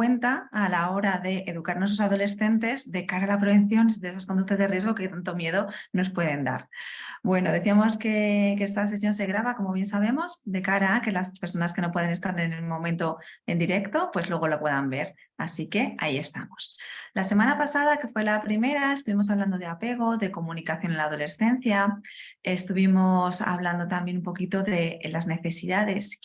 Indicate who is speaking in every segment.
Speaker 1: cuenta a la hora de educar a nuestros adolescentes de cara a la prevención de esas conductas de riesgo que tanto miedo nos pueden dar. Bueno, decíamos que esta sesión se graba, como bien sabemos, de cara a que las personas que no pueden estar en el momento en directo, pues luego lo puedan ver. Así que ahí estamos. La semana pasada, que fue la primera, estuvimos hablando de apego, de comunicación en la adolescencia, estuvimos hablando también un poquito de las necesidades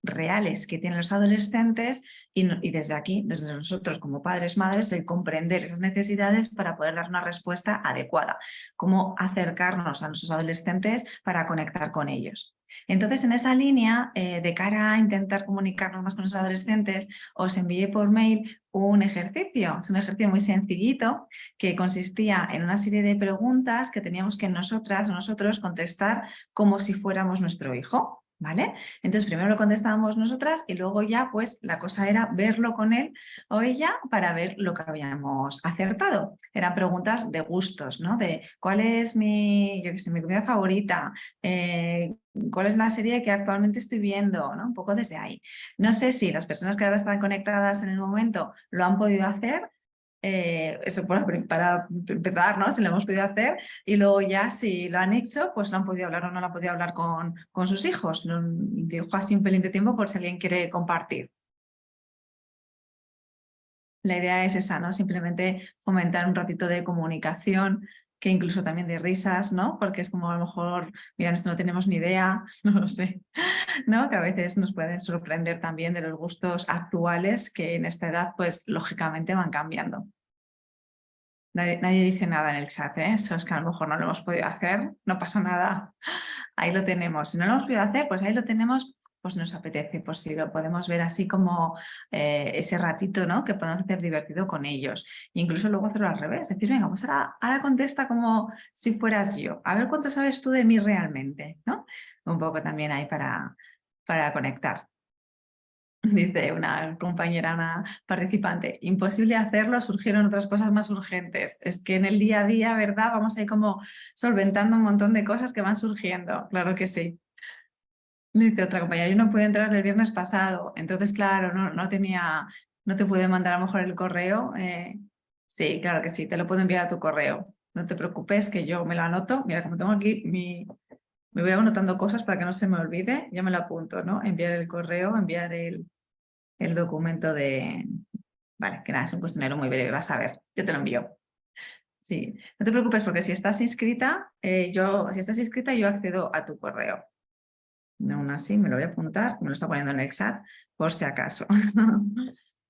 Speaker 1: reales que tienen los adolescentes y desde aquí, desde nosotros como padres, madres, el comprender esas necesidades para poder dar una respuesta adecuada, cómo acercarnos a nuestros adolescentes para conectar con ellos. Entonces, en esa línea, de cara a intentar comunicarnos más con los adolescentes, os envié por mail un ejercicio. Es un ejercicio muy sencillito que consistía en una serie de preguntas que teníamos que nosotros contestar como si fuéramos nuestro hijo. ¿Vale? Entonces primero lo contestábamos nosotras y luego ya pues la cosa era verlo con él o ella para ver lo que habíamos acertado. Eran preguntas de gustos, ¿no? De cuál es mi comida favorita, cuál es la serie que actualmente estoy viendo, ¿no? Un poco desde ahí. No sé si las personas que ahora están conectadas en el momento lo han podido hacer. Eso para empezar, ¿no? Si lo hemos podido hacer y luego ya si lo han hecho, pues lo han podido hablar o no lo han podido hablar con sus hijos. Dejo así un pelín de tiempo por si alguien quiere compartir. La idea es esa, ¿no? Simplemente fomentar un ratito de comunicación, que incluso también de risas, ¿no? Porque es como a lo mejor, mira, esto no tenemos ni idea, no lo sé, ¿no? Que a veces nos pueden sorprender también de los gustos actuales que en esta edad, pues lógicamente van cambiando. Nadie dice nada en el chat, ¿eh? Eso es que a lo mejor no lo hemos podido hacer, no pasa nada. Ahí lo tenemos. Si no lo hemos podido hacer, pues ahí lo tenemos, pues nos apetece, pues si lo podemos ver así como ese ratito, ¿no? Que podemos hacer divertido con ellos. E incluso luego hacerlo al revés, decir, venga, pues ahora contesta como si fueras yo. A ver cuánto sabes tú de mí realmente, ¿no? Un poco también ahí para conectar. Dice una compañera, una participante, imposible hacerlo, surgieron otras cosas más urgentes. Es que en el día a día, ¿verdad? Vamos ahí como solventando un montón de cosas que van surgiendo. Claro que sí. Dice otra compañera, yo no pude entrar el viernes pasado, entonces claro, no te pude mandar a lo mejor el correo. Sí, claro que sí, te lo puedo enviar a tu correo. No te preocupes que yo me lo anoto. Mira, como tengo aquí me voy anotando cosas para que no se me olvide, yo me lo apunto, ¿no? Enviar el correo, enviar el documento de... Vale, que nada, es un cuestionario muy breve, vas a ver, yo te lo envío. Sí, no te preocupes porque si estás inscrita, yo accedo a tu correo. No, aún así me lo voy a apuntar, me lo está poniendo en el chat, por si acaso.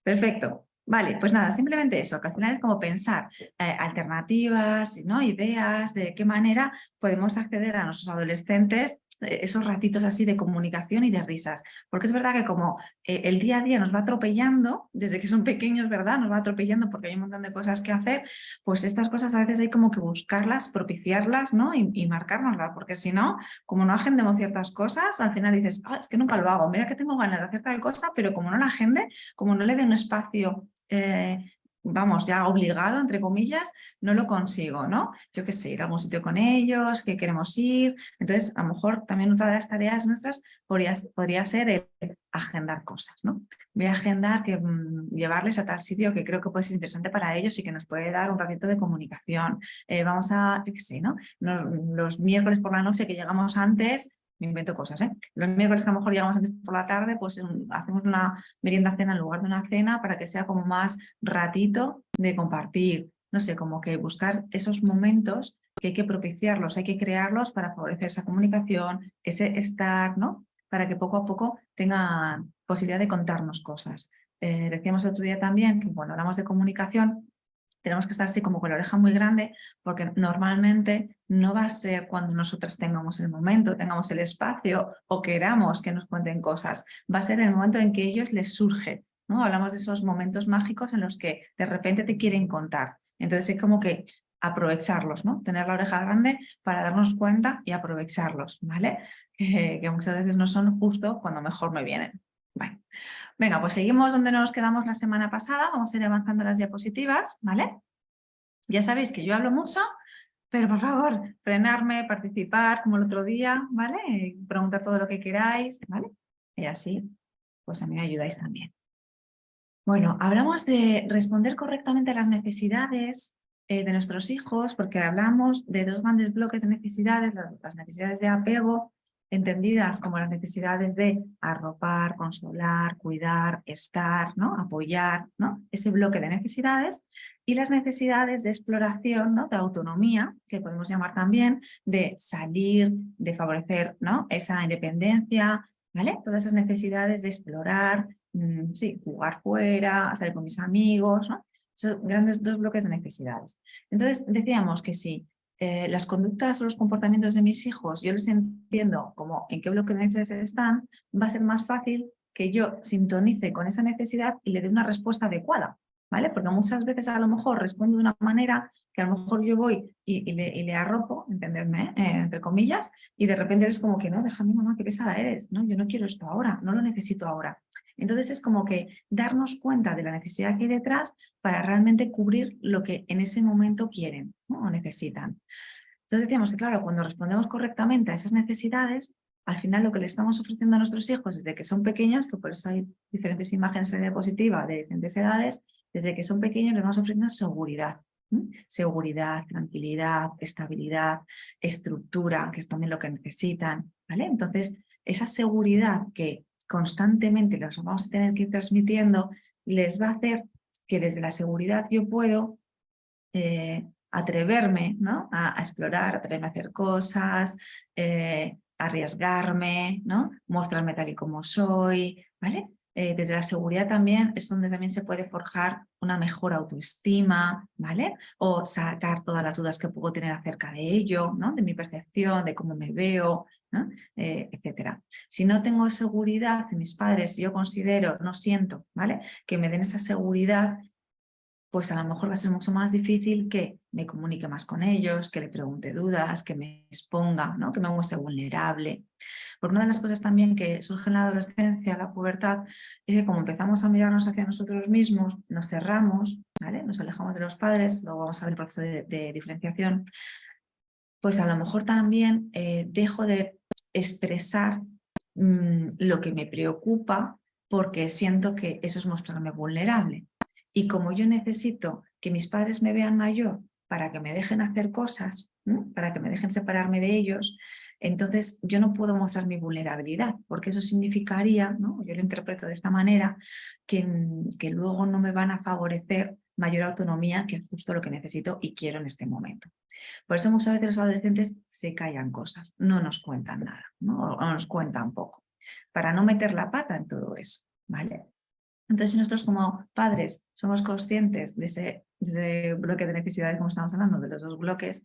Speaker 1: Perfecto. Vale, pues nada, simplemente eso, que al final es como pensar alternativas, ¿no? Ideas de qué manera podemos acceder a nuestros adolescentes esos ratitos así de comunicación y de risas. Porque es verdad que como el día a día nos va atropellando, desde que son pequeños, ¿verdad? Nos va atropellando porque hay un montón de cosas que hacer, pues estas cosas a veces hay como que buscarlas, propiciarlas, ¿no? Y marcárnoslas, porque si no, como no agendemos ciertas cosas, al final dices, es que nunca lo hago, mira que tengo ganas de hacer tal cosa, pero como no la agende, como no le dé un espacio, vamos, ya obligado, entre comillas, no lo consigo, ¿no? Yo qué sé, ir a algún sitio con ellos, que queremos ir. Entonces, a lo mejor también otra de las tareas nuestras podría ser el agendar cosas, ¿no? Voy a agendar que llevarles a tal sitio que creo que puede ser interesante para ellos y que nos puede dar un ratito de comunicación. Vamos a, yo qué sé, ¿no? Los miércoles por la noche que llegamos antes, me invento cosas, ¿eh? Los miércoles que a lo mejor llegamos antes por la tarde, pues hacemos una merienda cena en lugar de una cena para que sea como más ratito de compartir. No sé, como que buscar esos momentos que hay que propiciarlos, hay que crearlos para favorecer esa comunicación, ese estar, ¿no? Para que poco a poco tengan posibilidad de contarnos cosas. Decíamos el otro día también que cuando hablamos de comunicación tenemos que estar así como con la oreja muy grande porque normalmente no va a ser cuando nosotras tengamos el momento, tengamos el espacio o queramos que nos cuenten cosas. Va a ser el momento en que ellos les surge, ¿no? Hablamos de esos momentos mágicos en los que de repente te quieren contar. Entonces es como que aprovecharlos, ¿no? Tener la oreja grande para darnos cuenta y aprovecharlos, ¿vale? Que muchas veces no son justo cuando mejor me vienen. Bueno. Venga, pues seguimos donde nos quedamos la semana pasada, vamos a ir avanzando las diapositivas, ¿vale? Ya sabéis que yo hablo mucho, pero por favor, frenarme, participar como el otro día, ¿vale? Preguntar todo lo que queráis, ¿vale? Y así, pues a mí me ayudáis también. Bueno, hablamos de responder correctamente a las necesidades de nuestros hijos, porque hablamos de dos grandes bloques de necesidades, las necesidades de apego, entendidas como las necesidades de arropar, consolar, cuidar, estar, ¿no? Apoyar, ¿no? Ese bloque de necesidades, y las necesidades de exploración, ¿no? De autonomía, que podemos llamar también, de salir, de favorecer, ¿no? Esa independencia, ¿vale? Todas esas necesidades de explorar, sí, jugar fuera, salir con mis amigos, ¿no? Son grandes dos bloques de necesidades. Entonces decíamos que si las conductas o los comportamientos de mis hijos yo los entiendo como en qué bloque de necesidades están, va a ser más fácil que yo sintonice con esa necesidad y le dé una respuesta adecuada, ¿vale? Porque muchas veces a lo mejor respondo de una manera que a lo mejor yo voy y le arropo, entenderme, entre comillas, y de repente eres como que no, déjame mamá, qué pesada eres, ¿no? Yo no quiero esto ahora, no lo necesito ahora. Entonces es como que darnos cuenta de la necesidad que hay detrás para realmente cubrir lo que en ese momento quieren, ¿no? O necesitan. Entonces decíamos que claro, cuando respondemos correctamente a esas necesidades, al final lo que le estamos ofreciendo a nuestros hijos desde que son pequeños, que por eso hay diferentes imágenes en la diapositiva de diferentes edades, desde que son pequeños les vamos ofreciendo seguridad. Seguridad, tranquilidad, estabilidad, estructura, que es también lo que necesitan, ¿vale? Entonces, esa seguridad que constantemente los vamos a tener que ir transmitiendo, les va a hacer que desde la seguridad yo puedo atreverme, ¿no? A explorar, atreverme a hacer cosas, arriesgarme, ¿no? Mostrarme tal y como soy, ¿vale? Desde la seguridad también es donde también se puede forjar una mejor autoestima, ¿vale? O sacar todas las dudas que puedo tener acerca de ello, ¿no? De mi percepción, de cómo me veo, ¿no? Etcétera. Si no tengo seguridad de mis padres, yo considero, no siento, ¿vale? Que me den esa seguridad, pues a lo mejor va a ser mucho más difícil que me comunique más con ellos, que le pregunte dudas, que me exponga, ¿no? Que me muestre vulnerable. Porque una de las cosas también que surge en la adolescencia, la pubertad, es que como empezamos a mirarnos hacia nosotros mismos, nos cerramos, ¿vale? Nos alejamos de los padres, luego vamos a ver el proceso de diferenciación, pues a lo mejor también dejo de expresar lo que me preocupa porque siento que eso es mostrarme vulnerable. Y como yo necesito que mis padres me vean mayor para que me dejen hacer cosas, para que me dejen separarme de ellos, entonces yo no puedo mostrar mi vulnerabilidad, porque eso significaría, ¿no? Yo lo interpreto de esta manera, que luego no me van a favorecer mayor autonomía, que es justo lo que necesito y quiero en este momento. Por eso muchas veces los adolescentes se callan cosas, no nos cuentan nada, ¿no? O nos cuentan poco, para no meter la pata en todo eso, ¿vale? Entonces, si nosotros como padres somos conscientes de ese bloque de necesidades, como estamos hablando, de los dos bloques,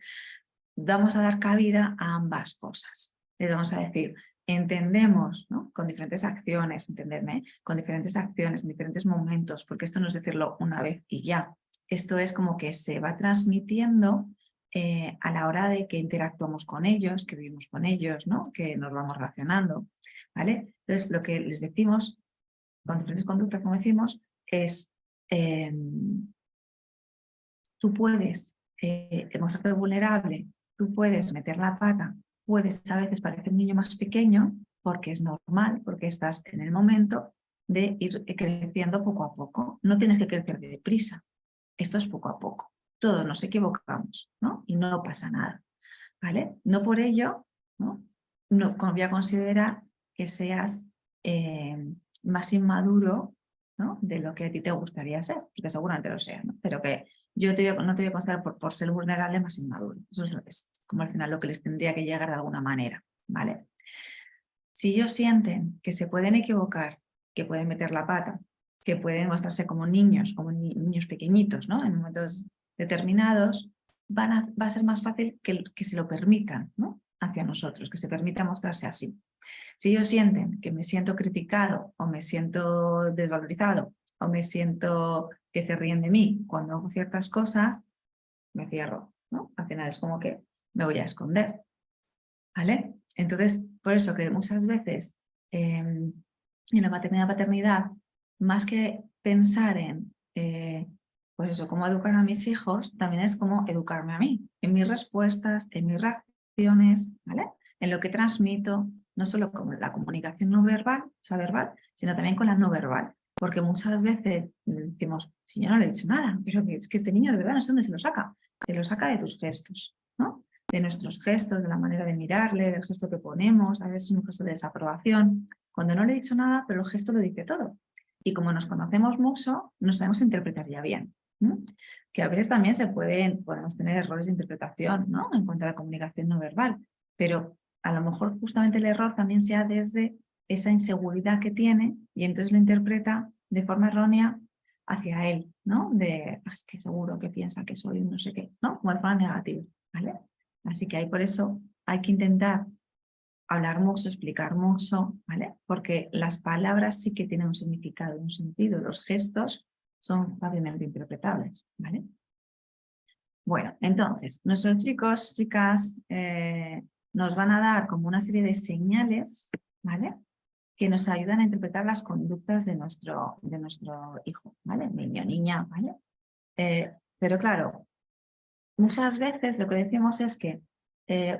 Speaker 1: vamos a dar cabida a ambas cosas. Les vamos a decir, entendemos, ¿no? Con diferentes acciones, entenderme, con diferentes acciones en diferentes momentos, porque esto no es decirlo una vez y ya. Esto es como que se va transmitiendo a la hora de que interactuamos con ellos, que vivimos con ellos, ¿no? Que nos vamos relacionando, ¿vale? Entonces, lo que les decimos con diferentes conductas, como decimos, es eh, tú puedes mostrarte vulnerable, tú puedes meter la pata, puedes a veces parecer un niño más pequeño, porque es normal, porque estás en el momento de ir creciendo poco a poco. No tienes que crecer deprisa, esto es poco a poco. Todos nos equivocamos, ¿no? Y no pasa nada, ¿vale? No por ello, ¿no? No voy a considerar que seas más inmaduro, ¿no? De lo que a ti te gustaría ser, porque seguramente lo seas, ¿no? Pero que yo no te voy a considerar por ser vulnerable más inmaduro. Eso es como al final lo que les tendría que llegar de alguna manera, ¿vale? Si ellos sienten que se pueden equivocar, que pueden meter la pata, que pueden mostrarse como niños pequeñitos, ¿no? En momentos determinados, va a ser más fácil que se lo permitan, ¿no? Hacia nosotros, que se permita mostrarse así. Si ellos sienten que me siento criticado o me siento desvalorizado o me siento que se ríen de mí cuando hago ciertas cosas, me cierro, ¿no? Al final es como que me voy a esconder, ¿vale? Entonces, por eso que muchas veces en la maternidad-paternidad, más que pensar en, pues eso, cómo educar a mis hijos, también es cómo educarme a mí, en mis respuestas, en mis reacciones, ¿vale? En lo que transmito, no solo con la comunicación no verbal, o sea, verbal, sino también con la no verbal. Porque muchas veces decimos, si yo no le he dicho nada, pero es que este niño de verdad no sé dónde se lo saca. Se lo saca de tus gestos, ¿no? De nuestros gestos, de la manera de mirarle, del gesto que ponemos, a veces es un gesto de desaprobación. Cuando no le he dicho nada, pero el gesto lo dice todo. Y como nos conocemos mucho, nos sabemos interpretar ya bien. ¿No? Que a veces también podemos tener errores de interpretación, ¿no? En cuanto a la comunicación no verbal, pero a lo mejor justamente el error también sea desde esa inseguridad que tiene y entonces lo interpreta de forma errónea hacia él, ¿no? Es que seguro que piensa que soy un no sé qué, ¿no? Como de forma negativa, ¿vale? Así que ahí por eso hay que intentar hablar mucho, explicar mucho, ¿vale? Porque las palabras sí que tienen un significado, un sentido, los gestos son fácilmente interpretables, ¿vale? Bueno, entonces, nuestros chicos, chicas, nos van a dar como una serie de señales, ¿vale? Que nos ayudan a interpretar las conductas de nuestro hijo, ¿vale? Niño, niña, ¿vale? Pero claro, muchas veces lo que decimos es que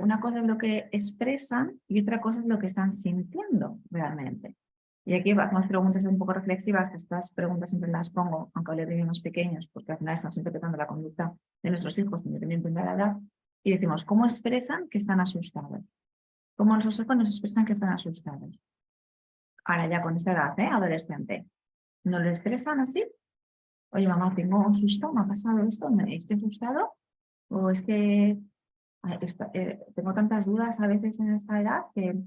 Speaker 1: una cosa es lo que expresan y otra cosa es lo que están sintiendo realmente. Y aquí hacemos preguntas un poco reflexivas, que estas preguntas siempre las pongo, aunque hable de niños pequeños, porque al final estamos interpretando la conducta de nuestros hijos, independientemente de la edad, y decimos, ¿cómo expresan que están asustados? ¿Cómo nuestros hijos nos expresan que están asustados? Ahora ya con esta edad, adolescente, ¿no lo expresan así? Oye, mamá, tengo un susto, me ha pasado esto, estoy asustado, o es que tengo tantas dudas a veces en esta edad que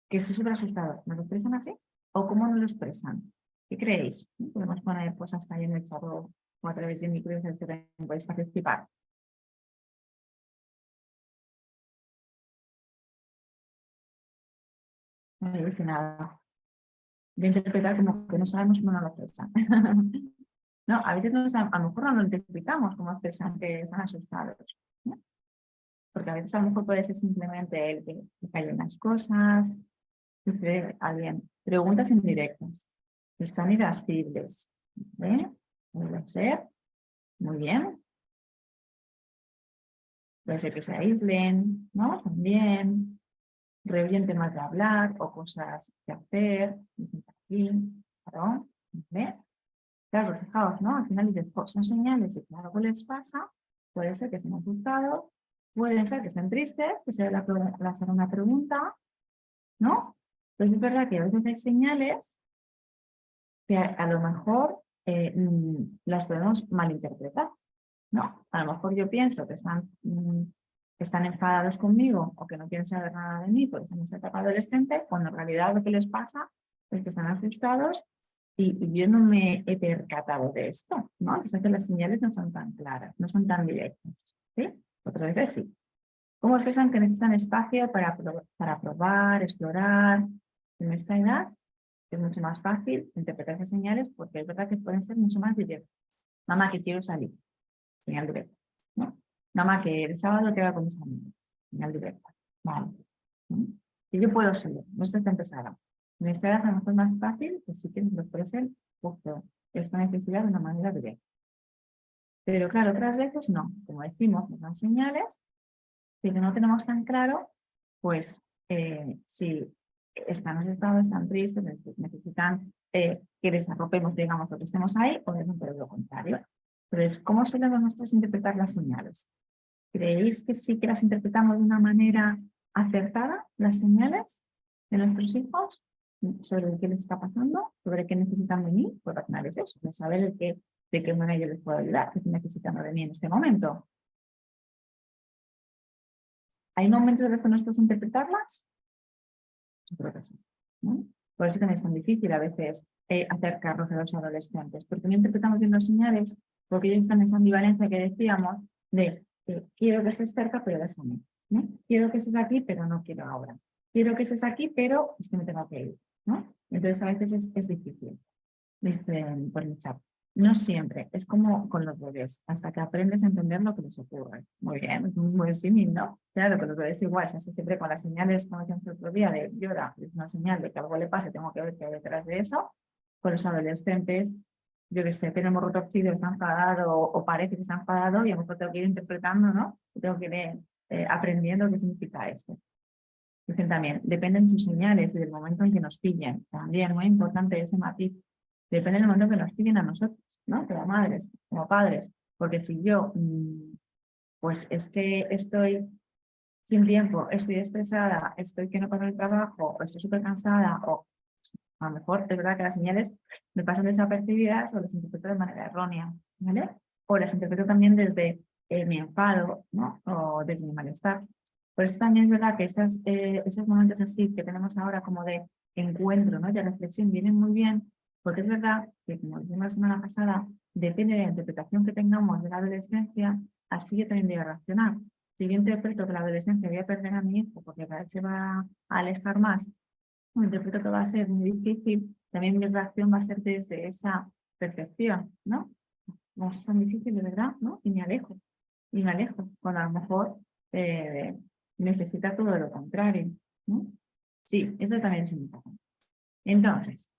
Speaker 1: estoy súper asustado. ¿Me lo expresan así? ¿O cómo no lo expresan? ¿Qué creéis? Podemos poner pues hasta ahí en el chat o a través de micros del que podéis participar. No dice nada. De interpretar como que no sabemos cómo no lo expresan. No, a veces a lo mejor no lo interpretamos como expresan que están asustados, ¿no? Porque a veces a lo mejor puede ser simplemente el que se callen las cosas, dice alguien, preguntas indirectas, están irascibles, ¿eh? Puede ser, muy bien, puede ser que se aíslen, ¿no? También, rehuyen temas de hablar o cosas que hacer, aquí, claro, ¿vale? Claro, fijaos, ¿no? Al final dices, son señales de que algo les pasa, puede ser que estén asustados, puede ser que estén tristes, que se les haga una pregunta, ¿no? Entonces es verdad que a veces hay señales que a lo mejor las podemos malinterpretar, ¿no? A lo mejor yo pienso que están enfadados conmigo o que no quieren saber nada de mí porque están en esa etapa adolescente, cuando en realidad lo que les pasa es que están asustados y yo no me he percatado de esto, ¿no? Entonces las señales no son tan claras, no son tan directas, ¿sí? Otras veces sí. ¿Cómo expresan que necesitan espacio para probar, explorar? En esta edad es mucho más fácil interpretar esas señales porque es verdad que pueden ser mucho más directas. Mamá, que quiero salir, señal directa, ¿no? Mamá, que el sábado te va con mis amigos, señal directa, vale. ¿No? Que yo puedo salir, no está empezada. En esta edad a lo mejor es más fácil, que sí que nos lo expresen justo esta necesidad de una manera directa. Pero claro, otras veces no, como decimos, nos dan señales que no tenemos tan claro, pues si están asustados, están tristes, necesitan que desarrollemos, digamos, lo que estemos ahí, o de lo contrario. Entonces, ¿cómo solemos nosotros interpretar las señales? ¿Creéis que sí que las interpretamos de una manera acertada, las señales de nuestros hijos, sobre qué les está pasando, sobre qué necesitan de mí? Pues al final es eso, de saber de qué manera yo les puedo ayudar, qué están necesitando de mí en este momento. ¿Hay momentos de que nosotros interpretarlas? Yo creo que sí, ¿no? Por eso también es tan difícil a veces acercarnos a los adolescentes, porque no interpretamos bien las señales, porque ellos están en esa ambivalencia que decíamos de quiero que estés cerca, pero déjame, ¿no? Quiero que estés aquí, pero no quiero ahora. Quiero que estés aquí, pero es que me tengo que ir, ¿no? Entonces a veces es difícil, dicen por el chat. No siempre, es como con los bebés, hasta que aprendes a entender lo que les ocurre. Muy bien, es muy símil, ¿no? Claro, con los bebés igual, se hace siempre con las señales, como decíamos el otro día, de llora, es una señal de que algo le pase, tengo que ver qué hay detrás de eso. Con los adolescentes, yo qué sé, tiene el morro torcido, está enfadado, o parece que está enfadado, y a lo mejor tengo que ir interpretando, ¿no? Tengo que ir aprendiendo qué significa esto. Dicen también, dependen sus señales y del momento en que nos pillen. También muy importante ese matiz. Depende del momento que nos piden a nosotros, ¿no? Como madres, como padres. Porque si yo, pues es que estoy sin tiempo, estoy estresada, estoy que no paro el trabajo, o estoy súper cansada, o a lo mejor es verdad que las señales me pasan desapercibidas o las interpreto de manera errónea, ¿vale? O las interpreto también desde mi enfado, ¿no? O desde mi malestar. Por eso también es verdad que esos momentos así que tenemos ahora como de encuentro, ¿no? De reflexión vienen muy bien, porque es verdad que, como dijimos la semana pasada, depende de la interpretación que tengamos de la adolescencia, así yo también voy a reaccionar. Si yo interpreto que la adolescencia voy a perder a mi hijo porque cada vez se va a alejar más, interpreto que va a ser muy difícil, también mi reacción va a ser desde esa percepción, ¿no? No es tan difícil de verdad, ¿no? Y me alejo, cuando a lo mejor eh, necesita todo lo contrario, ¿no? Sí, eso también es muy importante. Entonces,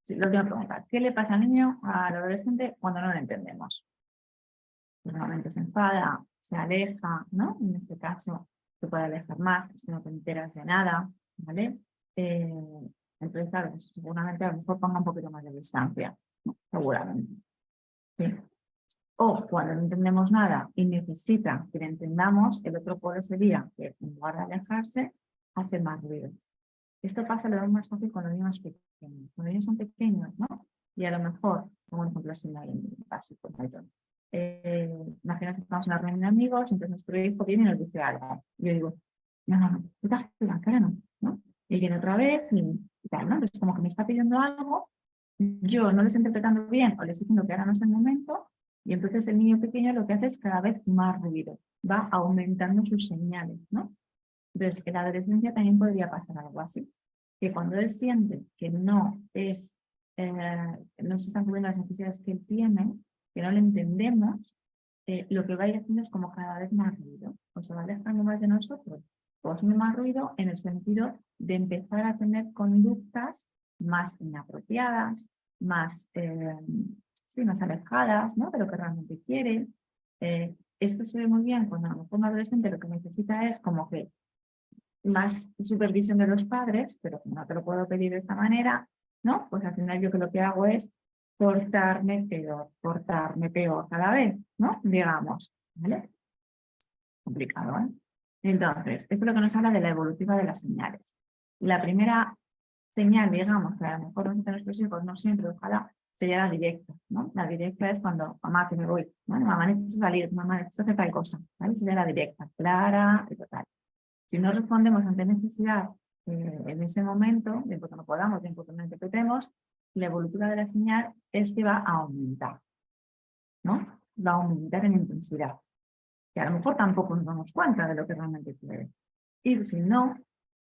Speaker 1: sí, la última pregunta, ¿qué le pasa al niño, al adolescente, cuando no lo entendemos? Normalmente se enfada, se aleja, ¿no? En este caso, se puede alejar más si no te enteras de nada, ¿vale? Eh, entonces, claro, pues, seguramente a lo mejor ponga un poquito más de distancia, ¿no? Seguramente. Sí. O cuando no entendemos nada y necesita que le entendamos, el otro polo sería que en lugar de alejarse, hace más ruido. Esto pasa lo más fácil con los niños pequeños. Cuando los niños son pequeños, ¿no? Y a lo mejor, como un ejemplo así básico, imagina que estamos en una reunión de amigos, entonces nuestro hijo viene y nos dice algo. Y yo digo, no, ¿qué tal? La cara no, ¿no? Y viene otra vez y tal, ¿no? Entonces como que me está pidiendo algo, yo no lo estoy interpretando bien o le estoy diciendo que ahora no es el momento, y entonces el niño pequeño lo que hace es cada vez más ruido, va aumentando sus señales, ¿no? Entonces, en la adolescencia también podría pasar algo así, que cuando él siente que no se están cubriendo las necesidades que él tiene, que no le entendemos, lo que va a ir haciendo es como cada vez más ruido, o se va alejando más de nosotros, o haciendo más ruido en el sentido de empezar a tener conductas más inapropiadas, más, sí, más alejadas, ¿no? De lo que realmente quiere. Esto se ve muy bien cuando a lo mejor un adolescente lo que necesita es como que más supervisión de los padres, pero como no te lo puedo pedir de esta manera, ¿no? Pues al final yo que lo que hago es portarme peor cada vez, ¿no? Digamos, ¿vale? Complicado, ¿eh? Entonces, esto es lo que nos habla de la evolutiva de las señales. La primera señal, digamos, que a lo mejor nuestros hijos no siempre, ojalá, sería la directa, ¿no? La directa es cuando, mamá, que me voy, ¿no? Mamá, necesito salir, mamá, necesito hacer tal cosa, ¿vale? Sería la directa, clara y total. Si no respondemos ante necesidad en ese momento, bien porque no podamos, bien porque no interpretemos, la evolutiva de la señal es que va a aumentar, ¿no? Va a aumentar en intensidad. Que a lo mejor tampoco nos damos cuenta de lo que realmente quiere. Y si no,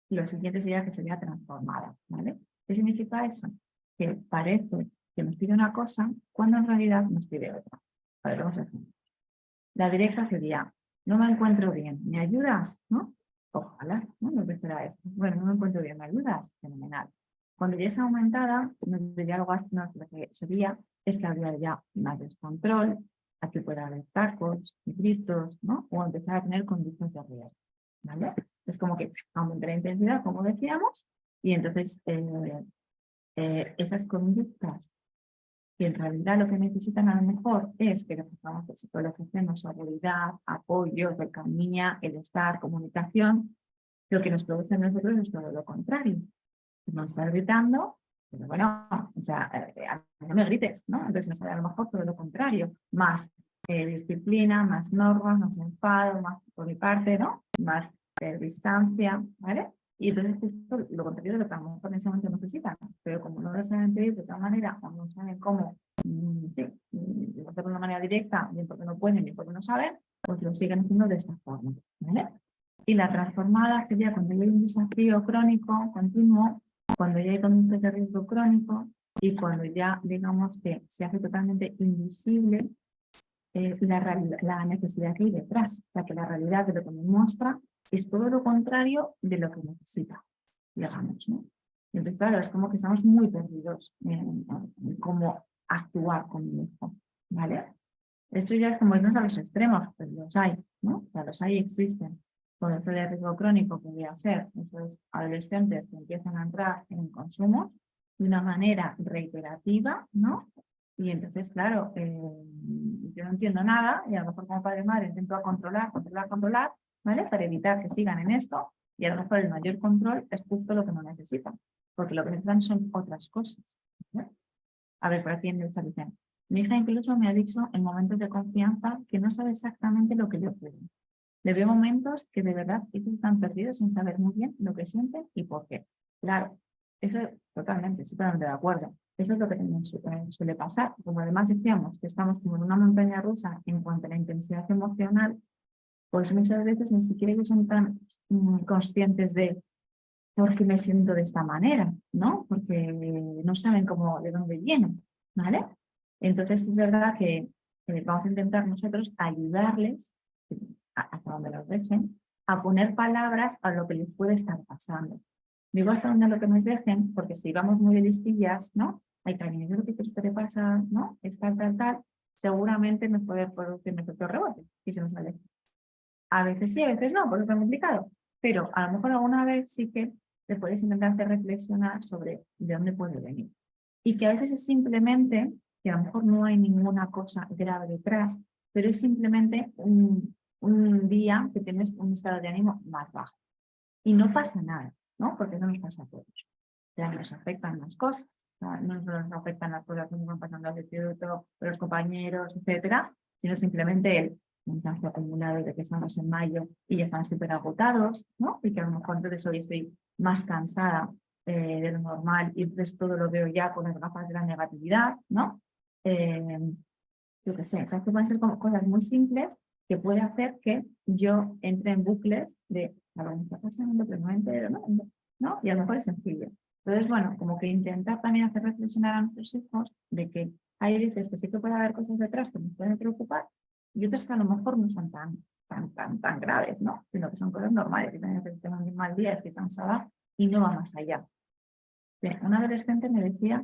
Speaker 1: lo siguiente sería que sería transformada, ¿vale? ¿Qué significa eso? Que parece que nos pide una cosa cuando en realidad nos pide otra. A ver, vamos a hacer. La directa sería, no me encuentro bien, ¿me ayudas? ¿No? Ojalá, ¿no? Lo que será esto. Bueno, no me encuentro bien, ¿me ayudas? Fenomenal. Cuando ya es aumentada, nos diría algo así, no, lo que sería es que habría ya más descontrol, aquí puede haber tacos, gritos, ¿no? O empezar a tener conductas de riesgo, ¿vale? Es como que aumenta la intensidad, como decíamos, y entonces esas conductas que en realidad lo que necesitan a lo mejor es que le ofrecemos seguridad, apoyo, cercanía, el estar, comunicación, lo que nos produce en nosotros es todo lo contrario. Nos está gritando, pero bueno, o sea, no me grites, ¿no? Entonces nos sale a lo mejor todo lo contrario, más disciplina, más normas, más enfado, más por mi parte, ¿no? Más distancia, ¿vale? Y entonces esto, lo contrario de lo que a lo mejor en ese momento necesitan, pero como no lo saben pedir de tal manera o no saben cómo, sí, hacerlo de una manera directa, bien porque no pueden, bien porque no saben, pues lo siguen haciendo de esta forma, ¿vale? Y la transformada sería cuando hay un desafío crónico, continuo, cuando ya hay conductas de riesgo crónico y cuando ya, digamos, que se hace totalmente invisible la necesidad que hay detrás, o sea, que la realidad de lo que me muestra es todo lo contrario de lo que necesita, digamos, ¿no? Y entonces, claro, es como que estamos muy perdidos en cómo actuar con mi hijo, ¿vale? Esto ya es como irnos a los extremos, pero los hay, ¿no? O sea, los hay, existen. Con esto de riesgo crónico podría ser esos adolescentes que empiezan a entrar en consumos, de una manera reiterativa, ¿no? Y entonces, claro, yo no entiendo nada y a lo mejor como padre o madre intento controlar, ¿vale? Para evitar que sigan en esto y a lo mejor el mayor control es justo lo que no necesitan, porque lo que necesitan son otras cosas, ¿no? A ver, por aquí en el chat dicen, mi hija incluso me ha dicho en momentos de confianza que no sabe exactamente lo que le ocurre. Le veo momentos que de verdad ellos están perdidos sin saber muy bien lo que sienten y por qué. Claro, eso totalmente, totalmente de acuerdo. Eso es lo que también suele pasar. Como además decíamos que estamos como en una montaña rusa en cuanto a la intensidad emocional, pues muchas veces ni siquiera ellos son tan conscientes de por qué me siento de esta manera, ¿no? Porque no saben cómo, de dónde viene, ¿vale? Entonces es verdad que vamos a intentar nosotros ayudarles, hasta donde los dejen, a poner palabras a lo que les puede estar pasando. Digo hasta donde lo que nos dejen, porque si vamos muy de listillas, ¿no? Hay cariño, yo lo que te pasa, ¿no? Es tal, seguramente nos puede producir efecto rebote y se nos aleja. A veces sí, a veces no, porque es complicado. Pero a lo mejor alguna vez sí que te puedes intentar hacer reflexionar sobre de dónde puede venir. Y que a veces es simplemente, que a lo mejor no hay ninguna cosa grave detrás, pero es simplemente un día que tienes un estado de ánimo más bajo. Y no pasa nada, ¿no? Porque no nos pasa a todos. Ya nos afectan las cosas, no solo nos afectan las cosas que nos van pasando al instituto, los compañeros, etcétera, sino simplemente el mensaje acumulado de que estamos en mayo y ya están súper agotados, ¿no? Y que a lo mejor entonces hoy estoy más cansada de lo normal y entonces todo lo veo ya con las gafas de la negatividad, ¿no? Yo qué sé, o sea, que pueden ser como cosas muy simples que puede hacer que yo entre en bucles de, a ver, me está pasando, pero no me entero, ¿no? Y a lo mejor es sencillo. Entonces, bueno, como que intentar también hacer reflexionar a nuestros hijos de que hay veces que sí que puede haber cosas detrás que nos pueden preocupar y otras que a lo mejor no son tan graves, ¿no? Sino que son cosas normales, que tengo un mal día, estoy cansada y no va más allá. Un adolescente me decía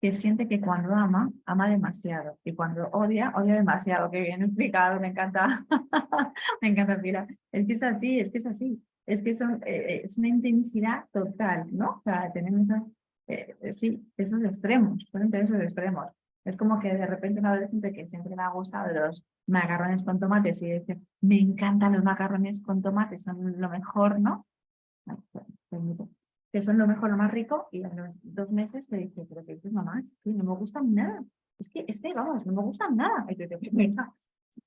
Speaker 1: que siente que cuando ama, ama demasiado y cuando odia, odia demasiado. Qué bien explicado, me encanta. Me encanta, Pilar. Es que es así, es que es así. Es que es una intensidad total, ¿no? O sea, tenemos sí, esos extremos, pueden tener esos extremos. Es como que de repente un adolescente que siempre me ha gustado los macarrones con tomates y dice, me encantan los macarrones con tomates, son lo mejor, ¿no? Que son lo mejor, lo más rico, y a los 2 meses te dice, pero ¿qué dices, mamá? Es que no me gustan nada. Vamos, no me gustan nada. Y te dice, venga.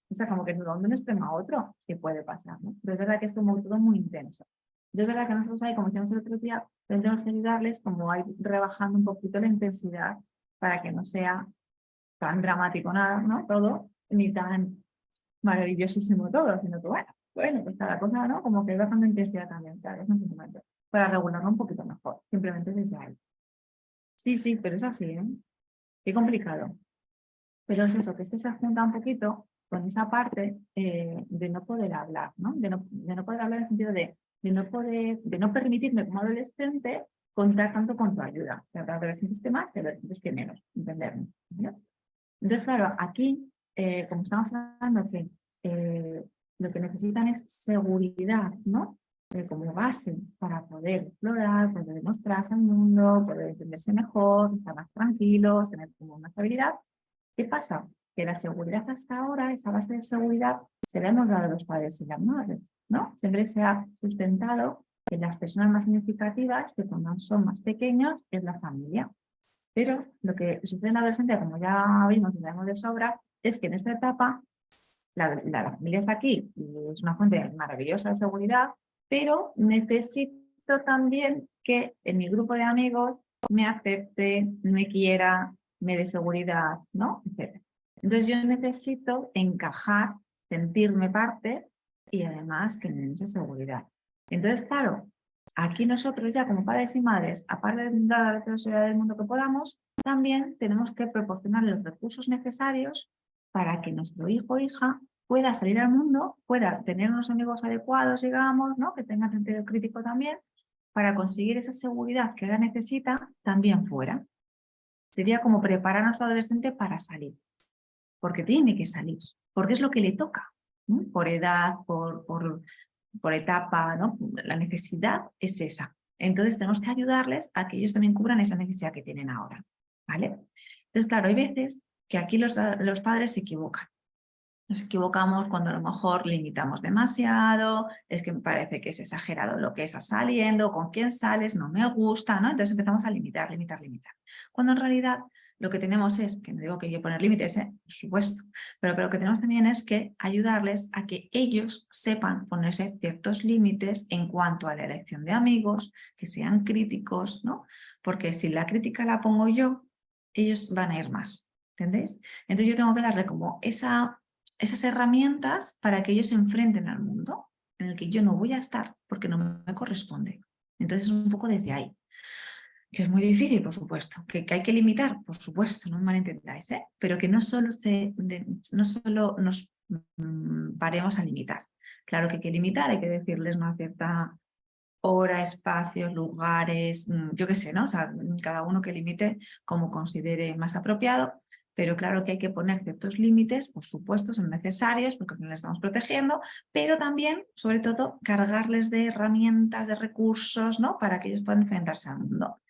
Speaker 1: O sea, como que de un extremo a otro sí puede pasar, ¿no? Pero es verdad que es como todo muy intenso. Es verdad que nosotros ahí, como decíamos el otro día, tendremos que ayudarles como a ir rebajando un poquito la intensidad para que no sea tan dramático nada, ¿no? Todo, ni tan maravillosísimo todo, sino que bueno, pues cada cosa, ¿no? Como que bajando intensidad también, claro, es un momento para regularlo un poquito mejor, simplemente desde ahí. Sí, sí, pero es así, ¿eh? Qué complicado. Pero es eso, que se junta un poquito con esa parte de no poder hablar, ¿no? De no poder hablar en el sentido de no permitirme como adolescente contar tanto con tu ayuda. Que habrá adolescentes que más, que adolescentes que menos, entenderme, ¿no? Entonces, claro, aquí, como estamos hablando que lo que necesitan es seguridad, ¿no? Como base para poder explorar, poder mostrarse al mundo, poder entenderse mejor, estar más tranquilos, tener como una estabilidad. ¿Qué pasa? Que la seguridad hasta ahora, esa base de seguridad, se la hemos dado a los padres y las madres, ¿no? Siempre se ha sustentado en las personas más significativas, que cuando son más pequeños, es la familia. Pero lo que sucede en la adolescencia, como ya vimos y vemos de sobra, es que en esta etapa la familia está aquí y es una fuente maravillosa de seguridad, pero necesito también que en mi grupo de amigos me acepte, me quiera, me dé seguridad, ¿no? Etcétera. Entonces yo necesito encajar, sentirme parte y además que me dé seguridad. Entonces, claro, aquí nosotros ya como padres y madres, aparte de dar la seguridad del mundo que podamos, también tenemos que proporcionarle los recursos necesarios para que nuestro hijo o hija pueda salir al mundo, pueda tener unos amigos adecuados, digamos, ¿no? Que tenga sentido crítico también, para conseguir esa seguridad que ella necesita también fuera. Sería como preparar a nuestro adolescente para salir, porque tiene que salir, porque es lo que le toca, ¿no? Por edad, por etapa, ¿no? La necesidad es esa. Entonces tenemos que ayudarles a que ellos también cubran esa necesidad que tienen ahora, ¿vale? Entonces, claro, hay veces que aquí los padres se equivocan. Nos equivocamos cuando a lo mejor limitamos demasiado, es que me parece que es exagerado lo que está saliendo, con quién sales, no me gusta, ¿no? Entonces empezamos a limitar, limitar, limitar. Cuando en realidad lo que tenemos es, que no digo que hay que poner límites, por supuesto, pero lo que tenemos también es que ayudarles a que ellos sepan ponerse ciertos límites en cuanto a la elección de amigos, que sean críticos, ¿no? Porque si la crítica la pongo yo, ellos van a ir más, ¿entendéis? Entonces yo tengo que darle como esas herramientas para que ellos se enfrenten al mundo en el que yo no voy a estar porque no me corresponde. Entonces es un poco desde ahí, que es muy difícil, por supuesto, que hay que limitar, por supuesto, no me malentendáis, ¿eh? Pero que no solo, no solo nos paremos a limitar. Claro que hay que limitar, hay que decirles una cierta hora, espacios, lugares, yo qué sé, ¿no? O sea, cada uno que limite como considere más apropiado, pero claro que hay que poner ciertos límites, por supuesto, son necesarios porque no les estamos protegiendo, pero también, sobre todo, cargarles de herramientas, de recursos, ¿no? Para que ellos puedan enfrentarse al mundo.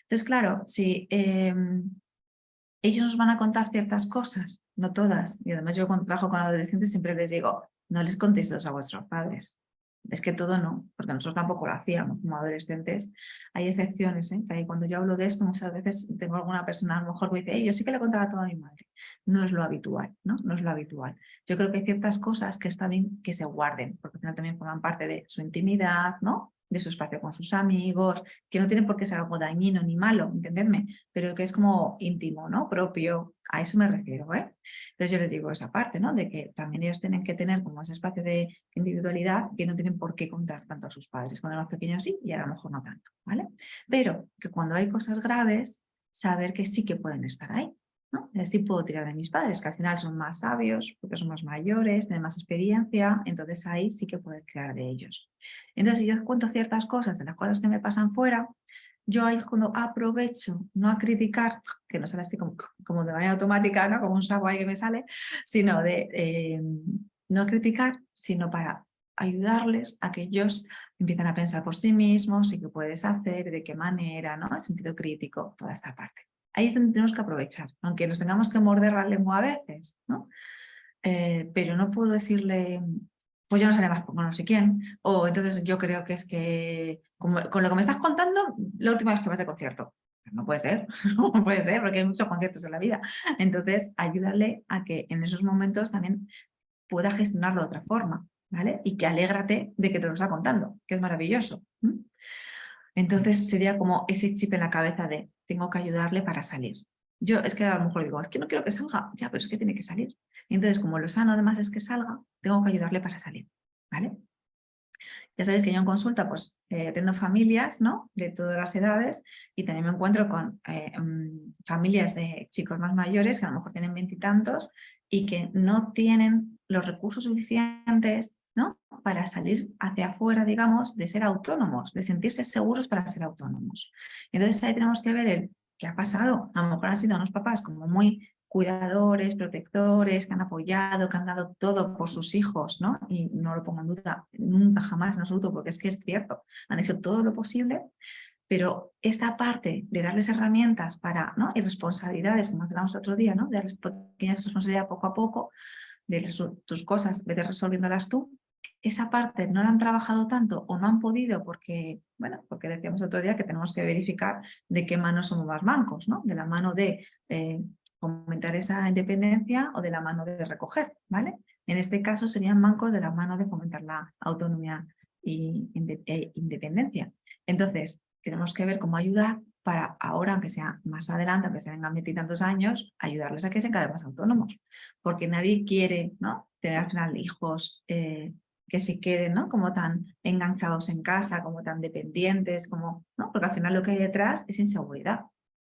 Speaker 1: Entonces, claro, si ellos nos van a contar ciertas cosas, no todas, y además yo cuando trabajo con adolescentes siempre les digo, no les contéis a vuestros padres. Es que todo no, porque nosotros tampoco lo hacíamos como adolescentes. Hay excepciones, ¿eh? Que ahí cuando yo hablo de esto muchas veces tengo alguna persona a lo mejor que dice, yo sí que le contaba todo a mi madre. No es lo habitual, ¿no? No es lo habitual. Yo creo que hay ciertas cosas que está bien que se guarden, porque al final también forman parte de su intimidad, ¿no? De su espacio con sus amigos, que no tienen por qué ser algo dañino ni malo, ¿entendedme? Pero que es como íntimo, ¿no? Propio, a eso me refiero, ¿eh? Entonces yo les digo esa parte, ¿no? De que también ellos tienen que tener como ese espacio de individualidad que no tienen por qué contar tanto a sus padres. Cuando eran más pequeños sí y a lo mejor no tanto, ¿vale? Pero que cuando hay cosas graves, saber que sí que pueden estar ahí, ¿no? Y así puedo tirar de mis padres, que al final son más sabios, porque son más mayores, tienen más experiencia, entonces ahí sí que puedo tirar de ellos. Entonces, si yo cuento ciertas cosas de las cosas que me pasan fuera, yo ahí es cuando aprovecho, no a criticar, que no sale así como de manera automática, ¿no? Como un sapo ahí que me sale, sino de no criticar, sino para ayudarles a que ellos empiecen a pensar por sí mismos y qué puedes hacer, de qué manera, ¿no? El sentido crítico, toda esta parte. Ahí es donde tenemos que aprovechar, aunque nos tengamos que morder la lengua a veces, ¿no? Pero no puedo decirle, pues ya no sale más con no sé quién, o entonces yo creo que es que con lo que me estás contando, la última vez que vas de concierto. No puede ser, no puede ser, porque hay muchos conciertos en la vida. Entonces, ayúdale a que en esos momentos también pueda gestionarlo de otra forma, ¿vale? Y que alégrate de que te lo está contando, que es maravilloso. Entonces sería como ese chip en la cabeza de tengo que ayudarle para salir. Yo es que a lo mejor digo, es que no quiero que salga, ya, pero es que tiene que salir. Y entonces, como lo sano además es que salga, tengo que ayudarle para salir, ¿vale? Ya sabéis que yo en consulta pues atiendo familias, ¿no? De todas las edades y también me encuentro con familias de chicos más mayores que a lo mejor tienen veintitantos y que no tienen los recursos suficientes, ¿no? Para salir hacia afuera, digamos, de ser autónomos, de sentirse seguros para ser autónomos. Entonces ahí tenemos que ver el qué ha pasado. A lo mejor han sido unos papás como muy cuidadores, protectores, que han apoyado, que han dado todo por sus hijos, ¿no? Y no lo pongo en duda nunca, jamás, en absoluto, porque es que es cierto, han hecho todo lo posible, pero esta parte de darles herramientas para, ¿no? Y responsabilidades, como hablamos otro día, ¿no? De pequeñas responsabilidades poco a poco, de tus cosas, vete resolviéndolas tú, esa parte no la han trabajado tanto o no han podido porque, bueno, porque decíamos otro día que tenemos que verificar de qué mano somos más mancos, ¿no? De la mano de fomentar esa independencia o de la mano de recoger, ¿vale? En este caso serían mancos de la mano de fomentar la autonomía e independencia. Entonces, tenemos que ver cómo ayudar para ahora, aunque sea más adelante, aunque se vengan veintitantos años, ayudarles a que sean cada vez más autónomos. Porque nadie quiere, ¿no? Tener al final hijos que se queden, ¿no? Como tan enganchados en casa, como tan dependientes, como, ¿no? Porque al final lo que hay detrás es inseguridad.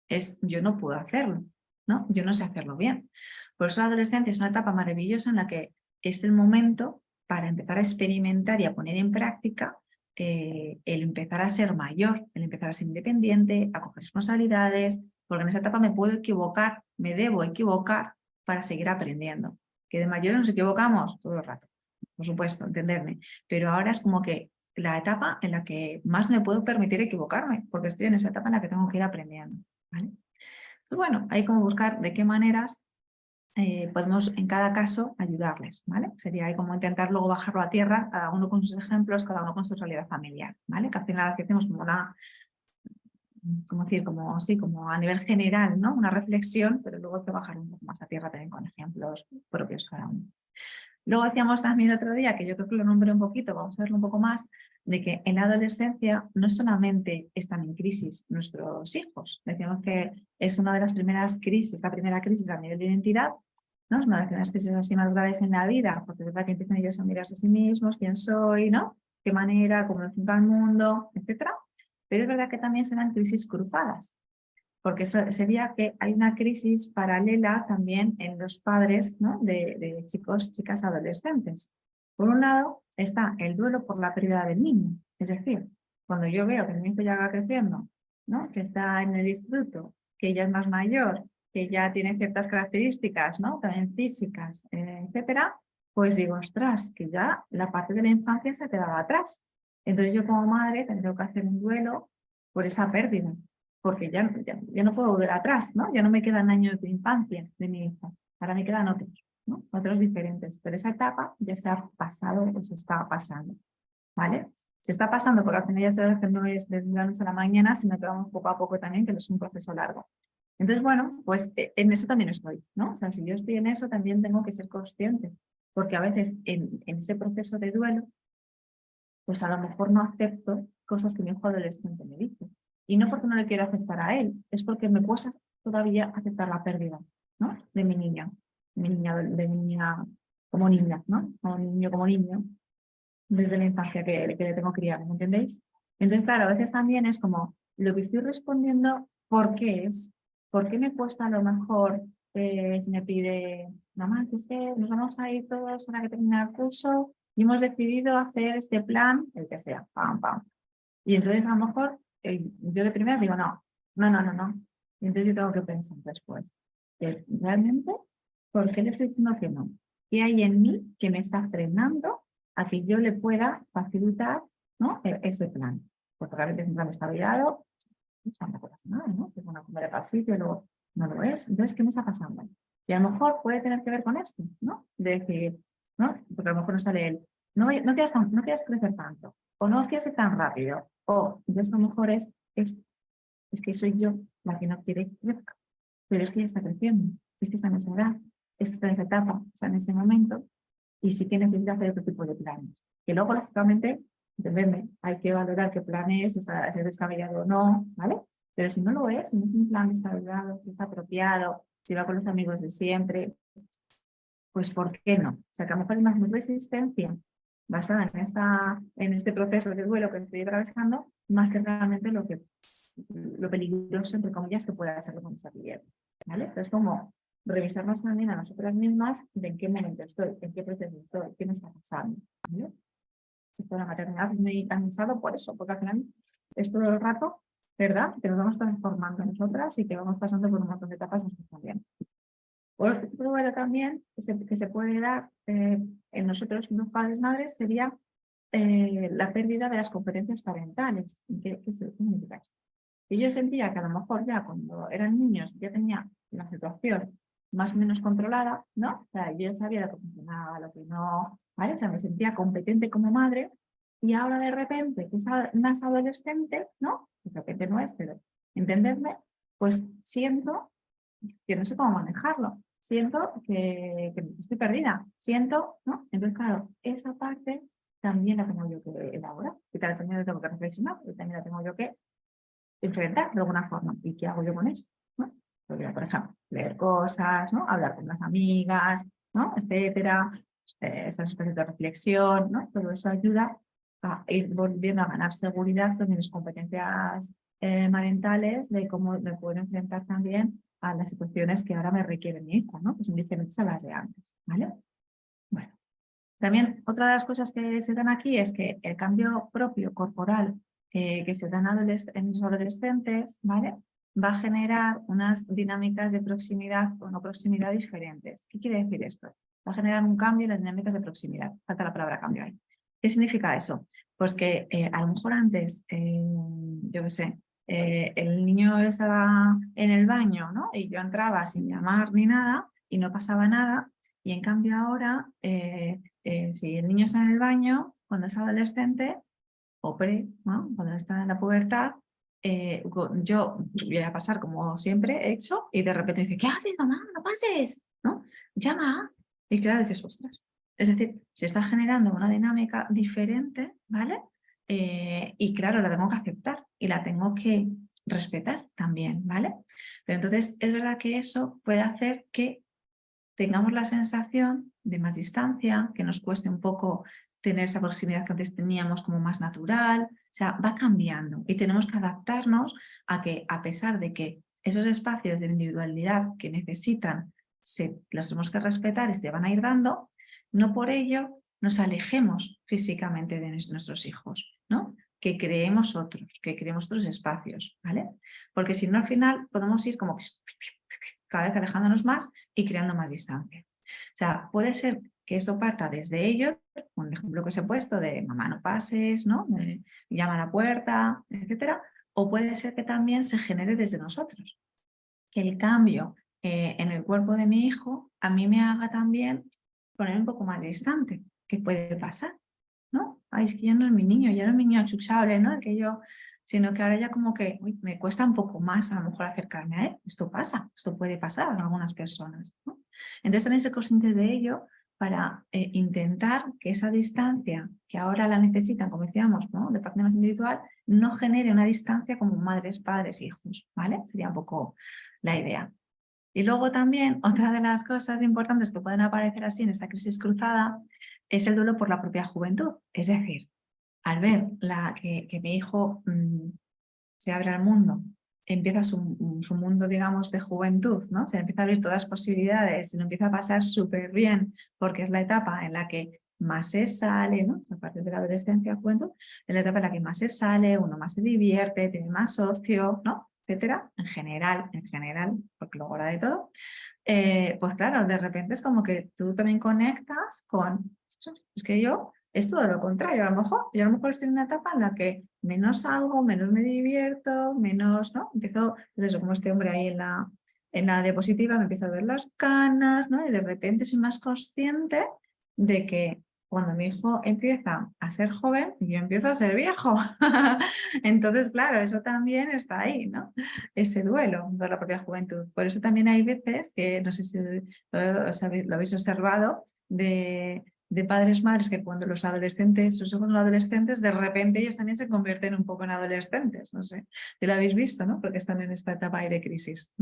Speaker 1: Es yo no puedo hacerlo, ¿no? Yo no sé hacerlo bien. Por eso la adolescencia es una etapa maravillosa en la que es el momento para empezar a experimentar y a poner en práctica el empezar a ser mayor, el empezar a ser independiente, a coger responsabilidades, porque en esa etapa me puedo equivocar, me debo equivocar para seguir aprendiendo. Que de mayores nos equivocamos todo el rato, por supuesto, entenderme, pero ahora es como que la etapa en la que más me puedo permitir equivocarme, porque estoy en esa etapa en la que tengo que ir aprendiendo, ¿vale? Entonces, bueno, hay como buscar de qué maneras podemos en cada caso ayudarles, ¿vale? Sería ahí como intentar luego bajarlo a tierra, cada uno con sus ejemplos, cada uno con su realidad familiar, ¿vale? Que al final hacemos como una, como decir, como, sí, como a nivel general, ¿no? Una reflexión, pero luego hay que bajar un poco más a tierra también con ejemplos propios cada uno. Luego decíamos también otro día, que yo creo que lo nombré un poquito, vamos a verlo un poco más, de que en la adolescencia no solamente están en crisis nuestros hijos, decíamos que es una de las primeras crisis, la primera crisis a nivel de identidad, ¿no? Es una de las primeras crisis así más graves en la vida, porque es verdad que empiezan ellos a mirarse a sí mismos, quién soy, ¿no? Qué manera, cómo enfrento al mundo, etcétera. Pero es verdad que también se dan crisis cruzadas, porque eso sería que hay una crisis paralela también en los padres, ¿no? de chicos, chicas adolescentes. Por un lado está el duelo por la pérdida del niño, es decir, cuando yo veo que el niño ya va creciendo, ¿no? Que está en el instituto, que ya es más mayor, que ya tiene ciertas características, ¿no? También físicas, etcétera, pues digo, ostras, que ya la parte de la infancia se ha quedado atrás. Entonces yo como madre tendré que hacer un duelo por esa pérdida, porque ya no puedo volver atrás, ¿no? Ya no me quedan años de infancia de mi hija, ahora me quedan otros, ¿no? Otros diferentes, pero esa etapa ya se ha pasado o se está pasando, ¿vale? Se está pasando porque al final ya se ve que no es de la noche a la mañana, sino que vamos poco a poco también, que es un proceso largo. Entonces, bueno, pues en eso también estoy, ¿no? O sea, si yo estoy en eso, también tengo que ser consciente, porque a veces en ese proceso de duelo, pues a lo mejor no acepto cosas que mi hijo adolescente me dice. Y no porque no le quiero aceptar a él, es porque me cuesta todavía aceptar la pérdida, ¿no? De mi niña, de mi niña como niña, ¿no? Como niño, desde la infancia que le tengo criado, ¿me entendéis? Entonces, claro, a veces también es como lo que estoy respondiendo, ¿por qué es? ¿Por qué me cuesta a lo mejor si me pide, mamá, que es que nos vamos a ir todos ahora que termina el curso y hemos decidido hacer este plan, el que sea, pam, pam. Y entonces a lo mejor yo de primera digo, no, no, no, no, no. Y entonces yo tengo que pensar después, ¿realmente por qué le estoy diciendo que no? ¿Qué hay en mí que me está frenando a que yo le pueda facilitar, ¿no? Ese plan? Porque realmente es un plan descabellado, pues tampoco pasa nada, ¿no? Que bueno, comer al sitio y luego no lo es. Entonces, ¿qué me está pasando? Y a lo mejor puede tener que ver con esto, ¿no? De decir, ¿no? Porque a lo mejor no sale él, no quieras crecer tanto, o no quieres ir tan rápido, o entonces a lo mejor es que soy yo la que no quiere crecer, pero es que ya está creciendo, es que está en esa edad, es que está en esa etapa, está en ese momento, y sí que necesita hacer otro tipo de planes. Que luego, lógicamente, depende, hay que valorar qué plan es, si es descabellado o no, ¿vale? Pero si no lo es, si no es un plan descabellado, si es apropiado, si va con los amigos de siempre, pues ¿por qué no? O sea, que a lo mejor hay más resistencia basada en este proceso de duelo que estoy atravesando, más que realmente lo peligroso, entre comillas, que pueda ser lo que está pidiendo, ¿vale? Entonces, como revisarnos también a nosotras mismas de en qué momento estoy, en qué proceso estoy, qué me está pasando, ¿vale? Esto de la maternidad es muy cansado por eso, porque al final es todo el rato, ¿verdad? Que nos vamos transformando nosotras y que vamos pasando por un montón de etapas nosotros también. Otro bueno también que se puede dar en nosotros, los padres madres, sería la pérdida de las competencias parentales. ¿Qué significa esto? Y yo sentía que a lo mejor ya cuando eran niños ya tenía la situación más o menos controlada, ¿no? O sea, yo ya sabía lo que funcionaba, lo que no, ¿vale? O sea, me sentía competente como madre y ahora de repente, que es más adolescente, ¿no? De repente no es, pero entenderme, pues siento que no sé cómo manejarlo. Siento que estoy perdida. Siento, ¿no? Entonces, claro, esa parte también la tengo yo que elaborar. Y también la tengo que reflexionar. Y también la tengo yo que enfrentar de alguna forma. ¿Y qué hago yo con eso? ¿No? Podría, por ejemplo, leer cosas, ¿no? Hablar con las amigas, ¿no? Etcétera. Estas especies de reflexión, ¿no? Todo eso ayuda a ir volviendo a ganar seguridad con mis competencias parentales, de cómo me puedo enfrentar también a las situaciones que ahora me requieren mi hija, ¿no? Que son diferentes a las de antes, ¿vale? Bueno, también otra de las cosas que se dan aquí es que el cambio propio corporal que se dan en los adolescentes, ¿vale? Va a generar unas dinámicas de proximidad o no proximidad diferentes. ¿Qué quiere decir esto? Va a generar un cambio en las dinámicas de proximidad. Falta la palabra cambio ahí. ¿Qué significa eso? Pues que a lo mejor antes, yo qué sé, el niño estaba en el baño, ¿no? Y yo entraba sin llamar ni nada y no pasaba nada. Y en cambio ahora, si el niño está en el baño, cuando es adolescente o pre, ¿no? Cuando está en la pubertad, yo voy a pasar como siempre he hecho y de repente dice, ¿qué haces, mamá? No pases, ¿no? Llama. Y claro, dices, ostras. Es decir, se está generando una dinámica diferente, ¿vale? Y claro, la tengo que aceptar y la tengo que respetar también, ¿vale? Pero entonces es verdad que eso puede hacer que tengamos la sensación de más distancia, que nos cueste un poco tener esa proximidad que antes teníamos como más natural, o sea, va cambiando y tenemos que adaptarnos a que a pesar de que esos espacios de individualidad que necesitan los tenemos que respetar y se van a ir dando, no por ello nos alejemos físicamente de nuestros hijos, ¿no? Que creemos otros espacios, ¿vale? Porque si no al final podemos ir como cada vez alejándonos más y creando más distancia. O sea, puede ser que esto parta desde ellos, con el ejemplo que os he puesto de mamá no pases, ¿no? Llama a la puerta, etcétera, o puede ser que también se genere desde nosotros, que el cambio en el cuerpo de mi hijo a mí me haga también poner un poco más distante, que puede pasar, ¿no? Ay, es que ya no es mi niño, ya no es mi niño achuchable, ¿no? Que yo, sino que ahora ya como que uy, me cuesta un poco más a lo mejor acercarme a él. Esto pasa, esto puede pasar a algunas personas, ¿no? Entonces también ser conscientes de ello para intentar que esa distancia que ahora la necesitan, como decíamos, ¿no? De parte más individual, no genere una distancia como madres, padres, hijos, ¿vale? Sería un poco la idea. Y luego también otra de las cosas importantes que pueden aparecer así en esta crisis cruzada es el duelo por la propia juventud. Es decir, al ver que mi hijo se abre al mundo, empieza su mundo, digamos, de juventud, ¿no? Se empieza a abrir todas las posibilidades, se lo empieza a pasar súper bien, porque es la etapa en la que más se sale, ¿no? A partir de la adolescencia, juventud, es la etapa en la que más se sale, uno más se divierte, tiene más socio, ¿no? Etcétera, en general, porque luego era de todo. Pues claro, de repente es como que tú también conectas con, ostras, es que yo es todo lo contrario, a lo mejor, yo a lo mejor estoy en una etapa en la que menos salgo, menos me divierto, menos, ¿no? Empiezo, pues eso, como este hombre ahí en la diapositiva, me empiezo a ver las canas, ¿no? Y de repente soy más consciente de que cuando mi hijo empieza a ser joven, yo empiezo a ser viejo. Entonces, claro, eso también está ahí, ¿no? Ese duelo de la propia juventud. Por eso también hay veces que, no sé si lo habéis observado, de padres, madres, que cuando los adolescentes, sus hijos son adolescentes, de repente ellos también se convierten un poco en adolescentes, no sé, si lo habéis visto, ¿no? Porque están en esta etapa ahí de crisis.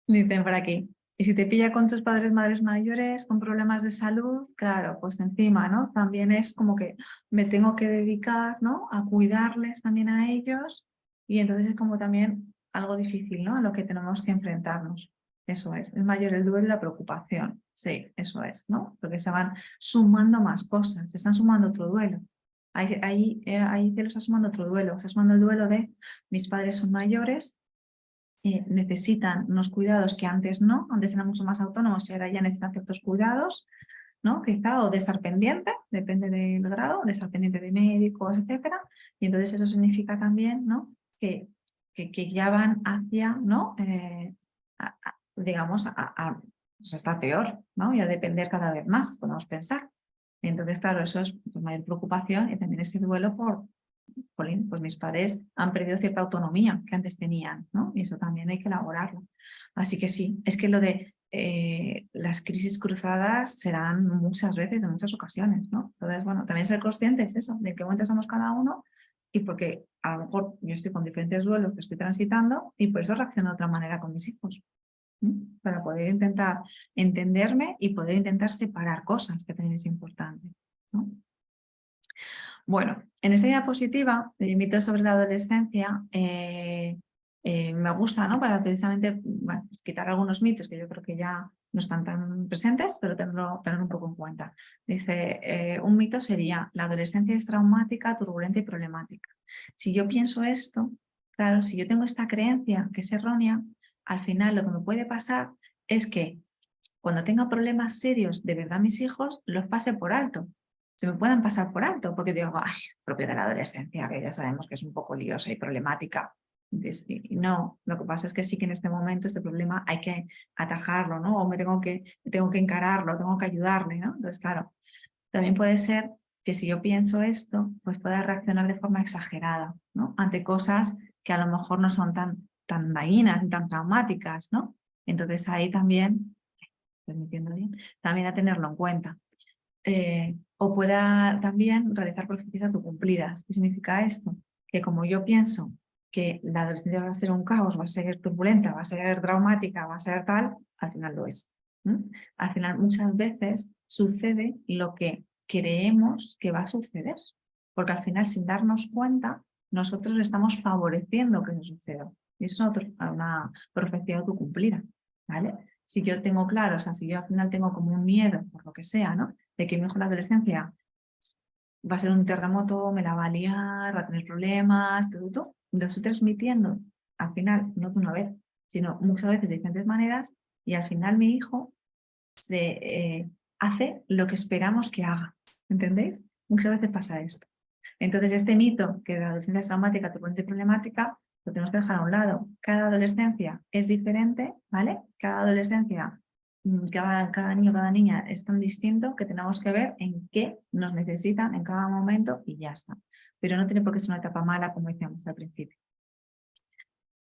Speaker 1: Dicen por aquí. Y si te pilla con tus padres, madres mayores, con problemas de salud, claro, pues encima, ¿no? También es como que me tengo que dedicar, ¿no? A cuidarles también a ellos y entonces es como también algo difícil, ¿no? A lo que tenemos que enfrentarnos. Eso es mayor el duelo y la preocupación. Sí, eso es, ¿no? Porque se van sumando más cosas, se están sumando otro duelo. Ahí te lo está sumando otro duelo, está sumando el duelo de mis padres son mayores, necesitan unos cuidados que antes eran mucho más autónomos y ahora ya necesitan ciertos cuidados, ¿no? Quizá, o de estar pendiente, depende del grado, de estar pendiente de médicos, etcétera. Y entonces eso significa también, ¿no? Que ya van hacia, ¿no? Digamos, pues a estar peor, ¿no? Y a depender cada vez más, podemos pensar. Y entonces, claro, eso es pues, mayor preocupación y también ese duelo por, jolín, pues mis padres han perdido cierta autonomía que antes tenían, ¿no? Y eso también hay que elaborarlo. Así que sí, es que lo de las crisis cruzadas se dan muchas veces, en muchas ocasiones, ¿no? Entonces, bueno, también ser conscientes de eso, de qué momento estamos cada uno y porque a lo mejor yo estoy con diferentes duelos que estoy transitando y por eso reacciono de otra manera con mis hijos. Para poder intentar entenderme y poder intentar separar cosas, que también es importante, ¿no? Bueno, en esta diapositiva de mitos sobre la adolescencia me gusta, ¿no? Para precisamente bueno, quitar algunos mitos que yo creo que ya no están tan presentes, pero tener un poco en cuenta. Dice, un mito sería, la adolescencia es traumática, turbulenta y problemática. Si yo pienso esto, claro, si yo tengo esta creencia que es errónea, al final lo que me puede pasar es que cuando tenga problemas serios de verdad mis hijos, los pase por alto. se me puedan pasar por alto, porque digo, ay, es propio de la adolescencia, que ya sabemos que es un poco liosa y problemática. Y no, lo que pasa es que sí que en este momento este problema hay que atajarlo, ¿no? O tengo que encararlo, tengo que ayudarle, ¿no? Entonces, claro, también puede ser que si yo pienso esto, pues pueda reaccionar de forma exagerada, ¿no? Ante cosas que a lo mejor no son tan dañinas ni tan traumáticas, ¿no? Entonces ahí también, permitiendo bien, también a tenerlo en cuenta. O pueda también realizar profecías autocumplidas. ¿Qué significa esto? Que como yo pienso que la adolescencia va a ser un caos, va a ser turbulenta, va a ser traumática, va a ser tal, al final lo es. Al final muchas veces sucede lo que creemos que va a suceder, porque al final sin darnos cuenta nosotros estamos favoreciendo que eso suceda. Y eso es una profecía autocumplida, ¿vale? Si yo tengo claro, o sea, si yo al final tengo como un miedo, por lo que sea, ¿no? De que mi hijo en la adolescencia va a ser un terremoto, me la va a liar, va a tener problemas, todo, lo estoy transmitiendo al final, no de una vez, sino muchas veces de diferentes maneras, y al final mi hijo hace lo que esperamos que haga, ¿entendéis? Muchas veces pasa esto. Entonces este mito que la adolescencia es traumática, totalmente problemática, lo tenemos que dejar a un lado. Cada adolescencia es diferente, ¿vale? Cada adolescencia, cada niño, cada niña es tan distinto que tenemos que ver en qué nos necesitan en cada momento y ya está. Pero no tiene por qué ser una etapa mala, como decíamos al principio.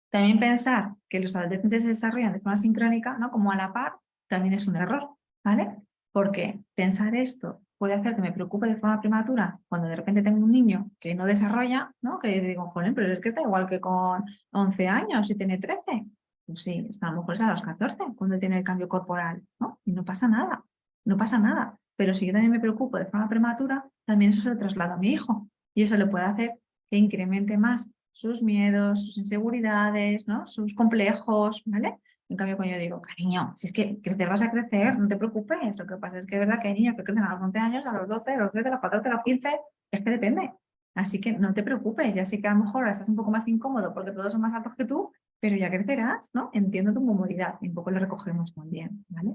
Speaker 1: También pensar que los adolescentes se desarrollan de forma sincrónica, ¿no? Como a la par, también es un error, ¿vale? Porque pensar esto puede hacer que me preocupe de forma prematura cuando de repente tengo un niño que no desarrolla, ¿no? Que digo, joder, pero es que está igual que con 11 años y tiene 13. Pues sí, a lo mejor es a los 14 cuando tiene el cambio corporal, ¿no? Y no pasa nada, no pasa nada. Pero si yo también me preocupo de forma prematura, también eso se lo traslado a mi hijo. Y eso le puede hacer que incremente más sus miedos, sus inseguridades, ¿no? Sus complejos, ¿vale? En cambio, cuando yo digo, cariño, si es que crecer vas a crecer, no te preocupes. Lo que pasa es que es verdad que hay niños que crecen a los 11 años, a los 12, a los 13, a los 14, a los 15, es que depende. Así que no te preocupes, ya sé que a lo mejor estás un poco más incómodo porque todos son más altos que tú, pero ya crecerás, ¿no? Entiendo tu comodidad y un poco lo recogemos también, ¿vale?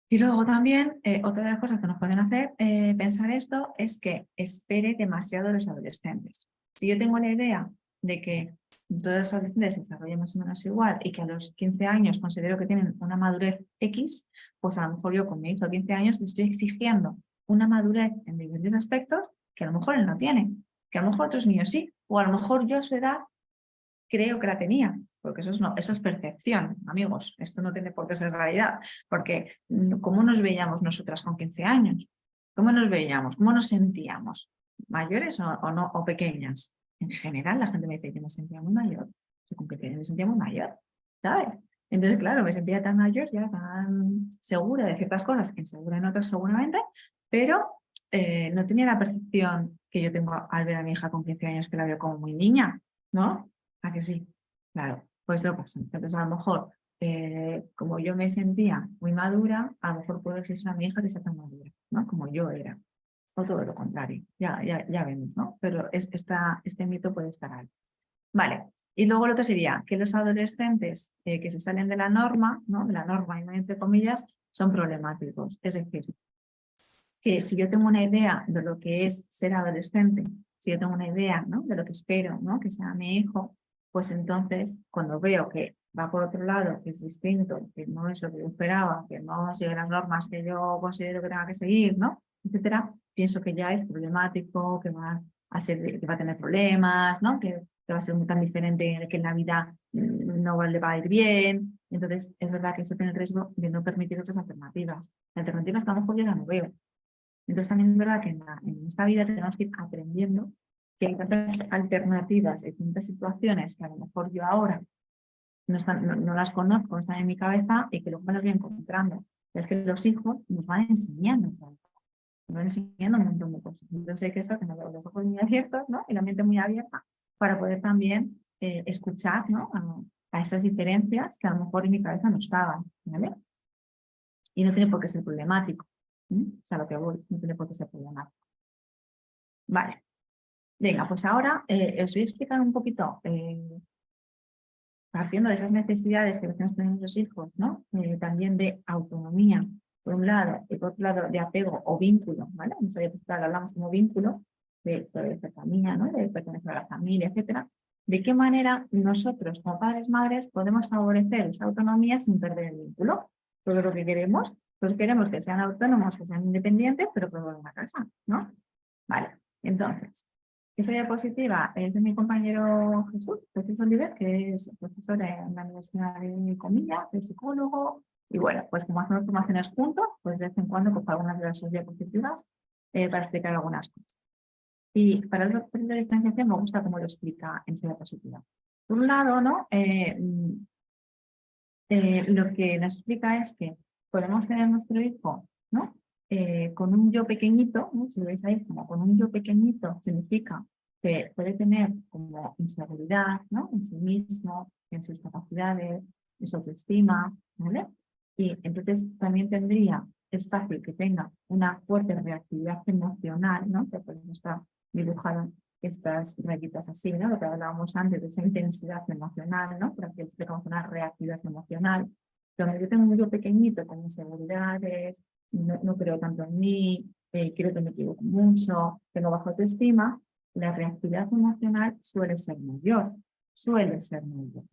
Speaker 1: Y luego también, otra de las cosas que nos pueden hacer pensar esto es que espere demasiado a los adolescentes. Si yo tengo la idea de que todos los adolescentes se desarrollan más o menos igual y que a los 15 años considero que tienen una madurez X, pues a lo mejor yo con mi hijo de 15 años le estoy exigiendo una madurez en diferentes aspectos que a lo mejor él no tiene, que a lo mejor otros niños sí, o a lo mejor yo a su edad creo que la tenía, porque eso es percepción, amigos, esto no tiene por qué ser realidad, porque ¿cómo nos veíamos nosotras con 15 años? ¿Cómo nos veíamos? ¿Cómo nos sentíamos? ¿Mayores o no, o pequeñas? En general la gente me dice que me sentía muy mayor, yo con 15 años me sentía muy mayor, ¿sabes? Entonces, claro, me sentía tan mayor, ya tan segura de ciertas cosas, insegura en otras seguramente, pero no tenía la percepción que yo tengo al ver a mi hija con 15 años, que la veo como muy niña, ¿no? ¿A que sí? Claro, pues lo pasa. Entonces, a lo mejor, como yo me sentía muy madura, a lo mejor puedo exigir a mi hija que sea tan madura, ¿no? Como yo era. O todo lo contrario. Ya vemos, ¿no? Pero este mito puede estar ahí. Vale. Y luego lo otro sería que los adolescentes que se salen de la norma, ¿no? De la norma, y entre comillas, son problemáticos. Es decir, que si yo tengo una idea de lo que es ser adolescente, si yo tengo una idea, ¿no? De lo que espero, ¿no? Que sea mi hijo, pues entonces cuando veo que va por otro lado, que es distinto, que no es lo que yo esperaba, que no sigue las normas que yo considero que tenga que seguir, ¿no? Etcétera, pienso que ya es problemático, que va a tener problemas, ¿no? Que va a ser muy tan diferente, que en la vida no le va a ir bien. Entonces, es verdad que eso tiene el riesgo de no permitir otras alternativas. Alternativas que a lo mejor yo ya no veo. Entonces también es verdad que en esta vida tenemos que ir aprendiendo que hay tantas alternativas y tantas situaciones que a lo mejor yo ahora no las conozco, están en mi cabeza y que luego me las voy encontrando. Es que los hijos nos van enseñando, un montón de cosas. Entonces hay que estar con los ojos muy abiertos, ¿no? Y la mente muy abierta para poder también escuchar, ¿no? A estas diferencias que a lo mejor en mi cabeza no estaban, ¿vale? Y no tiene por qué ser problemático. Es a lo que voy, no tiene por qué ser problemático. Vale. Venga, pues ahora os voy a explicar un poquito, partiendo de esas necesidades que tenemos los hijos, ¿no? También de autonomía por un lado, y por otro lado de apego o vínculo, ¿vale? En esa diapositiva hablamos como vínculo de cercanía, ¿no? De pertenecer a la familia, etcétera. ¿De qué manera nosotros, como padres, madres, podemos favorecer esa autonomía sin perder el vínculo? Todo lo que queremos, pues queremos que sean autónomos, que sean independientes, pero que vuelvan a casa, ¿no? Vale, entonces, esta diapositiva es de mi compañero Jesús Oliver, que es profesor en la Universidad de Comillas, es psicólogo, y bueno, pues como hacemos formaciones juntos, pues de vez en cuando cojo algunas de sus diapositivas para explicar algunas cosas. Y para el proceso de diferenciación me gusta cómo lo explica en esa diapositiva. Por un lado, ¿no? Lo que nos explica es que podemos tener nuestro hijo, ¿no? Con un yo pequeñito, ¿no? Si lo veis ahí, como con un yo pequeñito, significa que puede tener como inseguridad, ¿no? En sí mismo, en sus capacidades, en su autoestima, ¿vale? Y entonces también tendría, es fácil que tenga una fuerte reactividad emocional, ¿no? Que por eso está dibujado estas rayitas así, ¿no? Lo que hablábamos antes de esa intensidad emocional, ¿no? Por aquí explicamos una reactividad emocional. Donde yo tengo un yo pequeñito con inseguridades, no creo tanto en mí, creo que me equivoco mucho, tengo baja autoestima, la reactividad emocional suele ser mayor.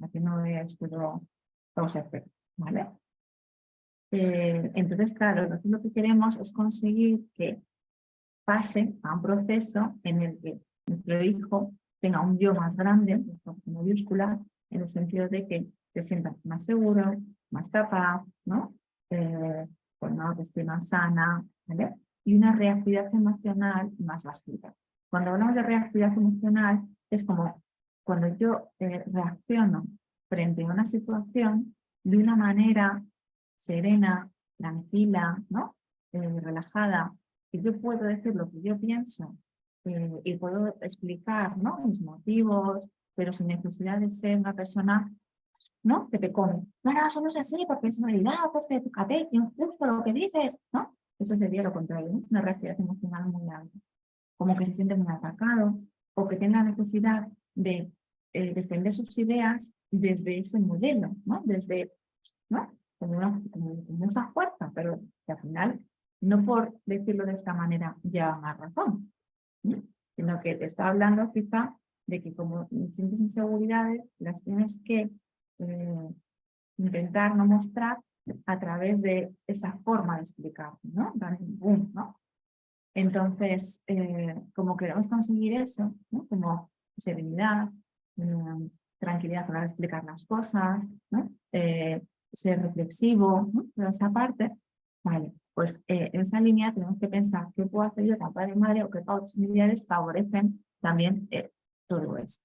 Speaker 1: Aquí no es todo causa-efecto, ¿vale? Entonces, claro, nosotros lo que queremos es conseguir que pase a un proceso en el que nuestro hijo tenga un yo más grande, con mayúscula, en el sentido de que se sienta más seguro, más capaz, ¿no? Con una autoestima sana, ¿vale? Y una reactividad emocional más bajita. Cuando hablamos de reactividad emocional, es como cuando yo reacciono frente a una situación de una manera serena, tranquila, ¿no? Relajada, que yo puedo decir lo que yo pienso y puedo explicar, ¿no? Mis motivos, pero sin necesidad de ser una persona, ¿no? Que te come. No, no, somos así porque es realidad, pues que fíjate, que injusto lo que dices, ¿no? Eso sería lo contrario, ¿no? Una reactividad emocional muy alta. Como que se siente muy atacado o que tiene la necesidad de defender sus ideas desde ese modelo, ¿no? Desde, ¿no? Como esa fuerza, pero que al final, no por decirlo de esta manera, lleva más razón, ¿no? Sino que te está hablando quizá de que como sientes inseguridades, las tienes que intentar no mostrar a través de esa forma de explicar, ¿no? Boom, ¿no? Entonces, como queremos conseguir eso, ¿no? Como serenidad, tranquilidad para explicar las cosas, ¿no? Ser reflexivo, ¿no? Toda esa parte, vale, pues en esa línea tenemos que pensar qué puedo hacer yo como padre y madre o qué pautas familiares favorecen también todo esto.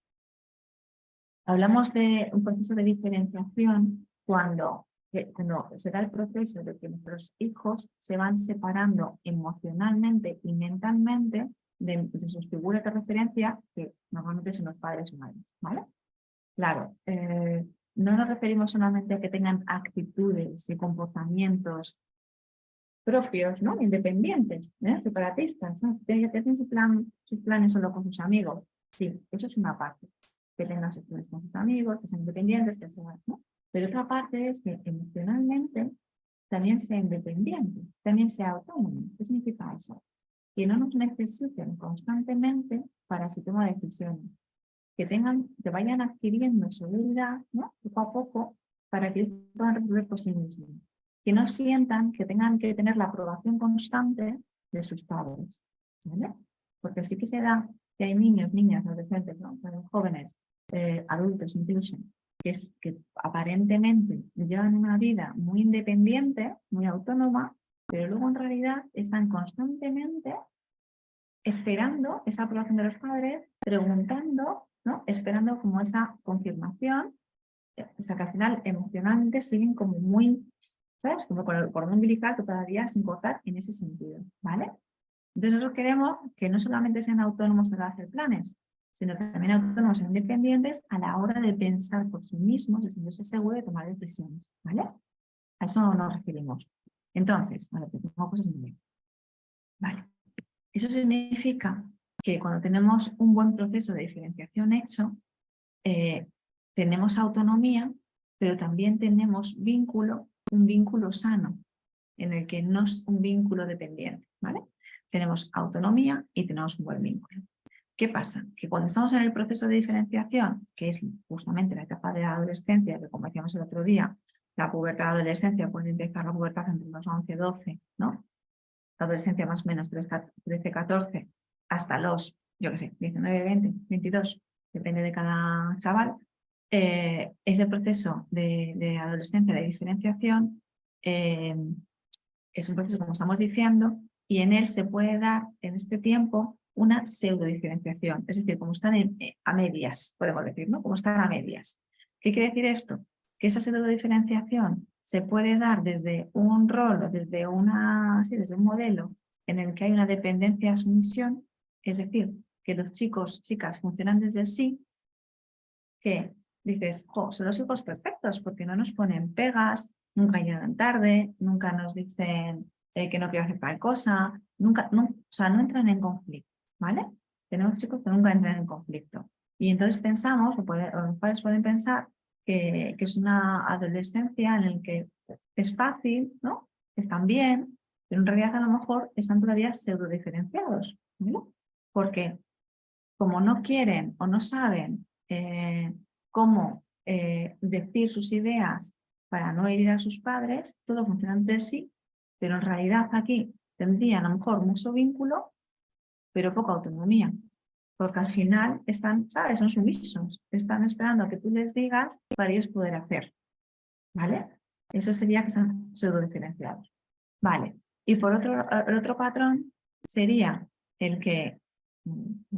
Speaker 1: Hablamos de un proceso de diferenciación cuando se da el proceso de que nuestros hijos se van separando emocionalmente y mentalmente de sus figuras de referencia, que normalmente son los padres o madres, ¿vale? Claro, no nos referimos solamente a que tengan actitudes y comportamientos propios, ¿no? Independientes, separatistas, ¿no? Que tienen sus planes solo con sus amigos. Sí, eso es una parte. Que tengan sus planes con sus amigos, que sean independientes, que sean, ¿no? Pero otra parte es que emocionalmente también sea independiente, también sea autónomo. ¿Qué significa eso? Que no nos necesiten constantemente para su toma de decisiones. Que vayan adquiriendo seguridad, ¿no? Poco a poco, para que ellos puedan resolver por sí mismos. Que no sientan que tengan que tener la aprobación constante de sus padres, ¿vale? Porque sí que se da que hay niños, niñas, adolescentes, ¿no? Jóvenes, adultos incluso, que aparentemente llevan una vida muy independiente, muy autónoma, pero luego en realidad están constantemente esperando esa aprobación de los padres, preguntando, ¿no? Esperando como esa confirmación, o sea que al final emocionalmente siguen como muy, ¿sabes? Como con el cordón umbilical que todavía sin cortar en ese sentido, ¿vale? Entonces nosotros queremos que no solamente sean autónomos a la hora de hacer planes, sino también autónomos e independientes a la hora de pensar por sí mismos, de sentirse seguros de tomar decisiones, ¿vale? A eso nos referimos. Entonces, vale, pues tengo cosas en medio. Vale. Eso significa que cuando tenemos un buen proceso de diferenciación hecho, tenemos autonomía, pero también tenemos un vínculo sano. en el que no es un vínculo dependiente, ¿vale? Tenemos autonomía y tenemos un buen vínculo. ¿Qué pasa? Que cuando estamos en el proceso de diferenciación, que es justamente la etapa de la adolescencia, que como decíamos el otro día, la pubertad de adolescencia puede empezar la pubertad entre los 11 y 12, ¿no? La adolescencia más o menos 13, 14, hasta los, yo qué sé, 19, 20, 22, depende de cada chaval. Ese proceso de adolescencia, de diferenciación, es un proceso, como estamos diciendo, y en él se puede dar en este tiempo una pseudo-diferenciación, es decir, como están a medias, podemos decir, ¿no? Como están a medias. ¿Qué quiere decir esto? Que esa pseudo-diferenciación se puede dar desde un rol o desde desde un modelo en el que hay una dependencia a sumisión, es decir, que los chicos, chicas funcionan desde el sí, que dices, jo, son los hijos perfectos porque no nos ponen pegas, nunca llegan tarde, nunca nos dicen que no quiero hacer tal cosa, nunca, no, o sea, no entran en conflicto, ¿vale? Tenemos chicos que nunca entran en conflicto. Y entonces pensamos, o los padres pueden pensar que es una adolescencia en la que es fácil, ¿no? Están bien, pero en realidad a lo mejor están todavía pseudo diferenciados, ¿vale? Porque como no quieren o no saben cómo decir sus ideas para no herir a sus padres, todo funciona entre sí, pero en realidad aquí tendrían a lo mejor mucho vínculo, pero poca autonomía, porque al final están, ¿sabes? Son sumisos, están esperando a que tú les digas para ellos poder hacer, ¿vale? Eso sería que están pseudo diferenciados, ¿vale? Y por otro, el otro patrón sería el que el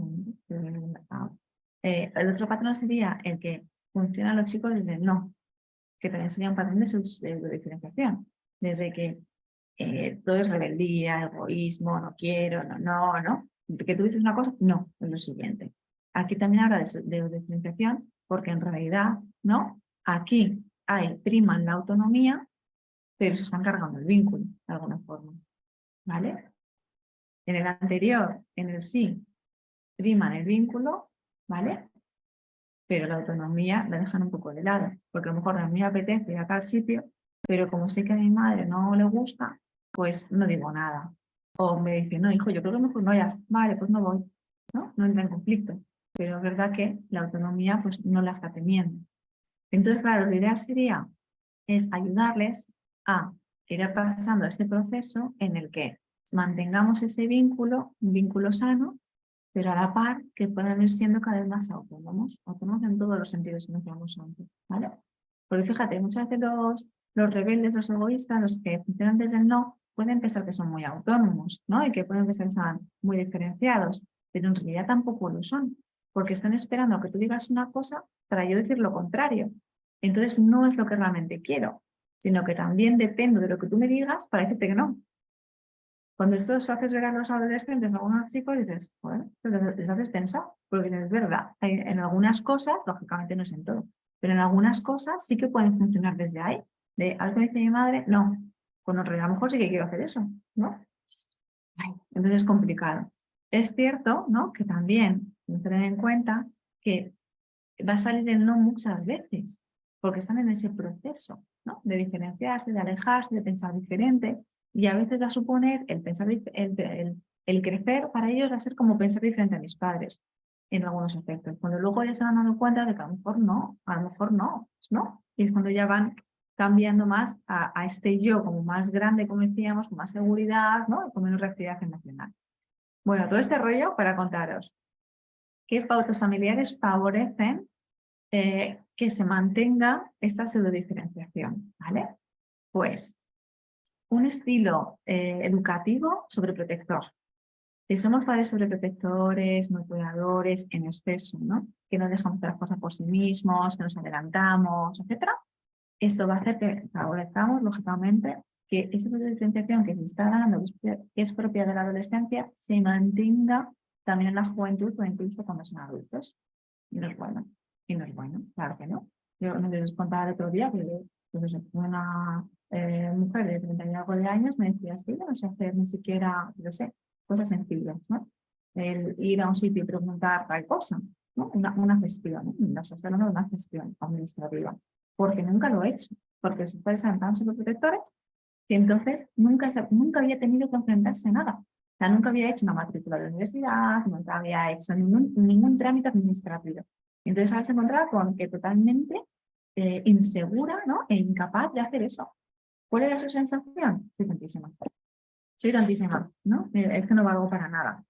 Speaker 1: otro patrón sería el que funcionan los chicos desde el no, que también sería un patrón de diferenciación, desde que todo es rebeldía, egoísmo, no quiero, no, que tú dices una cosa, no, es lo siguiente. Aquí también habla de diferenciación, porque en realidad, ¿no? Aquí priman la autonomía, pero se están cargando el vínculo, de alguna forma, ¿vale? En el anterior, en el sí, priman el vínculo, ¿vale? Pero la autonomía la dejan un poco de lado, porque a lo mejor a mí me apetece ir a tal sitio, pero como sé que a mi madre no le gusta, pues no digo nada. O me dice, no, hijo, yo creo que mejor no vayas, vale, pues no voy, ¿no? No entra en conflicto. Pero es verdad que la autonomía pues no la está teniendo. Entonces, claro, la idea sería es ayudarles a ir pasando este proceso en el que mantengamos ese vínculo, un vínculo sano, pero a la par que puedan ir siendo cada vez más autónomos en todos los sentidos que mencionamos antes, ¿vale? Porque fíjate, muchas veces los rebeldes, los egoístas, los que funcionan desde el no, pueden pensar que son muy autónomos, ¿no? Y que pueden pensar que están muy diferenciados, pero en realidad tampoco lo son, porque están esperando a que tú digas una cosa para yo decir lo contrario. Entonces no es lo que realmente quiero, sino que también dependo de lo que tú me digas para decirte que no. Cuando esto se haces ver a los adolescentes, a algunos chicos, dices, bueno, les haces pensar, porque es verdad, en algunas cosas, lógicamente no es en todo, pero en algunas cosas sí que pueden funcionar desde ahí. De algo que dice mi madre, no, pues en realidad a lo mejor sí que quiero hacer eso, ¿no? Ay, entonces es complicado. Es cierto, ¿no? Que también tener en cuenta que va a salir el no muchas veces, porque están en ese proceso, ¿no? De diferenciarse, de alejarse, de pensar diferente, y a veces va a suponer el pensar, el crecer para ellos va a ser como pensar diferente a mis padres en algunos aspectos. Cuando luego ya se han dado cuenta de que a lo mejor no, a lo mejor no, ¿no? Y es cuando ya van cambiando más a este yo como más grande, como decíamos, con más seguridad, ¿no? Y con menos reactividad emocional. Bueno, todo este rollo para contaros qué pautas familiares favorecen que se mantenga esta pseudodiferenciación, ¿vale? Pues un estilo educativo sobreprotector. Si somos padres sobreprotectores, muy cuidadores, en exceso, ¿no? Que no dejamos de las cosas por sí mismos, que nos adelantamos, etc. Esto va a hacer que favorezcamos, lógicamente, que esa diferenciación que se está dando, que es propia de la adolescencia, se mantenga también en la juventud o incluso cuando son adultos. Y no es bueno. Y no es bueno, claro que no. Yo no les contaba el otro día que pues eso, una mujer de 30 y algo de años me decía, es que yo no sé hacer ni siquiera, no sé, cosas sencillas, ¿no? El ir a un sitio y preguntar tal cosa, ¿no? Una gestión, ¿no? No estoy hablando de una gestión administrativa, porque nunca lo he hecho, porque sus padres eran tan sobreprotectores
Speaker 2: que entonces nunca había tenido que enfrentarse a nada. O sea, nunca había hecho una matrícula de la universidad, nunca había hecho ningún trámite administrativo. Entonces ahora se encontraba con que totalmente insegura, ¿no? E incapaz de hacer eso. ¿Cuál era su sensación? Soy tantísima, ¿no? Es que no valgo para nada.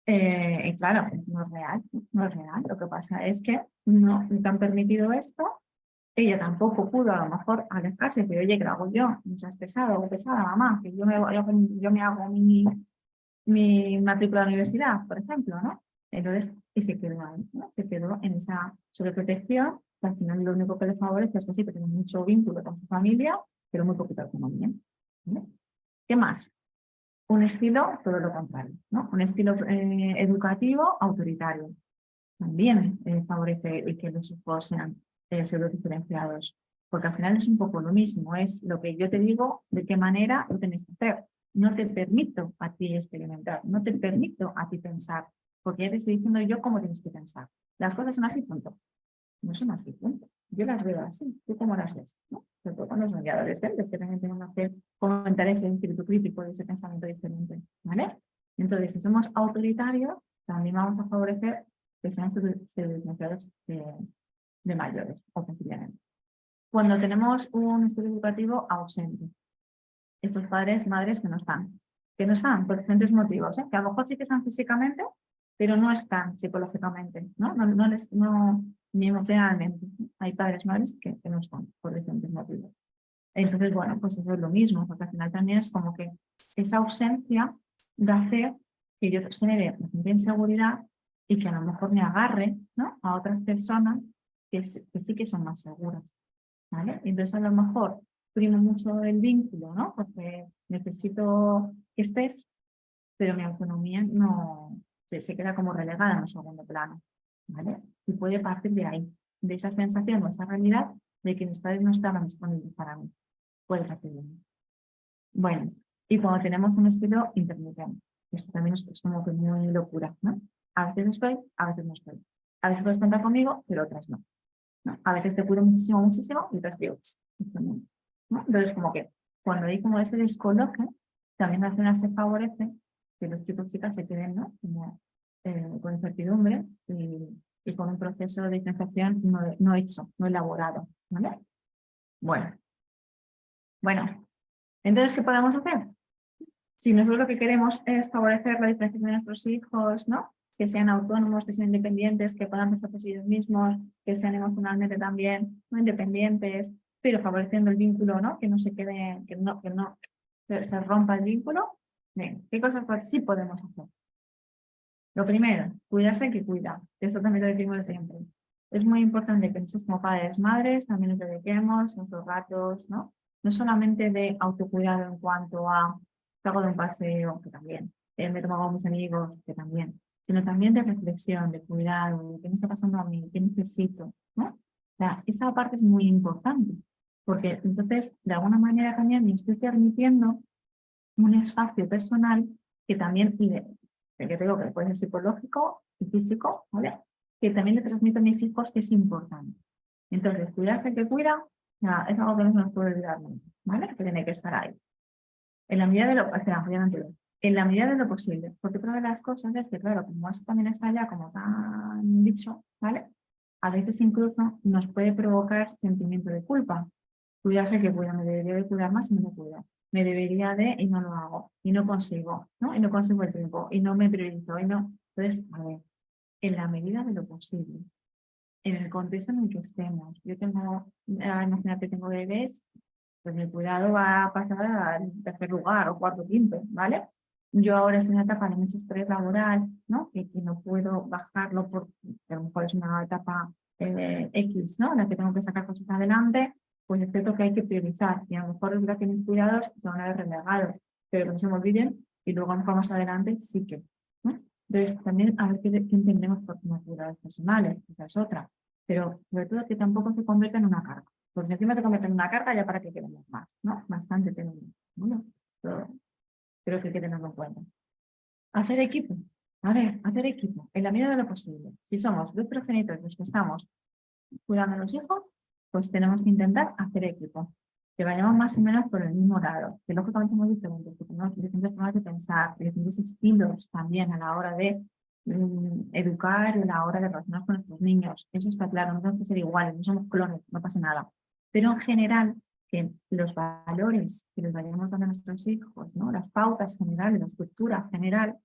Speaker 2: Y claro, no es real, no es real. Lo que pasa es que no te han permitido esto. Ella tampoco pudo a lo mejor alejarse, pero oye, ¿qué hago yo? No seas pesado o pesada, mamá, que yo me hago mi matrícula de la universidad, por ejemplo, ¿no? Entonces, y se quedó ahí, ¿no? Se quedó en esa sobreprotección, que al final lo único que le favorece es que sí, que tiene mucho vínculo con su familia, pero muy poquita autonomía. ¿Vale? ¿Qué más? Un estilo, todo lo contrario, ¿no? Un estilo educativo autoritario. También favorece el que los hijos sean pseudo diferenciados, porque al final es un poco lo mismo, es lo que yo te digo, de qué manera lo tienes que hacer. No te permito a ti experimentar, no te permito a ti pensar, porque ya te estoy diciendo yo cómo tienes que pensar. Las cosas son así, punto. No son así, punto. Yo las veo así, ¿tú cómo las ves? ¿No? Sobre todo cuando son ya adolescentes, que también tienen que hacer comentar ese espíritu crítico, ese pensamiento diferente, ¿vale? Entonces, si somos autoritarios, también vamos a favorecer que sean diferenciados de mayores, o posiblemente. Cuando tenemos un estilo educativo ausente, estos padres, madres que no están por diferentes motivos, que a lo mejor sí que están físicamente, pero no están psicológicamente, no, ni emocionalmente. Hay padres, madres que no están por diferentes motivos. Entonces, bueno, pues eso es lo mismo, porque al final también es como que esa ausencia de hacer que yo genere bastante inseguridad y que a lo mejor me agarre, ¿no?, a otras personas que sí que son más seguras, ¿vale? Entonces a lo mejor primo mucho el vínculo, ¿no? Porque necesito que estés, pero mi autonomía no se queda como relegada en un segundo plano, ¿vale? Y puede partir de ahí, de esa sensación o esa realidad de que mis padres no estaban disponibles para mí. Puede partir de ahí. Bueno, y cuando tenemos un estilo intermitente, esto también es como que muy locura, ¿no? A veces estoy, a veces no estoy. A veces puedes contar conmigo, pero otras no. ¿No? A veces te cuido muchísimo, muchísimo, y otras digo, esto no, ¿no? Entonces, como que cuando hay como ese descoloque, también al final se favorece que los chicos y chicas se queden, ¿no?, como, con incertidumbre y con un proceso de diferenciación no hecho, no elaborado, ¿vale? Bueno, entonces, ¿qué podemos hacer? Si nosotros lo que queremos es favorecer la diferenciación de nuestros hijos, ¿no?, que sean autónomos, que sean independientes, que puedan pensar por ellos mismos, que sean emocionalmente también no independientes, pero favoreciendo el vínculo, ¿no?, que no se quede, que no se rompa el vínculo. Bien, ¿qué cosas sí podemos hacer? Lo primero, cuidarse que cuida. Eso también lo decimos siempre. Es muy importante que nosotros como padres, madres, también nos dediquemos nuestros ratos, ¿no? No solamente de autocuidado en cuanto a salgo de un paseo, que también, me tomo con mis amigos, que también, sino también de reflexión, de cuidado, de qué me está pasando a mí, qué necesito, ¿no? O sea, esa parte es muy importante, porque entonces, de alguna manera también me estoy permitiendo un espacio personal que también, que te digo que puede ser psicológico y físico, ¿vale?, que también le transmito a mis hijos que es importante. Entonces, cuidarse que cuida, ya, es algo que no nos puede olvidar nunca, ¿vale?, que tiene que estar ahí. En la medida de lo, en la medida de lo posible, porque otra de las cosas es que, claro, como esto también está ya como tan dicho, ¿vale?, a veces incluso nos puede provocar sentimiento de culpa. Cuidarse que cuida, me debería de cuidar más y no me cuida. Me debería de y no lo hago, y no consigo, ¿no? Y no consigo el tiempo, y no me priorizo, y no. Entonces, a ver, en la medida de lo posible, en el contexto en el que estemos, yo tengo, imagínate, tengo bebés, pues mi cuidado va a pasar al tercer lugar o cuarto, quinto, ¿vale? Yo ahora estoy en una etapa de mucho estrés laboral, ¿no?, que no puedo bajarlo porque a lo mejor es una etapa X, ¿no?, en la que tengo que sacar cosas adelante, pues es cierto que hay que priorizar, y a lo mejor es verdad que mis cuidados se van a ver relegados, pero que no se me olviden, y luego a lo mejor más adelante sí que, ¿no? Entonces también a ver qué entendemos por unos cuidados personales, esa es otra, pero sobre todo que tampoco se convierta en una carga, porque encima se convierte en una carga, ya para qué queremos más, ¿no? Bastante tenemos, ¿no? Pero creo que hay que tenerlo en cuenta. Hacer equipo. A ver, hacer equipo, en la medida de lo posible. Si somos dos progenitores los que estamos cuidando a los hijos, pues tenemos que intentar hacer equipo. que vayamos más o menos por el mismo lado, que lógicamente somos diferentes, que tenemos diferentes formas de pensar, diferentes estilos también a la hora de educar y a la hora de relacionarnos con nuestros niños. Eso está claro, no tenemos que ser iguales, no somos clones, no pasa nada. Pero en general, que los valores que les vayamos dando a nuestros hijos, ¿no? Las pautas generales, la estructura general,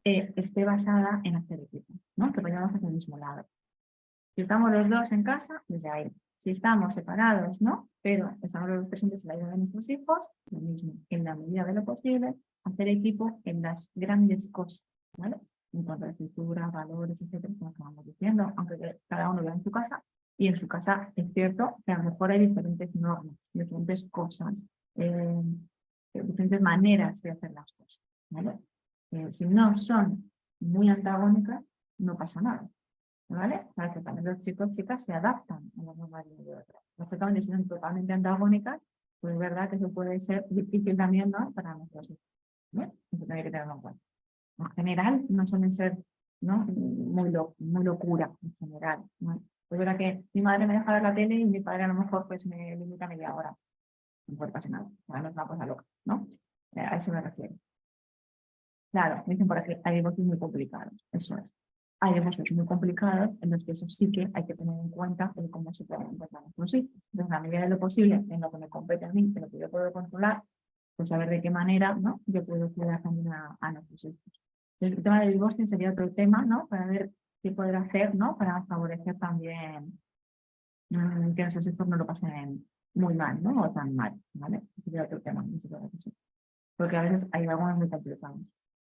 Speaker 2: esté basada en hacer equipo, ¿no? Que vayamos hacia el mismo lado. Si estamos los dos en casa, desde ahí. Si estamos separados, ¿no? Pero estamos los dos presentes en la vida de nuestros hijos, lo mismo. En la medida de lo posible, hacer equipo en las grandes cosas, ¿vale? En cuanto a estructura, valores, etcétera, como acabamos diciendo, aunque cada uno viva en su casa, y en su casa es cierto que a lo mejor hay diferentes normas, diferentes cosas, diferentes maneras de hacer las cosas, ¿vale? Si no son muy antagónicas, no pasa nada, ¿vale? Para que también los chicos y chicas se adaptan a las normas de otras. Lógicamente, si son totalmente antagónicas, pues es verdad que eso puede ser difícil también, ¿no? Para nuestros hijos, ¿no? Eso tiene que tenerlo en cuenta. En general, no suelen ser, ¿no? Muy locura, en general, ¿no? Es verdad que mi madre me deja ver la tele y mi padre a lo mejor pues me limita media hora. No puede pasar nada, no es una cosa loca, ¿no? A eso me refiero. Claro, me dicen por aquí, hay divorcios muy complicados, eso es. Hay divorcios muy complicados en los que eso sí que hay que tener en cuenta el cómo se pueden encontrar nuestros hijos. Entonces, en la medida de lo posible, en lo que me compete a mí, en lo que yo puedo controlar, pues saber de qué manera, ¿no? Yo puedo cuidar también a nuestros hijos. El tema del divorcio sería otro tema, ¿no? Para ver qué poder hacer, ¿no? Para favorecer también que nuestros hijos no lo pasen muy mal, ¿no? O tan mal, ¿vale? Sería otro tema, no sé qué decir. Porque a veces hay algunos muy complicados.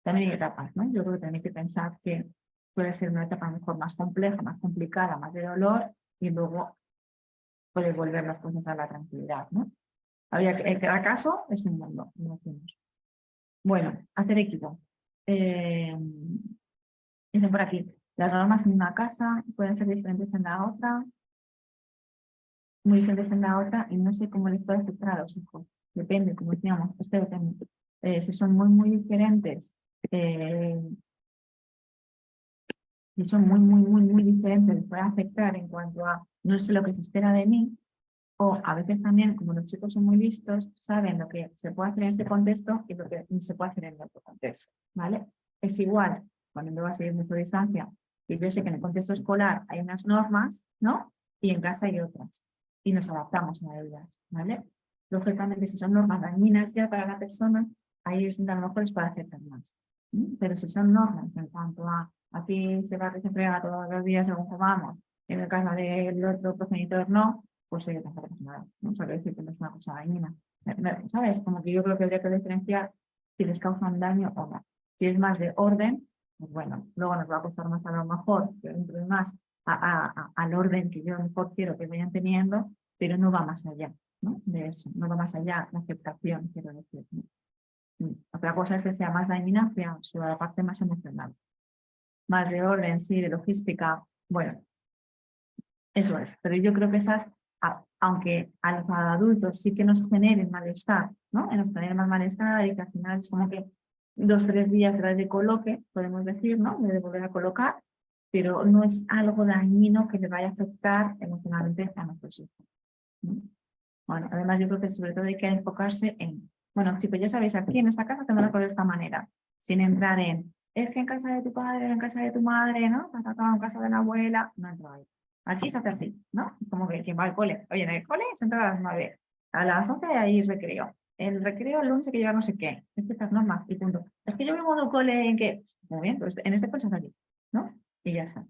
Speaker 2: También hay etapas, ¿no? Yo creo que también hay que pensar que puede ser una etapa mejor más compleja, más complicada, más de dolor, y luego puede volver las cosas a la tranquilidad, ¿no? En cada caso es un mundo, como decimos. Bueno, hacer equipo. Dicen por aquí, las normas en una casa pueden ser diferentes en la otra, muy diferentes en la otra, y no sé cómo les puede afectar a los hijos. Depende, como decíamos, esto depende. Si son muy diferentes, si son muy diferentes, les puede afectar en cuanto a no sé lo que se espera de mí, o a veces también, como los chicos son muy listos, saben lo que se puede hacer en este contexto y lo que se puede hacer en otro contexto, ¿vale? Es igual, cuando me va a seguir mucho distancia, y yo sé que en el contexto escolar hay unas normas, ¿no? Y en casa hay otras, y nos adaptamos a ellas, ¿vale? Lógicamente, si son normas dañinas ya para la persona, ahí es donde a lo mejor les puede afectar más. Pero si son normas en cuanto a aquí se va a frega todos los días según comamos, en el caso del otro progenitor no, pues oye, tampoco pasa nada, no sabe decir que no es una cosa dañina. ¿Sabes? Como que yo creo que habría que diferenciar si les causan daño o no. Si es más de orden, pues bueno, luego nos va a costar más a lo mejor, que entre más al orden que yo a lo mejor quiero que vayan teniendo, pero no va más allá, ¿no? De eso, no va más allá la aceptación, quiero decir, ¿no? Otra cosa es que sea más dañina hacia la parte más emocional. Más de orden, sí, de logística, bueno, eso es. Pero yo creo que esas, aunque a los adultos sí que nos generen malestar, ¿no? Nos generen más malestar y que al final es como que 2 o 3 días de coloque, podemos decir, ¿no? De volver a colocar, pero no es algo dañino que le vaya a afectar emocionalmente a nuestros hijos, ¿no? Bueno, además yo creo que sobre todo hay que enfocarse en, bueno, chicos, ya sabéis, aquí en esta casa tengo las cosas de esta manera, sin entrar en, es que en casa de tu padre, en casa de tu madre, ¿no? En casa de la abuela, no entro ahí. Aquí se hace así, ¿no? Es como que quien va al cole. Oye, en el cole se entra a las 9, a las 11 ahí recreo. El recreo el lunes hay que llevar no sé qué. Es que estas normas y punto. Es que yo vengo de un cole en que, muy bien, pues en este cole se hace aquí, ¿no? Y ya está.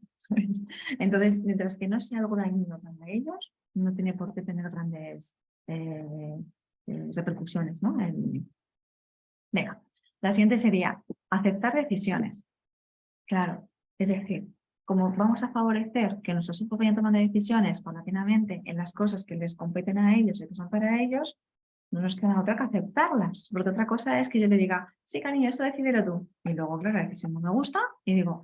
Speaker 2: Entonces, mientras que no sea algo dañino para ellos, no tiene por qué tener grandes repercusiones, ¿no? Venga, la siguiente sería aceptar decisiones. Claro, es decir, como vamos a favorecer que nuestros hijos vayan tomando decisiones paulatinamente en las cosas que les competen a ellos y que son para ellos, no nos queda otra que aceptarlas. Porque otra cosa es que yo le diga, sí, cariño, esto decídelo tú. Y luego, claro, la decisión no me gusta y digo,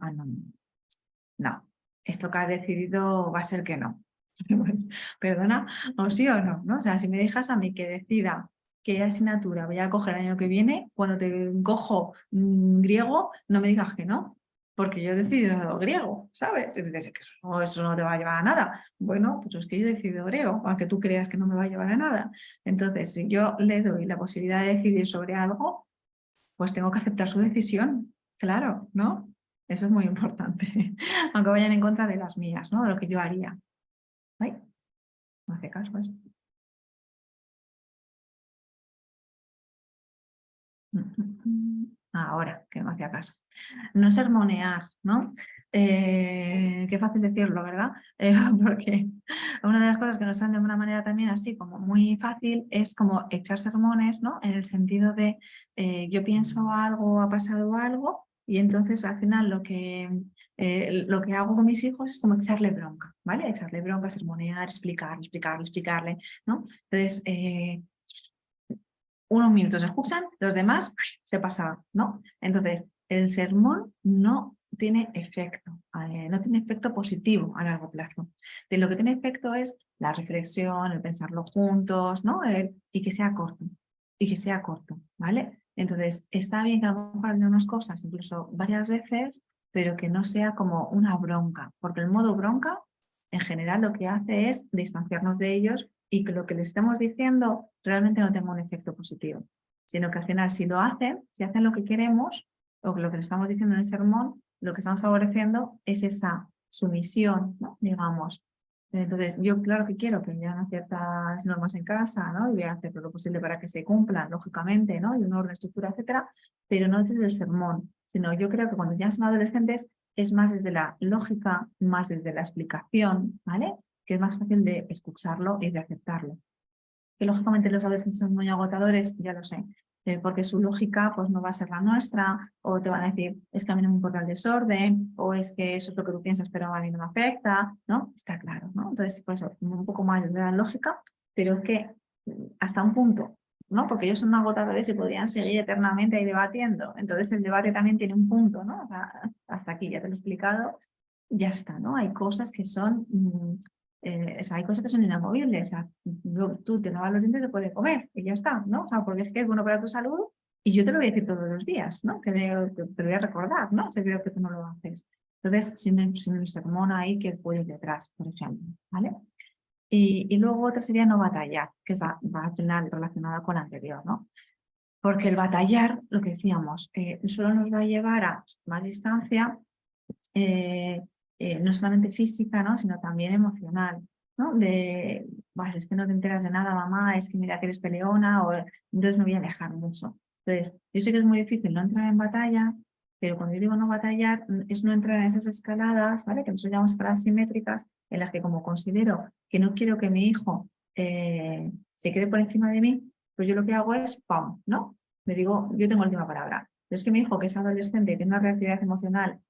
Speaker 2: no, esto que has decidido va a ser que no. Pues, perdona, o sí o no, ¿no? O sea, si me dejas a mí que decida qué asignatura voy a coger el año que viene, cuando te cojo griego, no me digas que no.
Speaker 1: porque yo he decidido griego, ¿sabes? Y dices que eso no te va a llevar a nada. Bueno, pues es que yo he decidido griego, aunque tú creas que no me va a llevar a nada. Entonces, si yo le doy la posibilidad de decidir sobre algo, pues tengo que aceptar su decisión, claro, ¿no? Eso es muy importante, aunque vayan en contra de las mías, ¿no? De lo que yo haría. Ay, no hace caso eso. Ahora, que no hacía caso. No sermonear, ¿no? Qué fácil decirlo, ¿verdad? Porque una de las cosas que nos salen de una manera también así como muy fácil es como echar sermones, ¿no? En el sentido de yo pienso algo, ha pasado algo y entonces al final lo que hago con mis hijos es como echarle bronca, ¿vale? Echarle bronca, sermonear, explicarle, ¿no? Entonces, unos minutos se escuchan, los demás se pasan, ¿no? Entonces, el sermón no tiene efecto, no tiene efecto positivo a largo plazo. De lo que tiene efecto es la reflexión, el pensarlo juntos, ¿no? Y que sea corto, ¿vale? Entonces, está bien que a lo mejor hablemos cosas, incluso varias veces, pero que no sea como una bronca, porque el modo bronca, en general, lo que hace es distanciarnos de ellos y que lo que les estamos diciendo realmente no tenga un efecto positivo, sino que al final si si hacen lo que queremos o lo que les estamos diciendo en el sermón, lo que estamos favoreciendo es esa sumisión, ¿no? Digamos. Entonces, yo claro que quiero que hayan ciertas normas en casa, ¿no? Y voy a hacer todo lo posible para que se cumplan, lógicamente, ¿no? Y un orden, estructura, etcétera, pero no desde el sermón, sino yo creo que cuando ya son adolescentes es más desde la lógica, más desde la explicación, ¿vale? Que es más fácil de escucharlo y de aceptarlo. Que lógicamente los adolescentes son muy agotadores, ya lo sé, porque su lógica pues no va a ser la nuestra, o te van a decir, es que a mí no me importa el desorden, o es que eso es lo que tú piensas, pero a mí no me afecta, ¿no? Está claro, ¿no? Entonces, por eso, un poco más desde la lógica, pero es que hasta un punto, ¿no? Porque ellos son agotadores y podrían seguir eternamente ahí debatiendo. Entonces, el debate también tiene un punto, ¿no? O sea, hasta aquí, ya te lo he explicado, ya está, ¿no? Hay cosas que son o sea, hay cosas que son inamovibles. O sea, tú te lavas los dientes y te puedes comer y ya está, ¿no? O sea, porque es que es bueno para tu salud y yo te lo voy a decir todos los días, ¿no? Que te lo voy a recordar, ¿no? Si veo que tú no lo haces. Entonces, sin el sermón ahí que puedes detrás, por ejemplo, ¿vale? Y luego otra sería no batallar, que va al final relacionada con la anterior, ¿no? Porque el batallar, lo que decíamos, solo nos va a llevar a más distancia, no solamente física, ¿no? Sino también emocional, ¿no? Es que no te enteras de nada, mamá, es que mira que eres peleona, o entonces me voy a alejar mucho. Entonces, yo sé que es muy difícil no entrar en batalla, pero cuando yo digo no batallar, es no entrar en esas escaladas, ¿vale? Que nosotros llamamos escaladas simétricas, en las que como considero que no quiero que mi hijo se quede por encima de mí, pues yo lo que hago es, ¡pam!, ¿no? Le digo, yo tengo la última palabra. Pero es que mi hijo, que es adolescente, tiene una reactividad emocional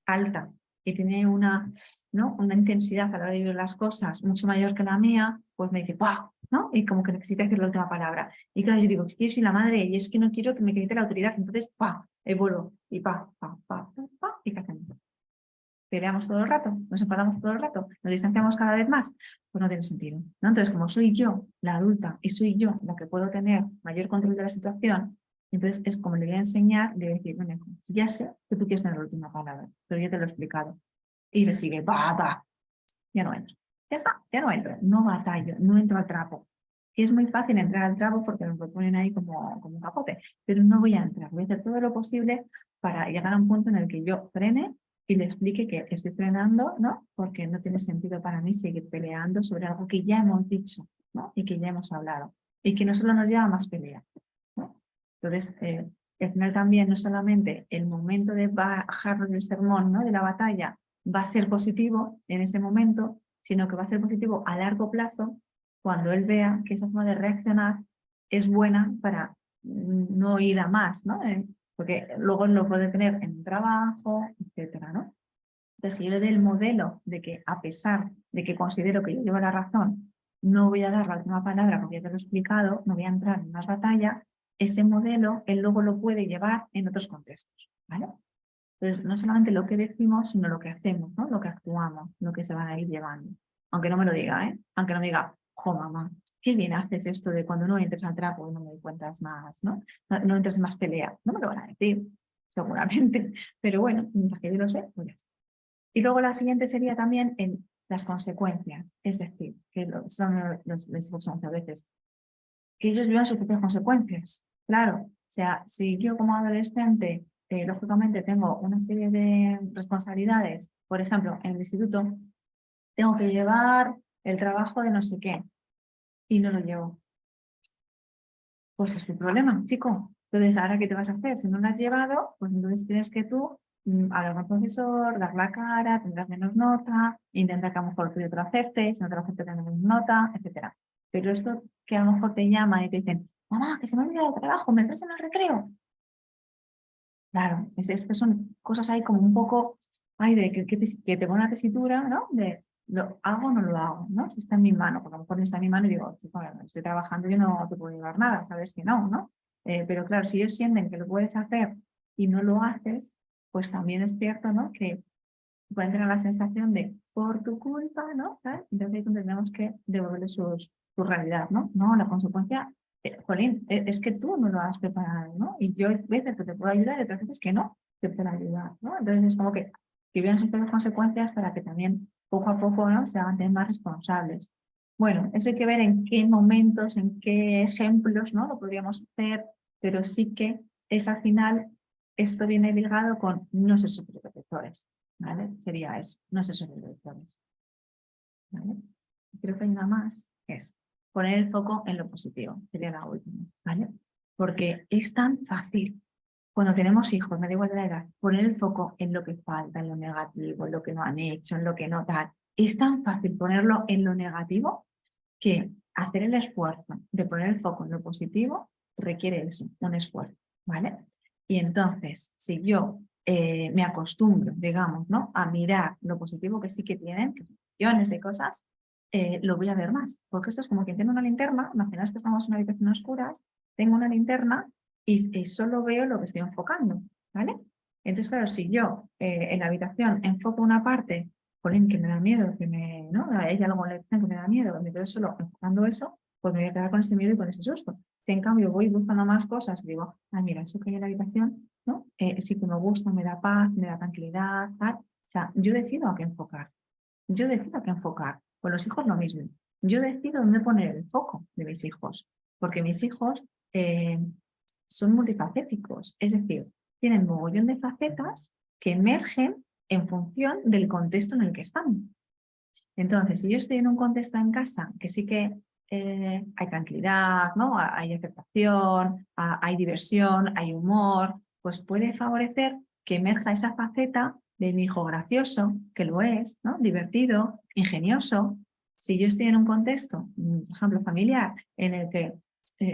Speaker 1: alta y tiene ¿no? una intensidad a la hora de vivir las cosas mucho mayor que la mía, pues me dice, ¡wow!, ¿no? Y como que necesita decir la última palabra. Y claro, yo digo, que yo soy la madre y es que no quiero que me quite la autoridad. Entonces, ¡pa!, vuelvo y ¿y qué hacemos? ¿Peleamos todo el rato? ¿Nos enfadamos todo el rato? ¿Nos distanciamos cada vez más? Pues no tiene sentido, ¿no? Entonces, como soy yo la adulta y soy yo la que puedo tener mayor control de la situación, entonces es como le voy a enseñar, le voy a decir, bueno, ya sé que tú quieres tener la última palabra, pero ya te lo he explicado. Y le sigue, ya no entro. Ya está, ya no entro, no batallo, no entro al trapo. Y es muy fácil entrar al trapo porque nos lo ponen ahí como un capote, pero no voy a entrar, voy a hacer todo lo posible para llegar a un punto en el que yo frene y le explique que estoy frenando, ¿no? Porque no tiene sentido para mí seguir peleando sobre algo que ya hemos dicho, ¿no? Y que ya hemos hablado. Y que no solo nos lleva a más pelea, ¿no? Entonces, al final también no solamente el momento de bajarnos del sermón, ¿no? De la batalla, va a ser positivo en ese momento, sino que va a ser positivo a largo plazo cuando él vea que esa forma de reaccionar es buena para no ir a más, ¿no? Porque luego lo puede tener en un trabajo, etcétera, ¿no? Entonces, que yo le dé el modelo de que a pesar de que considero que yo llevo la razón, no voy a dar la última palabra porque ya te lo he explicado, no voy a entrar en más batalla, ese modelo él luego lo puede llevar en otros contextos, ¿vale? Entonces, no solamente lo que decimos, sino lo que hacemos, ¿no? Lo que actuamos, lo que se van a ir llevando. Aunque no me lo diga, ¿eh? Aunque no me diga, jo, mamá, qué bien haces esto de cuando no entres al trapo y no me cuentas más, ¿no? No entres en más pelea. No me lo van a decir.
Speaker 2: seguramente, pero bueno, mientras que yo lo sé, pues ya está. Y luego la siguiente sería también en las consecuencias, es decir, que son los a veces, que ellos vivan sus propias consecuencias. Claro, o sea, si yo como adolescente, lógicamente tengo una serie de responsabilidades, por ejemplo, en el instituto, tengo que llevar el trabajo de no sé qué y no lo llevo. Pues es tu problema, chico. Entonces, ¿ahora qué te vas a hacer? Si no lo has llevado, pues entonces tienes que tú hablar con el profesor, dar la cara, tendrás menos nota, intentar que a lo mejor tú te lo aceptes, si no te lo aceptes tendrás menos nota, etcétera. Pero esto que a lo mejor te llaman y te dicen, mamá, que se me ha olvidado el trabajo, ¿me prestas en el recreo? Claro, es que son cosas ahí como un poco, ay, de que te pone una tesitura, ¿no? De lo hago o no lo hago, ¿no? Si está en mi mano, porque a lo mejor no está en mi mano y digo, chico, estoy trabajando, yo no te puedo llevar nada, sabes que no, ¿no? Pero claro, si ellos sienten que lo puedes hacer y no lo haces, pues también es cierto, ¿no? Que pueden tener la sensación de por tu culpa, ¿no? ¿Sabes? Entonces ahí tendremos que devolverle su realidad, ¿no? No, la consecuencia, jolín, es que tú no lo has preparado, ¿no? Y yo hay veces que te puedo ayudar y otras veces que no te puedo ayudar, ¿no? Entonces es como que vean sus propias consecuencias para que también poco a poco, ¿no? Se hagan más responsables. Bueno, eso hay que ver en qué momentos, en qué ejemplos, ¿no? Lo podríamos hacer, pero sí que es al final, esto viene ligado con no ser superprotectores. ¿Vale? Sería eso, no sé sobre lectores. ¿Vale? Creo que hay una más, es poner el foco en lo positivo, sería la última, ¿vale? Porque es tan fácil, cuando tenemos hijos, me da igual de la edad, poner el foco en lo que falta, en lo negativo, en lo que no han hecho, en lo que no tal. Es tan fácil ponerlo en lo negativo que hacer el esfuerzo de poner el foco en lo positivo requiere eso, un esfuerzo, ¿vale? Y entonces, si yo me acostumbro, digamos, ¿no? A mirar lo positivo que sí que tienen, que son millones de cosas, lo voy a ver más. Porque esto es como que tengo una linterna, imaginaos que estamos en una habitación oscura, tengo una linterna y solo veo lo que estoy enfocando, ¿vale? Entonces, claro, si yo en la habitación enfoco una parte, jolín, que me da miedo, ¿no? Hay algo en la habitación que me da miedo, me quedo solo enfocando eso, pues me voy a quedar con ese miedo y con ese susto. Si en cambio voy buscando más cosas y digo, ah, mira, eso que hay en la habitación, ¿no? Sí que me gusta, me da paz, me da tranquilidad, tal. O sea, yo decido a qué enfocar. Yo decido a qué enfocar. Con los hijos lo mismo. Yo decido dónde poner el foco de mis hijos. Porque mis hijos son multifacéticos. Es decir, tienen un mogollón de facetas que emergen en función del contexto en el que están. Entonces, si yo estoy en un contexto en casa que sí que hay tranquilidad, ¿no? Hay aceptación, hay diversión, hay humor, pues puede favorecer que emerja esa faceta de mi hijo gracioso, que lo es, ¿no? Divertido, ingenioso. Si yo estoy en un contexto, por ejemplo, familiar, en el que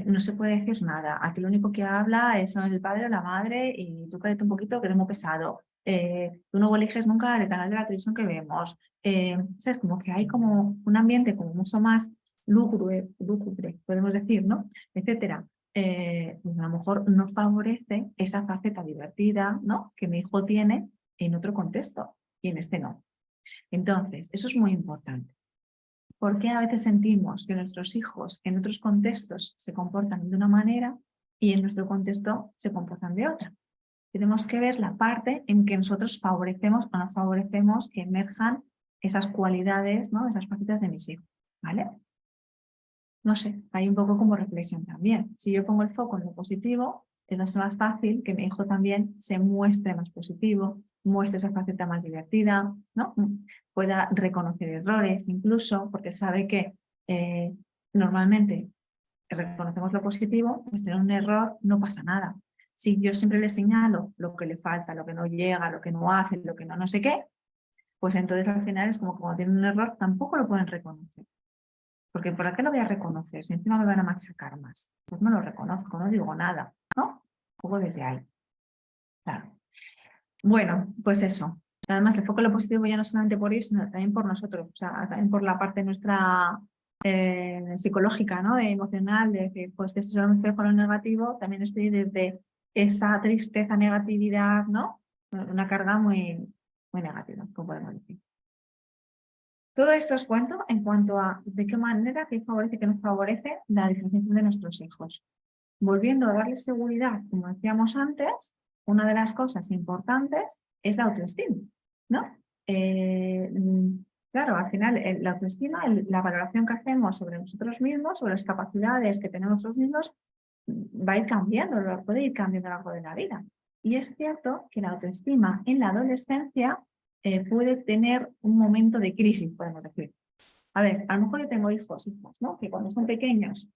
Speaker 2: no se puede decir nada, aquí lo único que habla es el padre o la madre y tú cállate un poquito que eres muy pesado. Tú no eliges nunca el canal de la televisión que vemos. ¿Sabes? Como que hay como un ambiente como mucho más lúgubre, podemos decir, ¿no? Etcétera. Pues a lo mejor no favorece esa faceta divertida, ¿no? Que mi hijo tiene en otro contexto y en este no. Entonces, eso es muy importante. Porque a veces sentimos que nuestros hijos en otros contextos se comportan de una manera y en nuestro contexto se comportan de otra? Tenemos que ver la parte en que nosotros favorecemos o no favorecemos que emerjan esas cualidades, ¿no? Esas facetas de mis hijos, ¿vale? No sé, hay un poco como reflexión también. Si yo pongo el foco en lo positivo, es más fácil que mi hijo también se muestre más positivo, muestre esa faceta más divertida, ¿no? Pueda reconocer errores incluso, porque sabe que normalmente reconocemos lo positivo, pues tener un error no pasa nada. Si yo siempre le señalo lo que le falta, lo que no llega, lo que no hace, lo que no sé qué, pues entonces al final es como que cuando tienen un error tampoco lo pueden reconocer. Porque ¿por qué lo voy a reconocer? Si encima me van a machacar más. Pues no lo reconozco, no digo nada, ¿no? Un poco desde ahí. Claro. Bueno, pues eso. Además, el foco en lo positivo ya no solamente por ellos, sino también por nosotros. O sea, también por la parte nuestra psicológica, ¿no? Emocional, de que pues que si solo me fijo con lo negativo, también estoy desde esa tristeza, negatividad, ¿no? Una carga muy, muy negativa, como podemos decir. Todo esto os cuento en cuanto a de qué manera, qué favorece, qué nos favorece la diferenciación de nuestros hijos. Volviendo a darles seguridad, como decíamos antes, una de las cosas importantes es la autoestima, ¿no? Claro, al final la autoestima, la valoración que hacemos sobre nosotros mismos, sobre las capacidades que tenemos nosotros mismos, va a ir cambiando, puede ir cambiando a lo largo de la vida. Y es cierto que la autoestima en la adolescencia puede tener un momento de crisis, podemos decir. A ver, a lo mejor yo tengo hijos, ¿no? Que cuando son pequeños,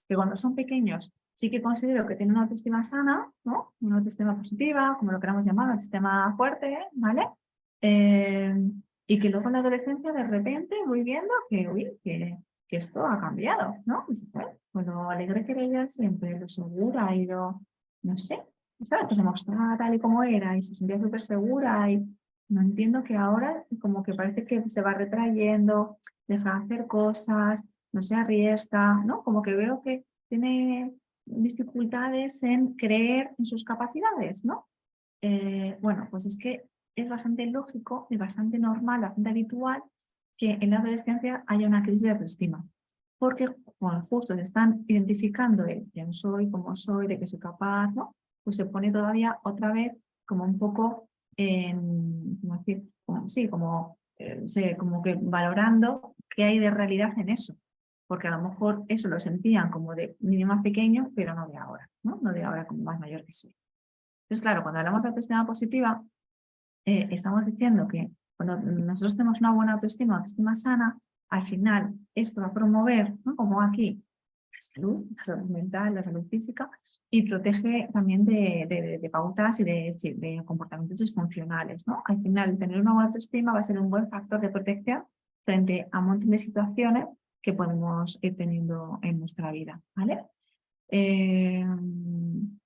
Speaker 2: que cuando son pequeños sí que considero que tienen una autoestima sana, ¿no? Una autoestima positiva, como lo queramos llamar, una autoestima fuerte, ¿vale? Y que luego en la adolescencia de repente voy viendo que, uy, que esto ha cambiado, ¿no? Y dices, pues lo alegre que era ella siempre, lo segura y lo, no sé, ¿sabes? Que se mostraba tal y como era y se sentía súper segura y no entiendo que ahora como que parece que se va retrayendo, deja de hacer cosas, no se arriesga, ¿no? Como que veo que tiene dificultades en creer en sus capacidades, ¿no? Bueno, pues es que es bastante lógico y bastante normal, bastante habitual que en la adolescencia haya una crisis de autoestima. Porque cuando justo se están identificando de quién soy, cómo soy, de qué soy capaz, ¿no? Pues se pone todavía otra vez como un poco, ¿cómo decir? Como, sí, como que valorando qué hay de realidad en eso. Porque a lo mejor eso lo sentían como de niño más pequeño, pero no de ahora, ¿no? No de ahora como más mayor que soy. Entonces, claro, cuando hablamos de autoestima positiva, estamos diciendo que cuando nosotros tenemos una buena autoestima sana, al final esto va a promover, ¿no? Como aquí, la salud mental, la salud física, y protege también de pautas y de comportamientos disfuncionales, ¿no? Al final, tener una buena autoestima va a ser un buen factor de protección frente a un montón de situaciones que podemos ir teniendo en nuestra vida, ¿vale?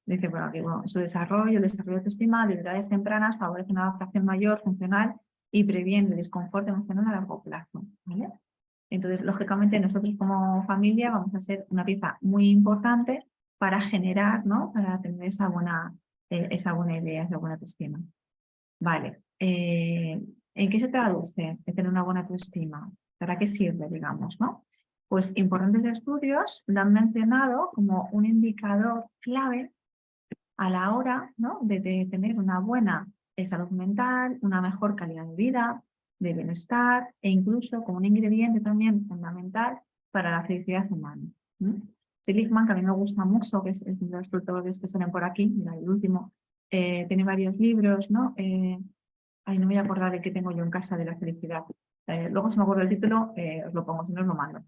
Speaker 2: Dice, bueno, aquí, bueno, su desarrollo, el desarrollo de autoestima de edades tempranas favorece una adaptación mayor, funcional y previene el desconfort emocional a largo plazo, ¿vale? Entonces, lógicamente, nosotros como familia vamos a ser una pieza muy importante para generar, ¿no? Para tener esa buena idea, esa buena autoestima. Vale. ¿En qué se traduce el tener una buena autoestima? ¿Para qué sirve, digamos, no? Pues importantes estudios lo han mencionado como un indicador clave a la hora, ¿no? de tener una buena salud mental, una mejor calidad de vida, de bienestar e incluso como un ingrediente también fundamental para la felicidad humana. Seligman, que a mí me gusta mucho, que es de los autores que salen por aquí, mira, el último, tiene varios libros, ¿no? Ay, no me voy a acordar de qué tengo yo en casa de la felicidad. Luego si me acuerdo el título, os lo pongo, si no os lo mando.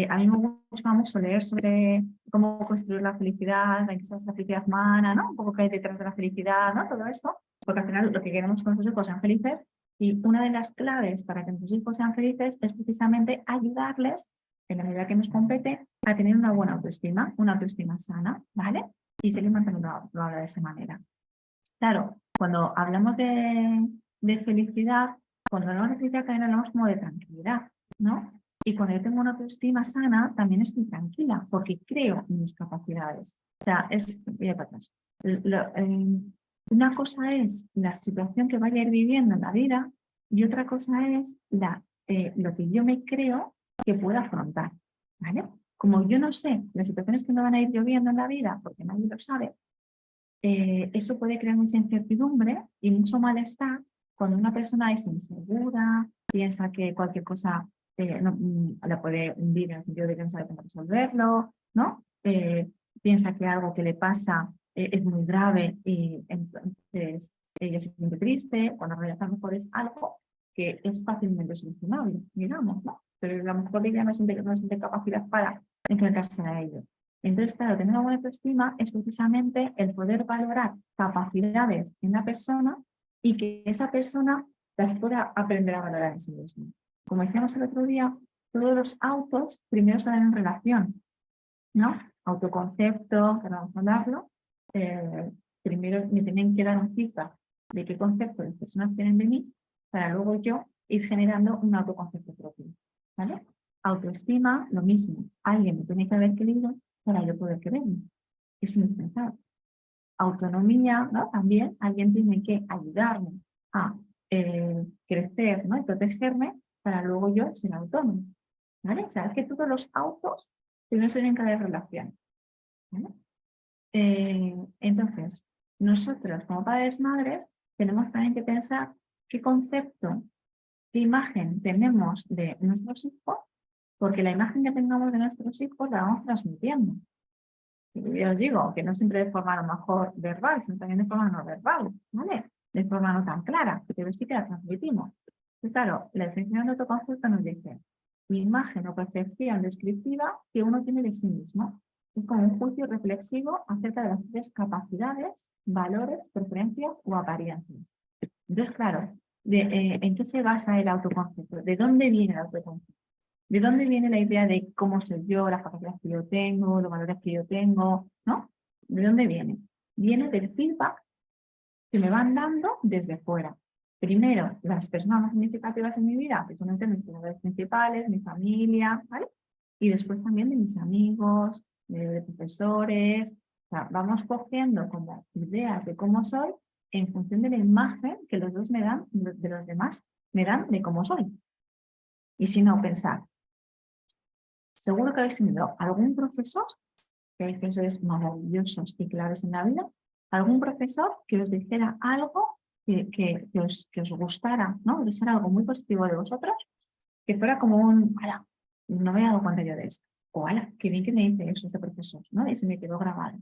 Speaker 2: A mí me gusta mucho leer sobre cómo construir la felicidad, en qué está la felicidad humana, ¿no? Un poco qué hay detrás de la felicidad, ¿no? Todo esto, porque al final lo que queremos con nuestros hijos sean felices y una de las claves para que nuestros hijos sean felices es precisamente ayudarles, en la medida que nos compete, a tener una buena autoestima, una autoestima sana, ¿vale? Y seguir manteniendo lo habla de esa manera. Claro, cuando hablamos de felicidad, cuando hablamos de felicidad también hablamos como de tranquilidad, ¿no? Y cuando yo tengo una autoestima sana, también estoy tranquila, porque creo en mis capacidades. O sea, mira para atrás. Una cosa es la situación que vaya a ir viviendo en la vida y otra cosa es lo que yo me creo que puedo afrontar, ¿vale? Como yo no sé las situaciones que me van a ir lloviendo en la vida, porque nadie lo sabe, eso puede crear mucha incertidumbre y mucho malestar cuando una persona es insegura, piensa que cualquier cosa la puede hundir en el sentido de que no sabe cómo resolverlo, ¿no? Piensa que algo que le pasa es muy grave y entonces ella se siente triste, cuando en realidad a lo mejor es algo que es fácilmente solucionable, digamos, ¿no? Pero a lo mejor ella no siente capacidad para enfrentarse a ello. Entonces, claro, tener una buena autoestima es precisamente el poder valorar capacidades en la persona y que esa persona las pueda aprender a valorar en sí misma. Como decíamos el otro día, todos los autos primero se dan en relación, ¿no? Autoconcepto, que vamos a hablarlo. Primero me tienen que dar un feedback de qué concepto las personas tienen de mí para luego yo ir generando un autoconcepto propio, ¿vale? Autoestima, lo mismo. Alguien me tiene que haber querido para yo poder quererme. Es indispensable. Autonomía, ¿no? También alguien tiene que ayudarme a crecer, ¿no? Y protegerme para luego yo ser autónomo. ¿Vale? Sabes que todos los autos primero tienen que haber relación. ¿Vale? Entonces, nosotros como padres, madres, tenemos también que pensar qué concepto, qué imagen tenemos de nuestros hijos, porque la imagen que tengamos de nuestros hijos la vamos transmitiendo. Y yo os digo que no siempre de forma a lo mejor verbal, sino también de forma no verbal, ¿vale? De forma no tan clara, pero sí que la transmitimos. Y claro, la definición de autoconcepto nos dice imagen o percepción descriptiva que uno tiene de sí mismo. Es como un juicio reflexivo acerca de las tres capacidades, valores, preferencias o apariencias. Entonces, claro, ¿en qué se basa el autoconcepto? ¿De dónde viene el autoconcepto? ¿De dónde viene la idea de cómo soy yo, las capacidades que yo tengo, los valores que yo tengo? ¿No? ¿De dónde viene? Viene del feedback que me van dando desde fuera. Primero, las personas más significativas en mi vida, que son mis valores principales, mi familia, ¿vale? Y después también de mis amigos, de profesores. O sea, vamos cogiendo como ideas de cómo soy en función de la imagen que los dos me dan, de los demás me dan de cómo soy. Y si no, pensar, seguro que habéis tenido algún profesor, que hay profesores maravillosos y claves en la vida, algún profesor que os dijera algo que os gustara, ¿no? Os dijera algo muy positivo de vosotros, que fuera como un, ala, no me he dado cuenta yo de esto, o ala, qué bien que me dice eso ese profesor, ¿no? Y se me quedó grabado.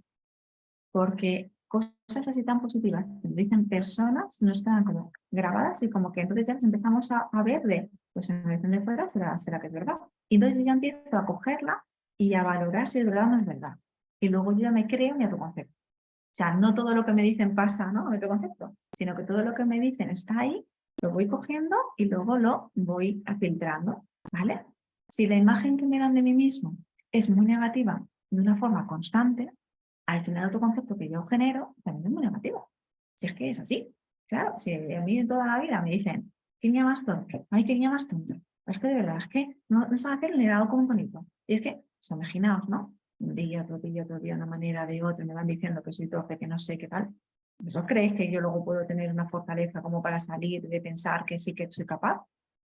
Speaker 2: Porque cosas así tan positivas que nos dicen personas nos quedan como grabadas y como que entonces ya las empezamos a ver de, pues en el de fuera será que es verdad. Y entonces yo ya empiezo a cogerla y a valorar si es verdad o no es verdad. Y luego yo ya me creo mi autoconcepto. O sea, no todo lo que me dicen pasa, ¿no? Mi autoconcepto, sino que todo lo que me dicen está ahí, lo voy cogiendo y luego lo voy filtrando, ¿vale? Si la imagen que me dan de mí mismo es muy negativa de una forma constante, al final el autoconcepto que yo genero también es muy negativo. Si es que es así. Claro, si a mí en toda la vida me dicen, ¿qué niña más tonta? Ay, qué niña más tonta. Es que de verdad, es que no sabe hacer ni algo como bonito. Y es que, pues, imaginaos, ¿no? Un día, otro día, una manera de otra, me van diciendo que soy torpe, que no sé qué tal. ¿Eso creéis que yo luego puedo tener una fortaleza como para salir de pensar que sí que soy capaz?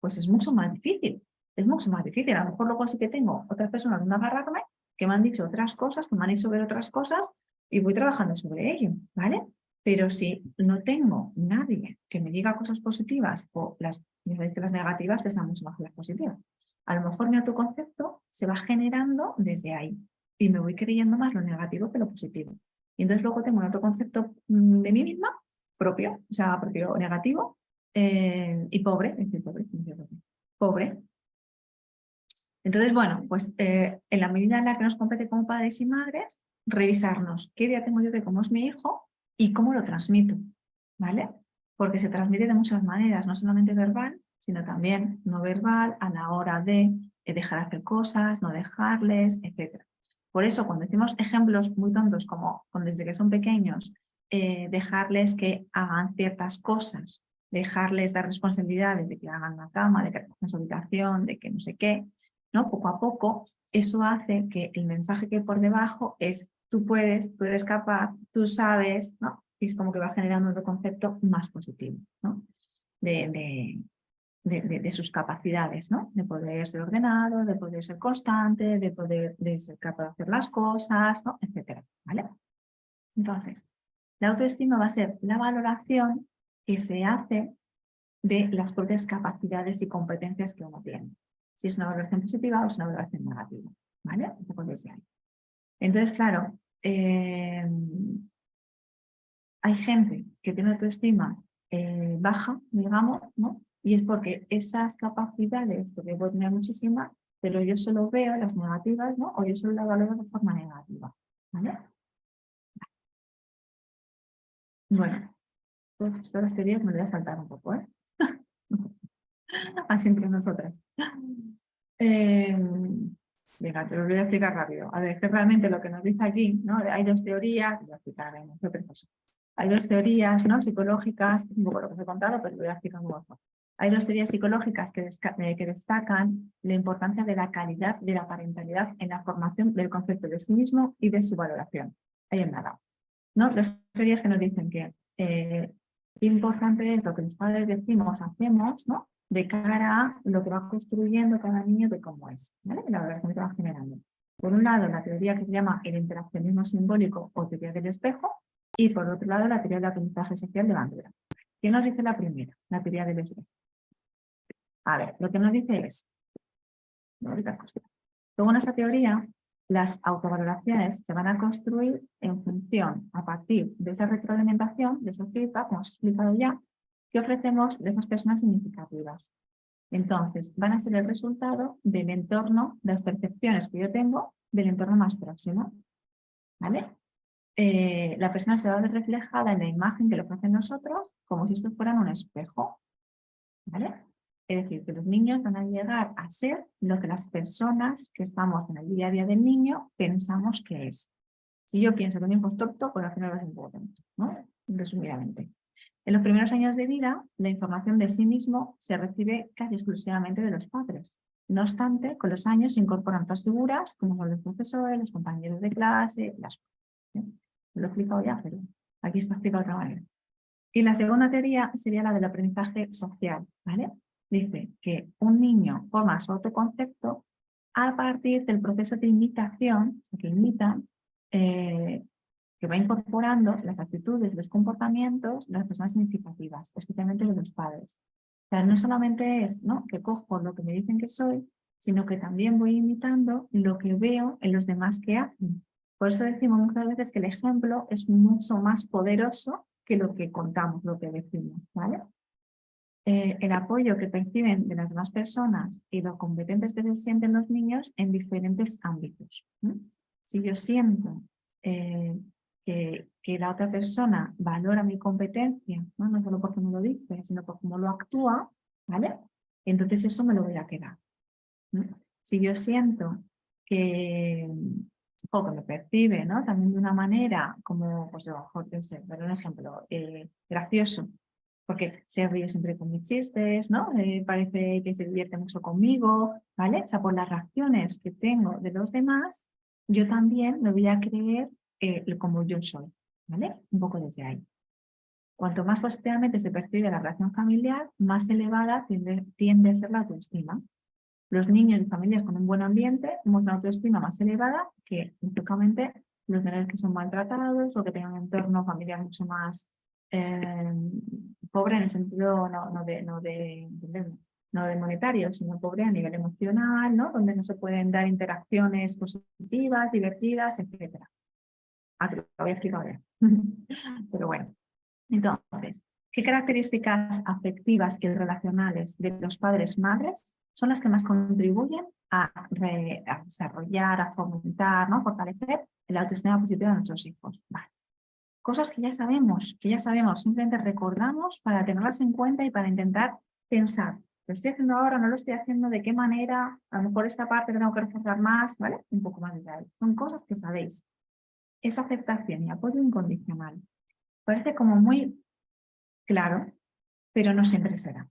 Speaker 2: Pues es mucho más difícil. Es mucho más difícil. A lo mejor luego sí que tengo otras personas donde agarrarme que me han dicho otras cosas, que me han hecho ver otras cosas y voy trabajando sobre ello, ¿vale? Pero si no tengo nadie que me diga cosas positivas o las negativas, pesan mucho más que las positivas. A lo mejor mi autoconcepto se va generando desde ahí y me voy creyendo más lo negativo que lo positivo. Y entonces luego tengo un autoconcepto de mí misma propio, o sea, propio negativo y pobre, es decir, pobre. Entonces, bueno, pues en la medida en la que nos compete como padres y madres, revisarnos qué idea tengo yo de cómo es mi hijo y cómo lo transmito, ¿vale? Porque se transmite de muchas maneras, no solamente verbal, sino también no verbal a la hora de dejar hacer cosas, no dejarles, etc. Por eso, cuando decimos ejemplos muy tontos como desde que son pequeños, dejarles que hagan ciertas cosas, dejarles dar responsabilidades de que hagan la cama, de que recojan su habitación, de que no sé qué, ¿no? Poco a poco, eso hace que el mensaje que hay por debajo es tú puedes, tú eres capaz, tú sabes, ¿no? Y es como que va generando otro concepto más positivo, ¿no? De sus capacidades, ¿no? De poder ser ordenado, de poder ser constante, de ser capaz de hacer las cosas, ¿no? Etcétera, ¿vale? Entonces, la autoestima va a ser la valoración que se hace de las propias capacidades y competencias que uno tiene. Si es una valoración positiva o es una valoración negativa, ¿vale? Un poco desde ahí. Entonces, claro, hay gente que tiene autoestima baja, digamos, ¿no? Y es porque esas capacidades, porque puedo tener muchísimas, pero yo solo veo las negativas, ¿no? O yo solo las valoro de forma negativa, ¿vale? Bueno, pues todas las teorías me voy a saltar un poco, ¿eh? Así entre nosotras. Venga, te lo voy a explicar rápido. A ver, que realmente lo que nos dice aquí, ¿no? Hay dos teorías, voy a explicar, hay dos teorías, ¿no? Psicológicas, un poco lo que os he contado, pero lo voy a explicar mejor. Hay dos teorías psicológicas que destacan la importancia de la calidad de la parentalidad en la formación del concepto de sí mismo y de su valoración. Ahí en nada. ¿No? Las teorías que nos dicen que qué importante es lo que los padres decimos, hacemos, ¿no? De cara a lo que va construyendo cada niño de cómo es, ¿vale? La valoración que va generando. Por un lado, la teoría que se llama el interaccionismo simbólico o teoría del espejo, Y por otro lado, la teoría del aprendizaje social de Bandura. ¿Qué nos dice la primera? La teoría del espejo. A ver, lo que nos dice es, según esta teoría, las autovaloraciones se van a construir en función, a partir de esa retroalimentación, de esa feedback, como os he explicado ya, que ofrecemos de esas personas significativas. Entonces, van a ser el resultado del entorno, de las percepciones que yo tengo del entorno más próximo. ¿Vale? La persona se va a ver reflejada en la imagen que le ofrecen nosotros como si esto fuera un espejo. ¿Vale? Es decir, que los niños van a llegar a ser lo que las personas que estamos en el día a día del niño pensamos que es. Si yo pienso que un hijo es tonto, pues al final es importante, ¿no? Resumidamente. En los primeros años de vida, la información de sí mismo se recibe casi exclusivamente de los padres. No obstante, con los años se incorporan otras figuras, como son los profesores, los compañeros de clase, las... ¿sí? Lo he explicado ya, pero aquí está explicado de otra manera. Y la segunda teoría sería la del aprendizaje social, ¿vale? Dice que un niño forma su autoconcepto a partir del proceso de imitación, que imita, que va incorporando las actitudes, los comportamientos de las personas significativas, especialmente de los padres. O sea, no solamente es, ¿no?, que cojo lo que me dicen que soy, sino que también voy imitando lo que veo en los demás que hacen. Por eso decimos muchas veces que el ejemplo es mucho más poderoso que lo que contamos, lo que decimos, ¿vale? El apoyo que perciben de las demás personas y lo competentes que se sienten los niños en diferentes ámbitos. Si yo siento que la otra persona valora mi competencia, no solo porque me lo dice, sino por cómo lo actúa, ¿vale? Entonces eso me lo voy a quedar. Si yo siento que me percibe, ¿no?, también de una manera como, pues a lo mejor, por un ejemplo, gracioso, porque se ríe siempre con mis chistes, ¿no? Parece que se divierte mucho conmigo, ¿vale? O sea, por las reacciones que tengo de los demás, yo también me voy a creer como yo soy, ¿vale? Un poco desde ahí. Cuanto más positivamente se percibe la relación familiar, más elevada tiende a ser la autoestima. Los niños de familias con un buen ambiente muestran autoestima más elevada que, lógicamente, los menores que son maltratados o que tengan un entorno familiar mucho más pobre en el sentido no de monetario, sino pobre a nivel emocional, ¿no?, donde no se pueden dar interacciones positivas, divertidas, etc. Te lo voy a explicar ahora. Pero bueno, entonces, ¿qué características afectivas y relacionales de los padres-madres son las que más contribuyen a desarrollar, a fomentar, ¿no?, fortalecer el autoestima positiva de nuestros hijos? Vale. Cosas que ya sabemos, simplemente recordamos para tenerlas en cuenta y para intentar pensar, ¿lo estoy haciendo ahora, no lo estoy haciendo, de qué manera? A lo mejor esta parte tengo que reforzar más, ¿vale? Un poco más de detalle. Son cosas que sabéis. Esa aceptación y apoyo incondicional. Parece como muy claro, pero no siempre será,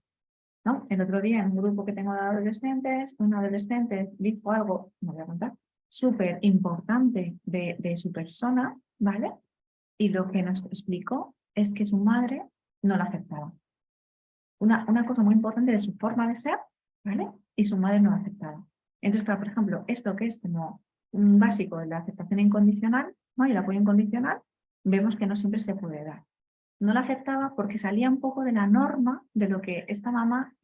Speaker 2: ¿no? El otro día en un grupo que tengo de adolescentes, un adolescente dijo algo, me voy a contar, súper importante de su persona, ¿vale? Y lo que nos explicó es que su madre no la aceptaba. Una cosa muy importante de su forma de ser, ¿vale? Y su madre no la aceptaba. Entonces, claro, por ejemplo, esto que es como un básico de la aceptación incondicional, ¿no?, y el apoyo incondicional, vemos que no siempre se puede dar. No la aceptaba porque salía un poco de la norma de lo que esta mamá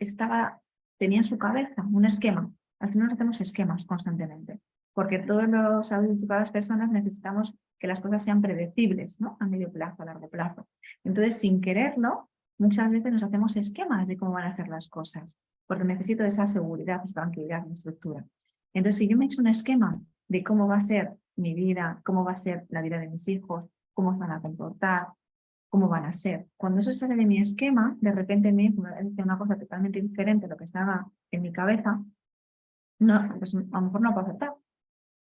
Speaker 2: tenía en su cabeza, un esquema. Al final hacemos esquemas constantemente, porque todos los adultos y todas las personas necesitamos que las cosas sean predecibles, ¿no?, a medio plazo, a largo plazo. Entonces, sin quererlo, muchas veces nos hacemos esquemas de cómo van a ser las cosas, porque necesito esa seguridad, esa tranquilidad, esa estructura. Entonces, si yo me he hecho un esquema de cómo va a ser mi vida, cómo va a ser la vida de mis hijos, cómo se van a comportar, cómo van a ser. Cuando eso sale de mi esquema, de repente me dice una cosa totalmente diferente a lo que estaba en mi cabeza, no, pues a lo mejor no puedo aceptar.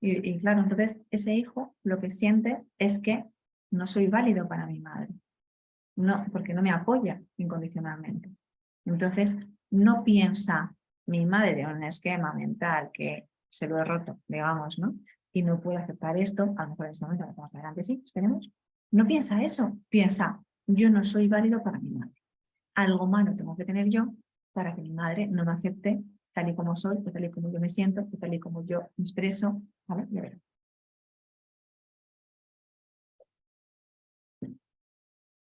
Speaker 2: Y claro, entonces ese hijo lo que siente es que no soy válido para mi madre, no, porque no me apoya incondicionalmente. Entonces no piensa, mi madre de un esquema mental que se lo he roto, digamos, ¿no?, y no puede aceptar esto, a lo mejor en este momento, más adelante sí, esperemos. No piensa eso, piensa, yo no soy válido para mi madre. Algo malo tengo que tener yo para que mi madre no me acepte tal y como soy, o tal y como yo me siento, o tal y como yo me expreso, ¿vale?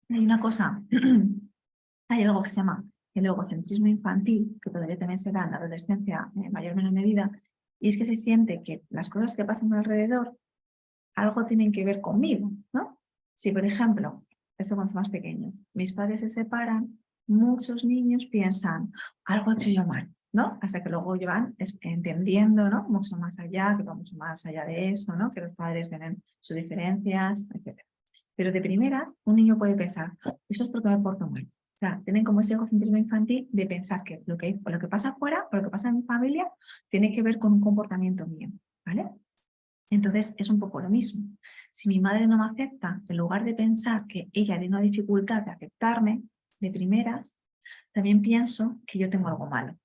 Speaker 2: Hay una cosa, hay algo que se llama el egocentrismo infantil, que todavía también se da en la adolescencia en mayor o menor medida, y es que se siente que las cosas que pasan alrededor algo tienen que ver conmigo, ¿no? Si, por ejemplo, eso cuando es más pequeño, mis padres se separan, muchos niños piensan, algo he hecho yo mal, ¿no? Hasta que luego van entendiendo, ¿no? Mucho más allá, que va mucho más allá de eso, ¿no? Que los padres tienen sus diferencias, etc. Pero de primera, un niño puede pensar, eso es porque me porto mal. O sea, tienen como ese egocentrismo infantil de pensar que lo que pasa afuera o lo que pasa en mi familia tiene que ver con un comportamiento mío, ¿vale? Entonces es un poco lo mismo. Si mi madre no me acepta, en lugar de pensar que ella tiene una dificultad de aceptarme de primeras, también pienso que yo tengo algo malo.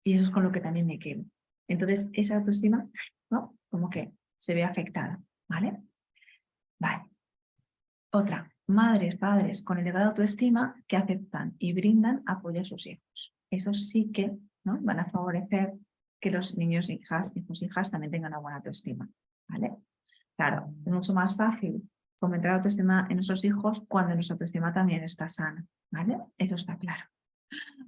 Speaker 2: Y eso es con lo que también me quedo. Entonces esa autoestima, ¿no? Como que se ve afectada, ¿vale? Vale. Otra, madres, padres con elevada autoestima que aceptan y brindan apoyo a sus hijos. Eso sí que, ¿no? Van a favorecer que los niños, hijas también tengan una buena autoestima, ¿vale? Claro, es mucho más fácil fomentar la autoestima en nuestros hijos cuando nuestra autoestima también está sana, ¿vale? Eso está claro.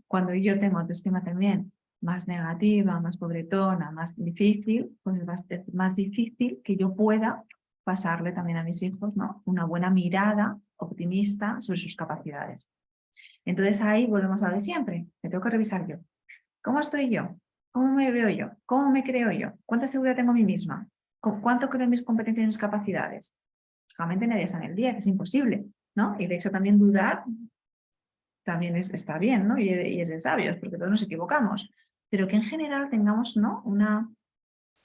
Speaker 2: Cuando yo tengo autoestima también más negativa, más pobretona, más difícil, pues es más difícil que yo pueda pasarle también a mis hijos, ¿no? Una buena mirada optimista sobre sus capacidades. Entonces ahí volvemos a lo de siempre. Me tengo que revisar yo. ¿Cómo estoy yo? ¿Cómo me veo yo? ¿Cómo me creo yo? ¿Cuánta seguridad tengo en mí misma? ¿Cuánto creo en mis competencias y mis capacidades? Realmente nadie está en el 10, es imposible, ¿no? Y de hecho también dudar también está bien, ¿no? Y es de sabios, porque todos nos equivocamos. Pero que en general tengamos, ¿no? Una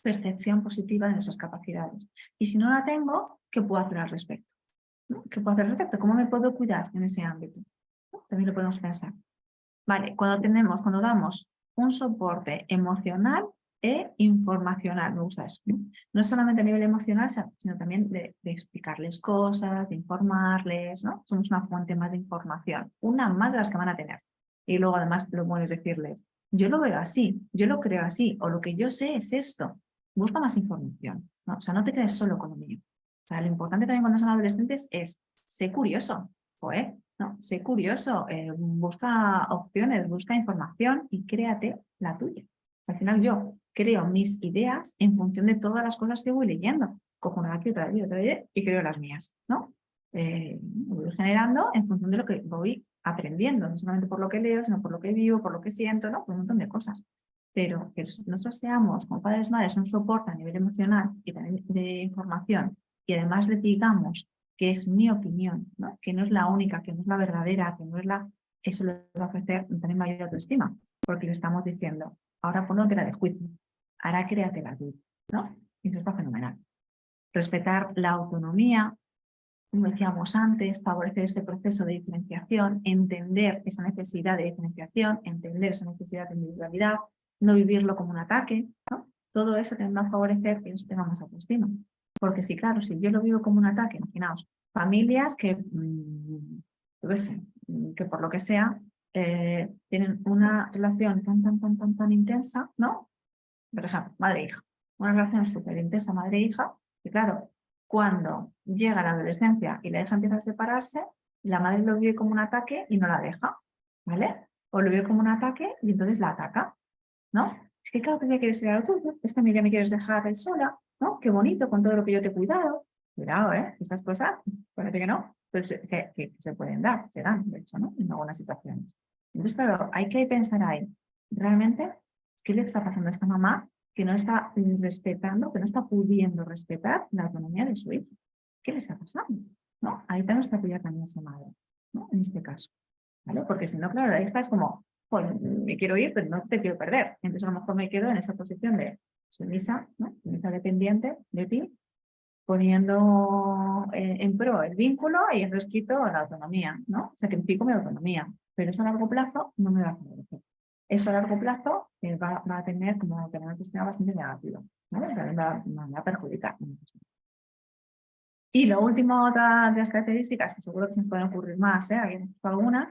Speaker 2: percepción positiva de nuestras capacidades. Y si no la tengo, ¿qué puedo hacer al respecto? ¿No? ¿Qué puedo hacer al respecto? ¿Cómo me puedo cuidar en ese ámbito? ¿No? También lo podemos pensar. Vale, cuando damos un soporte emocional e informacional, me gusta eso. No solamente a nivel emocional, sino también de explicarles cosas, de informarles, ¿no? Somos una fuente más de información, una más de las que van a tener. Y luego además lo bueno es decirles, yo lo veo así, yo lo creo así, o lo que yo sé es esto. Busca más información, ¿no? O sea, no te quedes solo con lo mío. O sea, lo importante también cuando son adolescentes es ser curioso, ¿eh? No, sé curioso, busca opciones, busca información y créate la tuya. Al final yo creo mis ideas en función de todas las cosas que voy leyendo. Cojo una aquí, otra vez y creo las mías, ¿no? Voy generando en función de lo que voy aprendiendo, no solamente por lo que leo, sino por lo que vivo, por lo que siento, ¿no? Por un montón de cosas. Pero que nosotros seamos, como padres, madres, un soporte a nivel emocional y también de información y además le digamos que es mi opinión, ¿no? Que no es la única, que no es la verdadera, que no es la... Eso le va a ofrecer también mayor autoestima, porque le estamos diciendo, ahora ponlo que la de juicio, ahora créate la tuya, ¿no? Y eso está fenomenal. Respetar la autonomía, como decíamos antes, favorecer ese proceso de diferenciación, entender esa necesidad de diferenciación, entender esa necesidad de individualidad, no vivirlo como un ataque, ¿no? Todo eso también va a favorecer que ellos tengan más autoestima. Porque sí, claro, si yo lo vivo como un ataque, imaginaos, familias que, que por lo que sea, tienen una relación tan intensa, ¿no? Por ejemplo, madre e hija. Una relación súper intensa madre e hija, que claro, cuando llega la adolescencia y la hija empieza a separarse, la madre lo vive como un ataque y no la deja, ¿vale? O lo vive como un ataque y entonces la ataca, ¿no? Es que claro, tú ya quieres ser a lo tuyo, es que a mí ya me quieres dejar sola, ¿no? Qué bonito con todo lo que yo te he cuidado. Cuidado, ¿eh? Estas cosas, parece que no, pero que se pueden dar, se dan, de hecho, ¿no? En algunas situaciones. Entonces, claro, hay que pensar ahí, realmente, ¿qué le está pasando a esta mamá que no está respetando, que no está pudiendo respetar la autonomía de su hijo? ¿Qué le está pasando? ¿No? Ahí tenemos que apoyar también a esa madre, ¿no? En este caso, ¿vale? Porque si no, claro, la hija es como, pues me quiero ir, pero no te quiero perder. Entonces a lo mejor me quedo en esa posición de sumisa, ¿no? Sumisa dependiente de ti, poniendo en pro el vínculo y entonces quito la autonomía, ¿no? Sacrifico mi autonomía, pero eso a largo plazo no me va a favorecer. Eso a largo plazo va a tener como tener un sistema bastante negativo, ¿vale? También va a perjudicar. Y lo último de las características, que seguro que se nos pueden ocurrir más, hay algunas,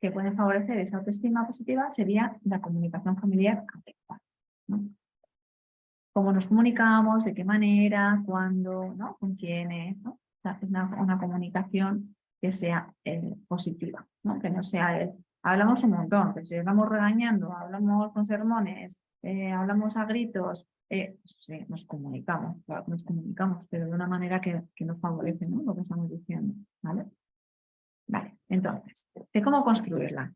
Speaker 2: que pueden favorecer esa autoestima positiva, sería la comunicación familiar adecuada, ¿no? Cómo nos comunicamos, de qué manera, cuándo, ¿no? Con quiénes, ¿no? O sea, es una comunicación que sea positiva, ¿no? Que no sea hablamos un montón, que si estamos regañando, hablamos con sermones, hablamos a gritos, sí, nos comunicamos, claro, nos comunicamos, pero de una manera que no favorece, ¿no? Lo que estamos diciendo, ¿vale? Vale, entonces, ¿de cómo construirla?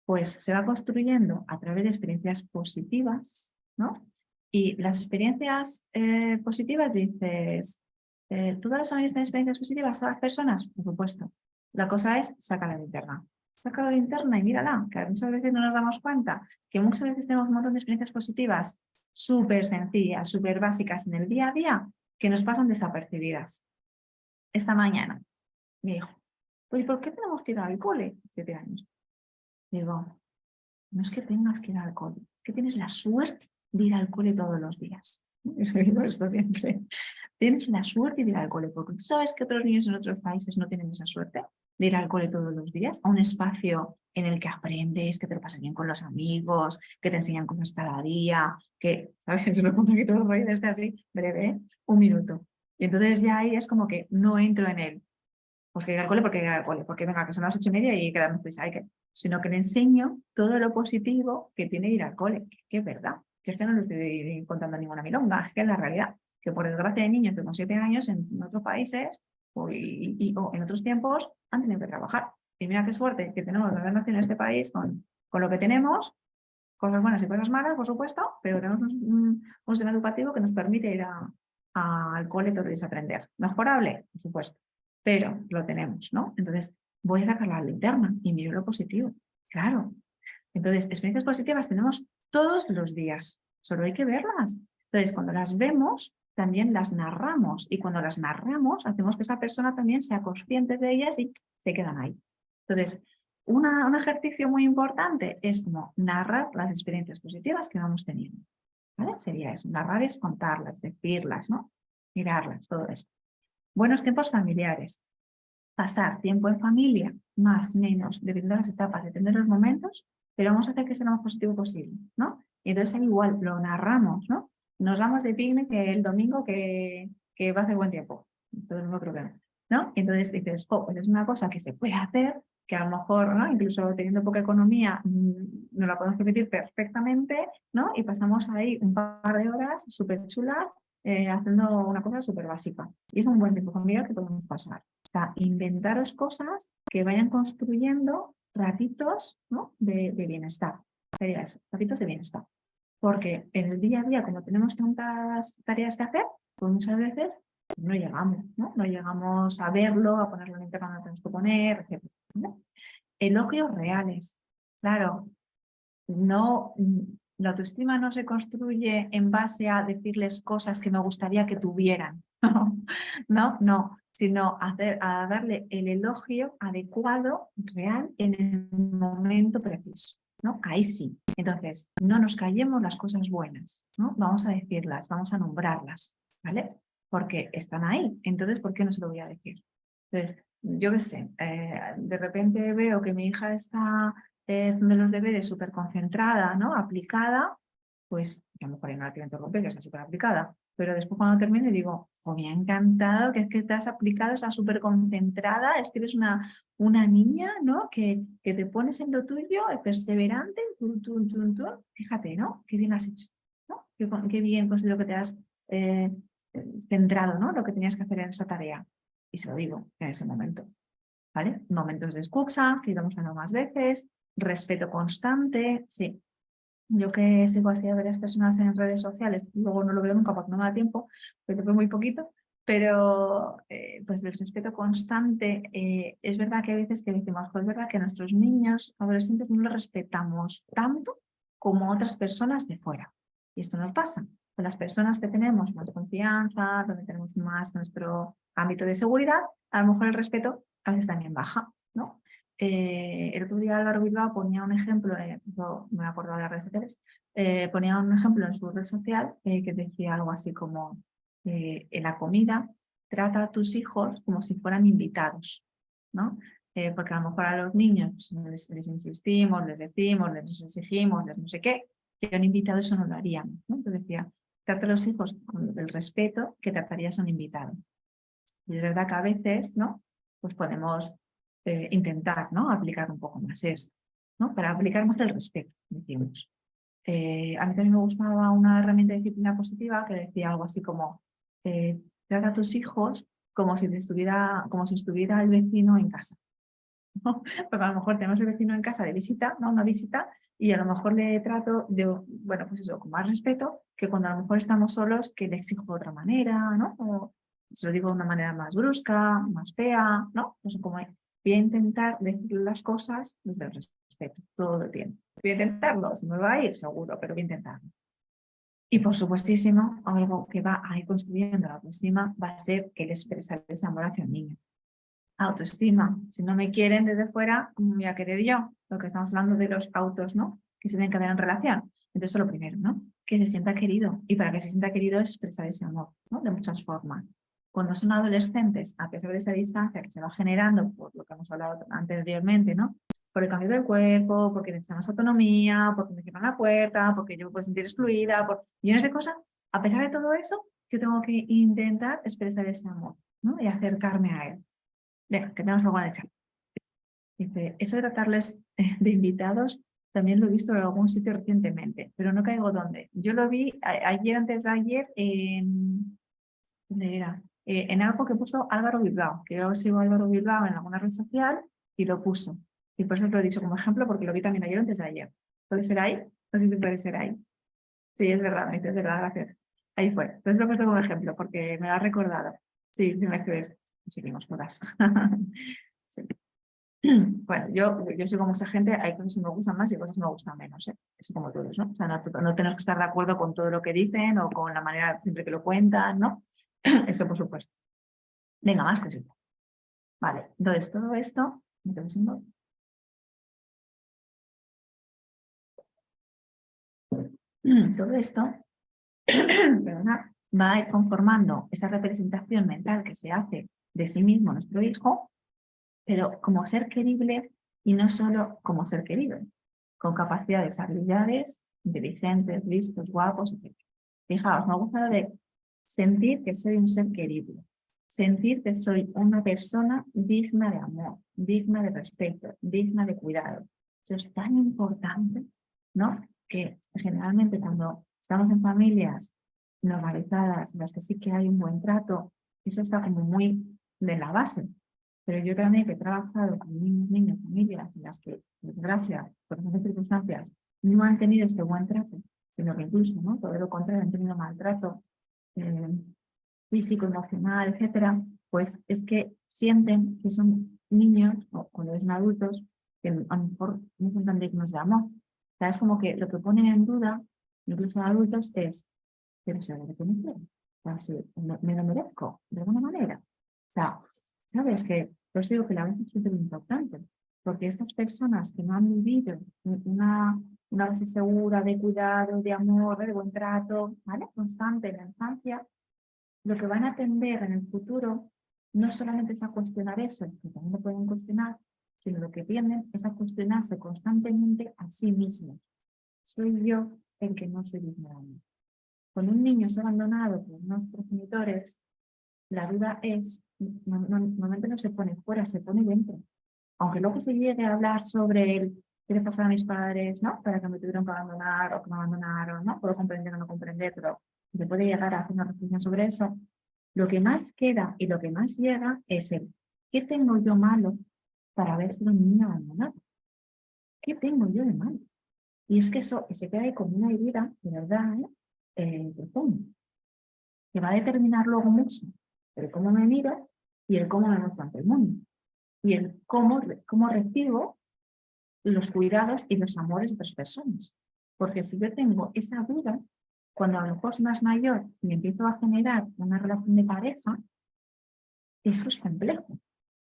Speaker 2: Pues se va construyendo a través de experiencias positivas, ¿no? Y las experiencias positivas dices, ¿todas las experiencias positivas a las personas? Por supuesto. La cosa es sacar la linterna. Saca la linterna y mírala, que muchas veces no nos damos cuenta, que muchas veces tenemos un montón de experiencias positivas súper sencillas, súper básicas en el día a día, que nos pasan desapercibidas. Esta mañana me dijo, pues ¿por qué tenemos que ir al cole? 7 años. Digo, no es que tengas que ir al cole, es que tienes la suerte de ir al cole todos los días. Yo digo esto siempre. Tienes la suerte de ir al cole, porque tú sabes que otros niños en otros países no tienen esa suerte de ir al cole todos los días, a un espacio en el que aprendes, que te lo pasas bien con los amigos, que te enseñan cómo está la día, que, ¿sabes? Es una cosa que todo el rollo esté así, breve, 1 minuto. Y entonces ya ahí es como que no entro en él. Pues que ir al cole, porque ir al cole, porque venga, que son las 8:30 y quedarnos prisa, sino que le enseño todo lo positivo que tiene ir al cole, que es verdad, que es que no le estoy contando ninguna milonga, es que es la realidad, que por desgracia hay niños de unos 7 años en otros países o en otros tiempos han tenido que trabajar. Y mira qué suerte que tenemos la nación en este país con lo que tenemos, cosas buenas y cosas malas, por supuesto, pero tenemos un sistema educativo que nos permite ir al cole todos los días a aprender. ¿Mejorable? Por supuesto, pero lo tenemos, ¿no? Entonces, voy a sacar la linterna y miro lo positivo. Claro. Entonces, experiencias positivas tenemos todos los días, solo hay que verlas. Entonces, cuando las vemos, también las narramos, y cuando las narramos, hacemos que esa persona también sea consciente de ellas y se quedan ahí. Entonces, un ejercicio muy importante es como narrar las experiencias positivas que vamos teniendo. ¿Vale? Sería eso, narrar es contarlas, decirlas, ¿no? Mirarlas, todo esto. Buenos tiempos familiares. Pasar tiempo en familia, más, menos, dependiendo de las etapas, dependiendo de los momentos, pero vamos a hacer que sea lo más positivo posible, ¿no? Y entonces ahí igual lo narramos, ¿no? Nos vamos de picnic el domingo que va a hacer buen tiempo. Entonces no creo que no. Y entonces dices, oh, pues es una cosa que se puede hacer, que a lo mejor, ¿no? Incluso teniendo poca economía, nos la podemos permitir perfectamente, ¿no? Y pasamos ahí un par de horas súper chulas haciendo una cosa súper básica. Y es un buen tiempo familiar que podemos pasar. O sea, inventaros cosas que vayan construyendo ratitos, ¿no? de bienestar. Sería eso, ratitos de bienestar. Porque en el día a día, como tenemos tantas tareas que hacer, pues muchas veces no llegamos, ¿no? No llegamos a verlo, a ponerlo en internet donde tenemos que poner, etc. ¿no? Elogios reales. Claro, no, la autoestima no se construye en base a decirles cosas que me gustaría que tuvieran, no, sino a darle el elogio adecuado, real, en el momento preciso, ¿no? Ahí sí. Entonces, no nos callemos las cosas buenas, ¿no? Vamos a decirlas, vamos a nombrarlas, ¿vale? Porque están ahí, entonces, ¿por qué no se lo voy a decir? Entonces, yo qué sé, de repente veo que mi hija está de los deberes súper concentrada, ¿no? Aplicada, pues a lo mejor no la quiero interrumpir, que está súper aplicada, pero después cuando termine digo, oh, me ha encantado que es que estás aplicado, estás súper concentrada, es que eres una niña, ¿no? Que te pones en lo tuyo, perseverante, fíjate, ¿no? Qué bien has hecho, ¿no? Qué bien considero que te has centrado, ¿no? Lo que tenías que hacer en esa tarea. Y se lo digo en ese momento, ¿vale? Momentos de escucha, que íbamos a más veces, respeto constante, sí. Yo que sigo así a varias personas en redes sociales, luego no lo veo nunca porque no me da tiempo, pero veo muy poquito, pero pues el respeto constante, es verdad que a veces que decimos, pues es verdad que nuestros niños, adolescentes no los respetamos tanto como otras personas de fuera. Y esto nos pasa con las personas que tenemos más confianza, donde tenemos más nuestro ámbito de seguridad, a lo mejor el respeto a veces también baja, ¿no? El otro día Álvaro Bilbao ponía un ejemplo, no me acuerdo de las redes sociales, ponía un ejemplo en su red social que decía algo así como en la comida trata a tus hijos como si fueran invitados, ¿no? Porque a lo mejor a los niños pues, les insistimos, les decimos, les exigimos, les no sé qué, que un invitado eso no lo haríamos, ¿no? Entonces decía, trata a los hijos con el respeto que tratarías a un invitado. Y es verdad que a veces, ¿no? Pues podemos intentar, ¿no? Aplicar un poco más esto, ¿no? Para aplicar más el respeto, decimos. A mí también me gustaba una herramienta de disciplina positiva que decía algo así como trata a tus hijos como si estuviera el vecino en casa, ¿no? Porque a lo mejor tenemos el vecino en casa de visita, ¿no? Una visita, y a lo mejor le trato de, bueno, pues eso, con más respeto que cuando a lo mejor estamos solos, que le exijo de otra manera, ¿no? O se lo digo de una manera más brusca, más fea, ¿no? No sé cómo es. Voy a intentar decir las cosas desde el respeto todo el tiempo. Voy a intentarlo, si me va a ir, seguro, pero voy a intentarlo. Y por supuestísimo, algo que va a ir construyendo la autoestima va a ser el expresar ese amor hacia un niño. Autoestima. Si no me quieren desde fuera, ¿cómo me voy a querer yo? Lo que estamos hablando de los autos, ¿no? Que se tienen que ver en relación. Entonces, eso es lo primero, ¿no? Que se sienta querido. Y para que se sienta querido es expresar ese amor, ¿no? De muchas formas. Cuando son adolescentes, a pesar de esa distancia que se va generando por lo que hemos hablado anteriormente, ¿no? Por el cambio del cuerpo, porque necesitan más autonomía, porque me cierran la puerta, porque yo me puedo sentir excluida, por millones de cosas. A pesar de todo eso, yo tengo que intentar expresar ese amor, ¿no? Y acercarme a él. Venga, que tenemos algo en el chat. Dice, eso de tratarles de invitados también lo he visto en algún sitio recientemente, pero no caigo dónde. Yo lo vi ayer, antes de ayer, ¿dónde era? En algo que puso Álvaro Bilbao, que yo sigo a Álvaro Bilbao en alguna red social y lo puso. Y por eso lo he dicho como ejemplo, porque lo vi también ayer, antes de ayer. ¿Puede ser ahí? No sé si puede ser ahí. Sí, es verdad, es verdad, gracias. Ahí fue. Entonces lo he puesto como ejemplo, porque me lo ha recordado. Sí, sí me escribes. Seguimos todas. Sí. Bueno, yo soy como esa gente, hay cosas que me gustan más y cosas que me gustan menos, ¿eh? Eso como todos, ¿no? O sea, no tenemos que estar de acuerdo con todo lo que dicen o con la manera siempre que lo cuentan, ¿no? Eso por supuesto. Venga, más cositas. Vale, entonces todo esto, ¿me quedo sin voz? Todo esto, perdona, va a ir conformando esa representación mental que se hace de sí mismo nuestro hijo, pero como ser querible y no solo como ser querido, con capacidades, habilidades, inteligentes, listos, guapos, etc. Fijaos, me gusta de sentir que soy un ser querible, sentir que soy una persona digna de amor, digna de respeto, digna de cuidado. Eso es tan importante, ¿no? Que generalmente cuando estamos en familias normalizadas, en las que sí que hay un buen trato, eso está como muy de la base. Pero yo también que he trabajado con niños, familias en las que, por desgracia, por muchas circunstancias, no han tenido este buen trato, sino que incluso, ¿no? Todo lo contrario, han tenido maltrato físico, emocional, etcétera, pues es que sienten que son niños, o cuando son adultos, que a lo mejor no son tan dignos de amor. O sea, es como que lo que ponen en duda, incluso adultos, es, pero si ahora que me quiero, o sea, si me lo merezco, de alguna manera. O sea, sabes que, pues digo que la base es súper importante, porque estas personas que no han vivido una base segura de cuidado, de amor, de buen trato, ¿vale? Constante en la infancia, lo que van a tender en el futuro no solamente es a cuestionar eso, que también lo pueden cuestionar, sino lo que tienden es a cuestionarse constantemente a sí mismos. Soy yo el que no soy digno de amor. Cuando un niño es abandonado por unos progenitores, la duda es, normalmente no se pone fuera, se pone dentro. Aunque luego se llegue a hablar sobre el qué le pasaba a mis padres, ¿no? Para que me tuvieron que abandonar o que me abandonaron, ¿no? Puedo comprender o no comprender, pero se puede llegar a hacer una reflexión sobre eso. Lo que más queda y lo que más llega es el ¿qué tengo yo malo para haber sido un niño abandonado? ¿Qué tengo yo de malo? Y es que eso se queda ahí como una herida, de verdad, profunda, que va a determinar luego mucho el cómo me miro y el cómo me muestro ante el mundo. Y el cómo recibo los cuidados y los amores de otras personas. Porque si yo tengo esa duda, cuando a lo mejor soy más mayor y empiezo a generar una relación de pareja, esto es complejo,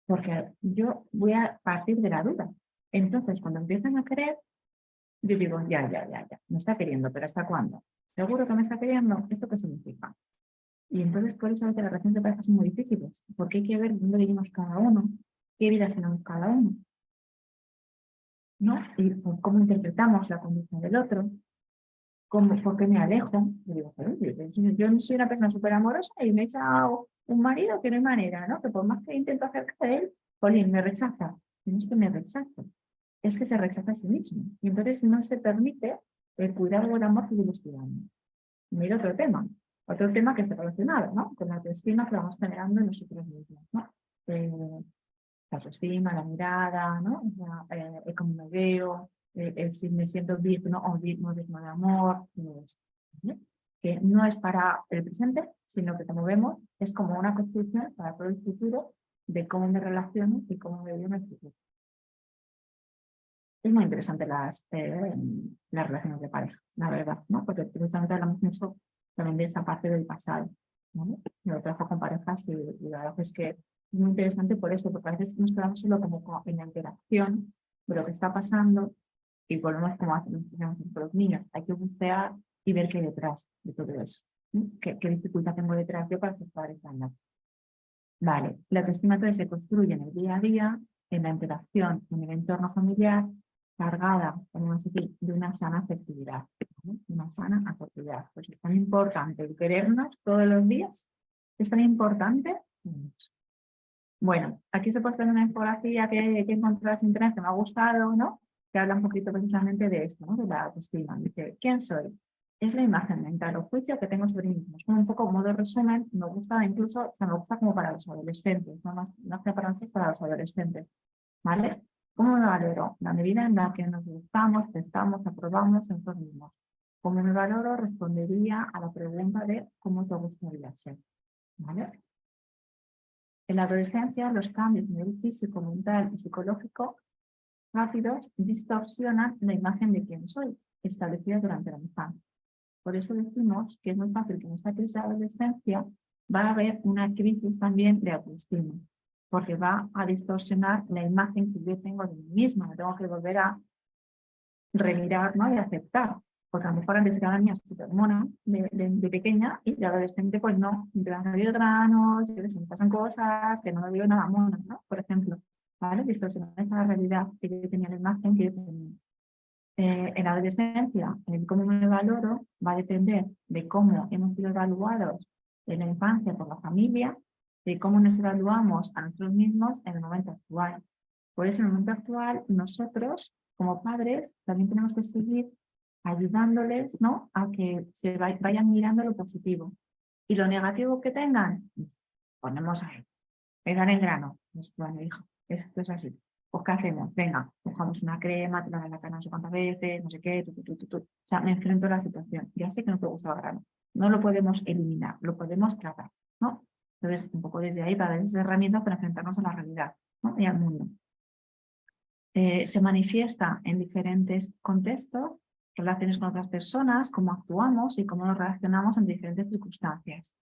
Speaker 2: porque yo voy a partir de la duda. Entonces, cuando empiezan a querer, yo digo, ya, me está queriendo, pero ¿hasta cuándo? ¿Seguro que me está queriendo? ¿Esto qué significa? Y entonces, por eso a veces las relaciones de pareja son muy difíciles, porque hay que ver dónde vivimos cada uno, qué vidas tenemos cada uno, ¿no? Y cómo interpretamos la conducta del otro, por qué me alejo. Yo digo, pero yo no soy una persona súper amorosa y me he echado un marido que no hay manera, ¿no? Que por más que intento acercar de él, Polín me rechaza. no es que me rechazo, es que se rechaza a sí mismo. Y entonces no se permite el cuidado o el amor que yo le estoy dando. Mira otro tema que está relacionado, ¿no? Con la autoestima que vamos generando en nosotros mismos, ¿no? La autoestima, la mirada, ¿no? El cómo me veo, el si me siento digno o digno de amor, ¿no? Que no es para el presente, sino que como vemos es como una construcción para todo el futuro de cómo me relaciono y cómo me veo en el futuro. Es muy interesante las relaciones de pareja, la verdad, ¿no? Porque precisamente hablamos mucho también de esa parte del pasado, ¿no? Yo lo trabajo con parejas y la verdad es que es muy interesante por eso, porque a veces nos quedamos solo como en la interacción de lo que está pasando y volvemos como hacemos con los niños. Hay que bucear y ver qué hay detrás de todo eso, ¿no? ¿Qué dificultad tengo detrás yo para aceptar esa edad? Vale, la autoestima entonces se construye en el día a día, en la interacción, en el entorno familiar, cargada, podemos decir, de una sana afectividad. ¿Vale? Una sana afectividad. Pues es tan importante el querernos todos los días. Es tan importante. Bueno, aquí se puede tener una infografía que he encontrado en internet que me ha gustado, ¿no? Que habla un poquito precisamente de esto, ¿no? De la autoestima. Dice, ¿quién soy? Es la imagen mental o juicio que tengo sobre mí mismo. Es como un poco modo resumen, me gusta incluso, me gusta como para los adolescentes, no más para los adolescentes, ¿vale? ¿Cómo me valoro? La medida en la que nos gustamos, testamos, aprobamos en nosotros mismos. ¿Cómo me valoro? Respondería a la pregunta de cómo te gustaría ser, ¿vale? En la adolescencia, los cambios a nivel físico, mental y psicológico rápidos distorsionan la imagen de quién soy, establecida durante la infancia. Por eso decimos que es muy fácil que en esta crisis de adolescencia va a haber una crisis también de autoestima, porque va a distorsionar la imagen que yo tengo de mí misma. Me tengo que volver a remirar, ¿no? Y aceptar. Porque a lo mejor antes era una niña súper mona de pequeña y de adolescente pues no, me han salido granos, que se me pasan cosas, que no me veo nada mona, ¿no? Por ejemplo, ¿vale? Distorsionar esa realidad que yo tenía, la imagen que yo tenía. En la adolescencia, el cómo me valoro va a depender de cómo hemos sido evaluados en la infancia por la familia, de cómo nos evaluamos a nosotros mismos en el momento actual. Por eso en el momento actual nosotros, como padres, también tenemos que seguir ayudándoles, ¿no? A que se vayan mirando lo positivo. Y lo negativo que tengan, ponemos ahí, pegar en grano. Pues, bueno, hijo, esto es así. Pues, ¿qué hacemos? Venga, cojamos una crema, te lavan la cara no sé cuántas veces, no sé qué, O sea, me enfrento a la situación. Ya sé que no te gusta el grano. No lo podemos eliminar, lo podemos tratar, ¿no? Entonces, un poco desde ahí, para dar esas herramientas para enfrentarnos a la realidad, ¿no? Y al mundo. Se manifiesta en diferentes contextos, relaciones con otras personas, cómo actuamos y cómo nos relacionamos en diferentes circunstancias.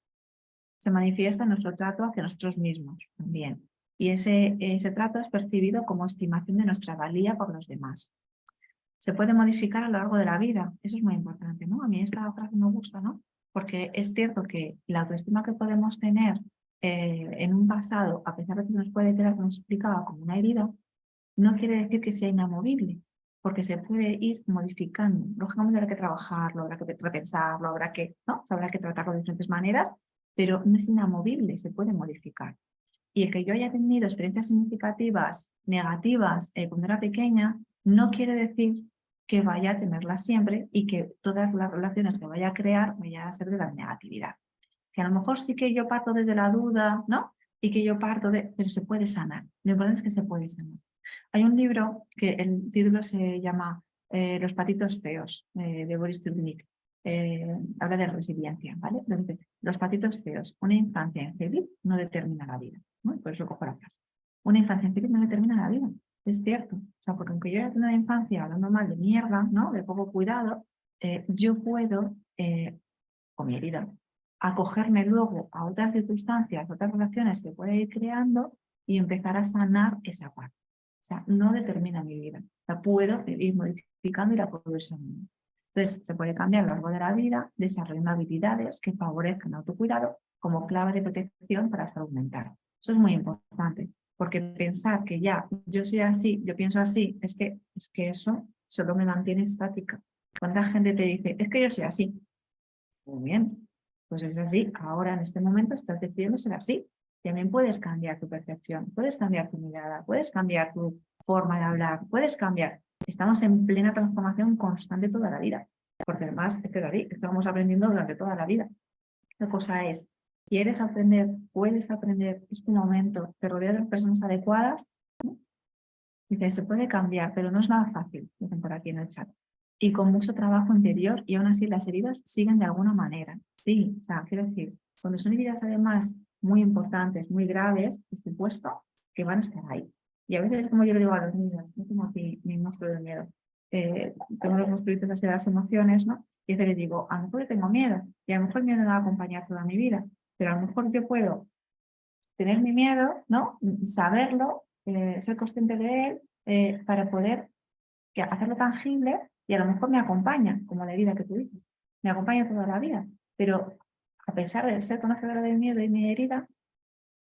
Speaker 2: Se manifiesta en nuestro trato hacia nosotros mismos también. Y ese trato es percibido como estimación de nuestra valía por los demás. Se puede modificar a lo largo de la vida. Eso es muy importante, ¿no? A mí esta frase me gusta, ¿no? Porque es cierto que la autoestima que podemos tener en un pasado, a pesar de que nos puede quedar, como explicaba, como una herida, no quiere decir que sea inamovible, porque se puede ir modificando. Lógicamente habrá que trabajarlo, habrá que repensarlo, ¿no? Habrá que tratarlo de diferentes maneras, pero no es inamovible, se puede modificar. Y el que yo haya tenido experiencias significativas, negativas, cuando era pequeña, no quiere decir que vaya a tenerlas siempre y que todas las relaciones que vaya a crear vayan a ser de la negatividad. Que a lo mejor sí que yo parto desde la duda, ¿no? Y que yo parto pero se puede sanar. Lo importante es que se puede sanar. Hay un libro que el título se llama Los patitos feos, de Boris Cyrulnik. Habla de resiliencia, ¿vale? Entonces, los patitos feos, una infancia infeliz no determina la vida, ¿no? Por eso cojo la frase. Una infancia infeliz no determina la vida, es cierto. O sea, porque aunque yo haya tenido una infancia hablando mal de mierda, ¿no? De poco cuidado, yo puedo, con mi herida, acogerme luego a otras circunstancias, otras relaciones que pueda ir creando y empezar a sanar esa parte. O sea, no determina mi vida. O sea, puedo ir modificando y la puedo ir sanando. Entonces, se puede cambiar a lo largo de la vida, desarrollando habilidades que favorezcan el autocuidado como clave de protección para la salud mental. Eso es muy importante, porque pensar que ya yo soy así, yo pienso así, es que eso solo me mantiene estática. ¿Cuánta gente te dice, es que yo soy así? Muy bien, pues es así. Ahora, en este momento, estás decidiendo ser así. También puedes cambiar tu percepción, puedes cambiar tu mirada, puedes cambiar tu forma de hablar, puedes cambiar. Estamos en plena transformación constante toda la vida, porque además es que estamos aprendiendo durante toda la vida. La cosa es, ¿quieres aprender? ¿Puedes aprender? ¿Es tu momento? ¿Te rodeas de las personas adecuadas? Dice, se puede cambiar, pero no es nada fácil, dicen por aquí en el chat. Y con mucho trabajo interior, y aún así las heridas siguen de alguna manera. Sí, o sea, quiero decir, cuando son heridas además muy importantes, muy graves, por supuesto, que van a estar ahí. Y a veces, como yo le digo a los niños, no tengo aquí mi monstruo de miedo, tengo los monstruitos así de las emociones, ¿no? Y a veces les digo, a lo mejor yo tengo miedo, y a lo mejor el miedo me va a acompañar toda mi vida, pero a lo mejor yo puedo tener mi miedo, ¿no? Saberlo, ser consciente de él, para poder hacerlo tangible y a lo mejor me acompaña, como la herida que tú dices, me acompaña toda la vida, pero a pesar de ser conocedora del miedo y mi herida,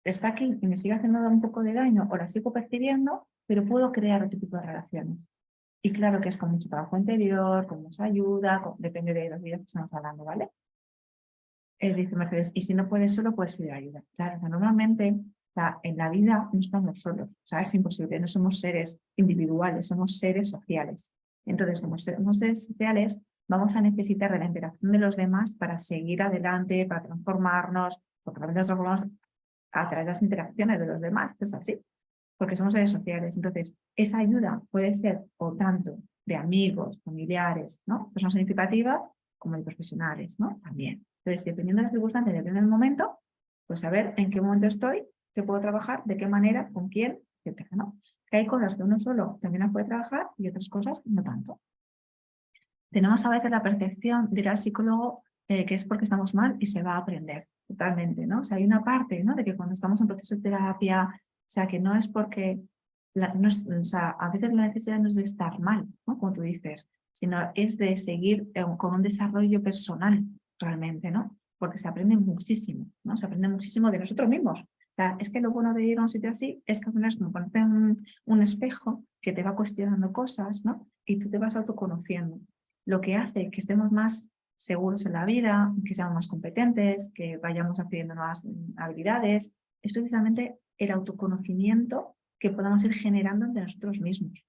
Speaker 2: está aquí y me sigue haciendo un poco de daño o la sigo percibiendo, pero puedo crear otro tipo de relaciones. Y claro que es con mucho trabajo interior, con mucha ayuda, depende de los vídeos que estamos hablando, ¿vale? Dice Mercedes, y si no puedes solo, puedes pedir ayuda. Claro, normalmente en la vida no estamos solos, o sea, es imposible, no somos seres individuales, somos seres sociales. Entonces, como somos seres sociales, vamos a necesitar de la interacción de los demás para seguir adelante, para transformarnos, porque a veces nos transformamos a través de las interacciones de los demás, es así, porque somos seres sociales. Entonces, esa ayuda puede ser o tanto de amigos, familiares, ¿no? Personas significativas, como de profesionales, ¿no? También. Entonces, dependiendo de las circunstancias, depende del momento, pues saber en qué momento estoy, qué puedo trabajar, de qué manera, con quién, etcétera, ¿no? Que hay cosas que uno solo también las puede trabajar y otras cosas no tanto. Tenemos a veces la percepción, dirá el psicólogo, que es porque estamos mal y se va a aprender totalmente, ¿no? O sea, hay una parte, ¿no? De que cuando estamos en proceso de terapia, o sea, que no es porque, o sea, a veces la necesidad no es de estar mal, ¿no? Como tú dices, sino es de seguir con un desarrollo personal realmente, ¿no? Porque se aprende muchísimo, ¿no? Se aprende muchísimo de nosotros mismos. O sea, es que lo bueno de ir a un sitio así es que al final es como ponerte un espejo que te va cuestionando cosas, ¿no? Y tú te vas autoconociendo. Lo que hace que estemos más seguros en la vida, que seamos más competentes, que vayamos adquiriendo nuevas habilidades, es precisamente el autoconocimiento que podamos ir generando entre nosotros mismos.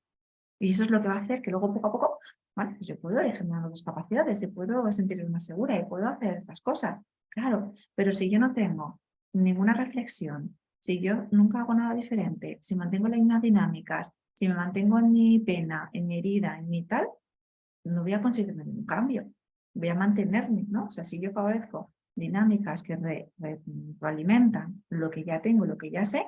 Speaker 2: Y eso es lo que va a hacer que luego poco a poco, bueno, pues yo puedo ir generando otras capacidades, y puedo sentirme más segura y puedo hacer estas cosas. Claro, pero si yo no tengo ninguna reflexión, si yo nunca hago nada diferente, si mantengo las mismas dinámicas, si me mantengo en mi pena, en mi herida, en mi tal, no voy a conseguir ningún cambio, voy a mantenerme, ¿no? O sea, si yo favorezco dinámicas que retroalimentan lo que ya tengo, lo que ya sé,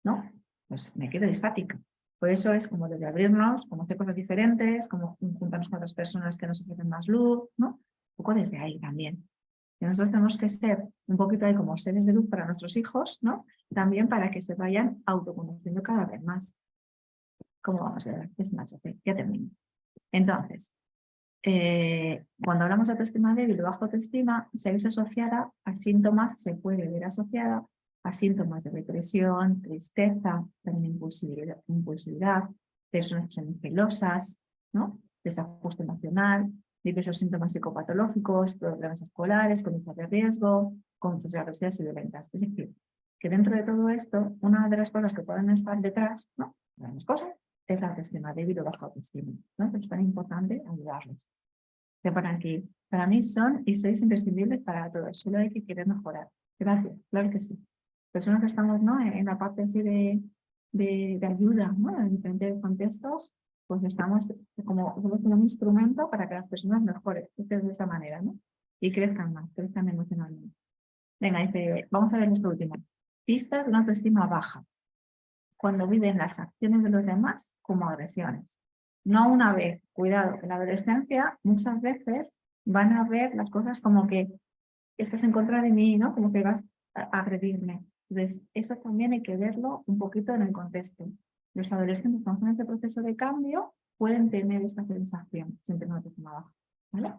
Speaker 2: ¿no? Pues me quedo estática. Por eso es como de abrirnos, como hacer cosas diferentes, como juntarnos con otras personas que nos ofrecen más luz, ¿no? Un poco desde ahí también. Y nosotros tenemos que ser un poquito ahí como seres de luz para nuestros hijos, ¿no? También para que se vayan autoconociendo cada vez más. ¿Cómo vamos a ver? Es más, ya termino. Entonces, cuando hablamos de autoestima débil o baja autoestima, se ve asociada a síntomas, se puede ver asociada a síntomas de depresión, tristeza, también impulsividad, personas celosas, ¿no? Desajuste emocional, diversos síntomas psicopatológicos, problemas escolares, conductas de riesgo, conductas agresivas y violentas. Es decir, que dentro de todo esto, una de las cosas que pueden estar detrás, ¿no? Las cosas, es la autoestima débil o baja autoestima, ¿no? Entonces es tan importante ayudarlos. Que por aquí, para mí son y sois imprescindibles para todos, solo hay que querer mejorar. Gracias, claro que sí. Personas que estamos, ¿no? En la parte así de ayuda, ¿no? En diferentes contextos, pues estamos como un instrumento para que las personas mejoren de esa manera, ¿no? Y crezcan más, crezcan emocionalmente. Venga, dice, vamos a ver esto último. Pistas de una autoestima baja, cuando viven las acciones de los demás como agresiones. No una vez, cuidado, en la adolescencia muchas veces van a ver las cosas como que estás en contra de mí, ¿no? Como que vas a agredirme. Entonces, eso también hay que verlo un poquito en el contexto. Los adolescentes cuando están en ese proceso de cambio pueden tener esta sensación, siempre no te baja, ¿vale?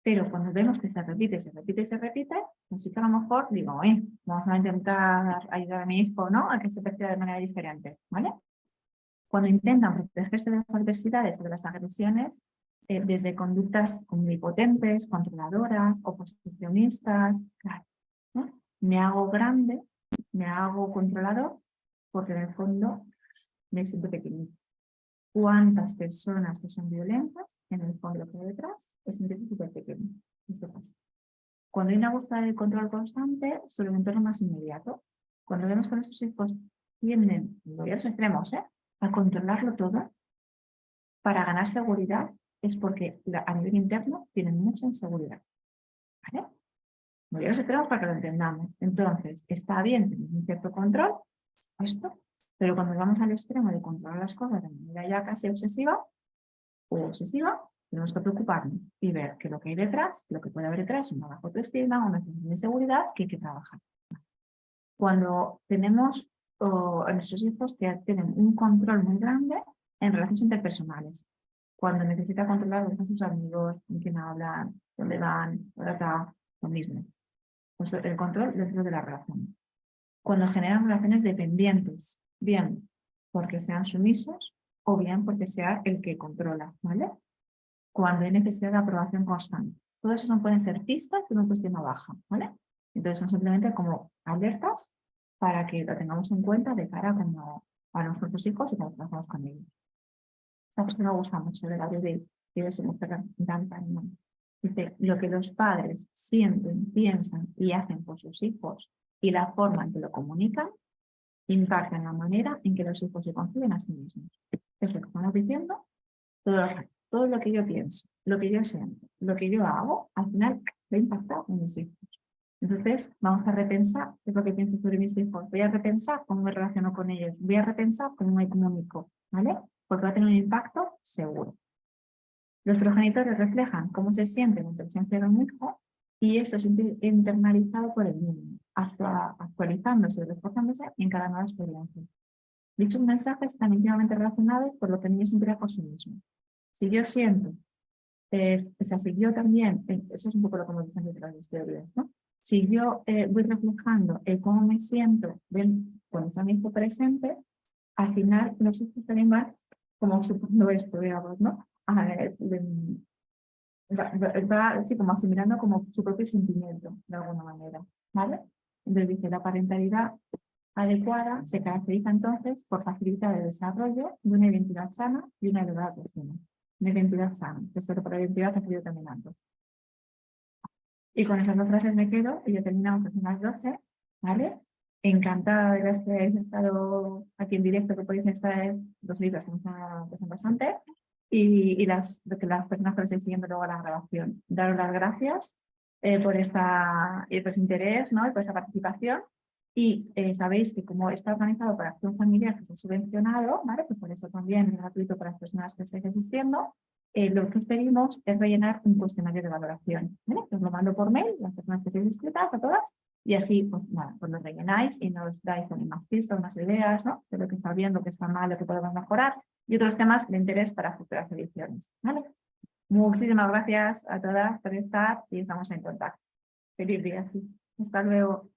Speaker 2: Pero cuando vemos que se repite, se repite y se repite, así que a lo mejor digo, vamos a intentar ayudar a mi hijo, ¿no? A que se perciba de manera diferente, ¿vale? Cuando intentan protegerse de las adversidades o de las agresiones, desde conductas omnipotentes, controladoras, oposicionistas, claro, ¿no? Me hago grande, me hago controlador, porque en el fondo me siento pequeñito. ¿Cuántas personas que son violentas, en el fondo lo que hay detrás, es sentirse súper pequeño? Esto pasa. Cuando hay una búsqueda de control constante, sobre un entorno más inmediato, cuando vemos que nuestros hijos tienden, en los extremos, a controlarlo todo, para ganar seguridad, es porque a nivel interno tienen mucha inseguridad. ¿Vale? Muy los extremos para que lo entendamos. Entonces, está bien tener un cierto control, esto, pero cuando vamos al extremo de controlar las cosas de manera ya casi obsesiva o obsesiva, tenemos que preocuparnos y ver que lo que hay detrás, lo que puede haber detrás, una baja autoestima, una sensación de inseguridad que hay que trabajar. Cuando tenemos a nuestros hijos que tienen un control muy grande en relaciones interpersonales, cuando necesita controlar a sus amigos, con quién hablan, dónde van, lo mismo. Pues el control dentro de la relación. Cuando generan relaciones dependientes, bien porque sean sumisos o bien porque sea el que controla, ¿vale? Cuando hay necesidad de aprobación constante. Todo eso pueden ser pistas de una autoestima baja, ¿vale? Entonces son simplemente como alertas para que lo tengamos en cuenta de cara a nuestros hijos y cuando trabajamos con ellos. Esta persona me gusta mucho de la de eso me encanta. Dice, lo que los padres sienten, piensan y hacen por sus hijos y la forma en que lo comunican impactan la manera en que los hijos se conciben a sí mismos. Es lo que estamos diciendo. Todo lo que yo pienso, lo que yo siento, lo que yo hago, al final va a impactar en mis hijos. Entonces, vamos a repensar qué es lo que pienso sobre mis hijos. Voy a repensar cómo me relaciono con ellos. Voy a repensar cómo me comunico, ¿vale? Porque va a tener un impacto seguro. Los progenitores reflejan cómo se sienten en presencia de un hijo y esto es internalizado por el niño, actualizándose y reforzándose en cada nueva experiencia. Dichos mensajes están íntimamente relacionados por lo que el niño sentirá por sí mismo. Si yo siento, si yo también, eso es un poco lo que me dicen detrás de este audio, ¿no? Si yo voy reflejando cómo me siento cuando está mi hijo presente, al final los hijos también van como suponiendo esto, digamos, ¿no? Va así como asimilando como su propio sentimiento, de alguna manera, ¿vale? Entonces dice, la parentalidad adecuada se caracteriza entonces por facilitar el desarrollo de una identidad sana y una elevada autoestima. Una identidad sana, que sobre por la identidad ha sido terminando. Y con esas dos frases me quedo y ya terminamos a las 12, ¿vale? Encantada de los que habéis estado aquí en directo, que podéis estar los libros, que son bastante, y las personas que lo estáis siguiendo luego la grabación. Daros las gracias por ese interés, ¿no? Y por esta participación. Y sabéis que como está organizado para acción familiar, que está subvencionado, ¿vale? Pues por eso también es gratuito para las personas que estáis asistiendo. Lo que os pedimos es rellenar un cuestionario de valoración, ¿vale? Os lo mando por mail, las personas que estáis inscritas, a todas, y así, pues nada, pues lo rellenáis y nos dais más pistas, unas ideas, ¿no? De lo que está bien, lo que está mal, lo que podemos mejorar, y otros temas de interés para futuras ediciones, ¿vale? Muchísimas gracias a todas por estar y estamos en contacto. Feliz día, sí. Hasta luego.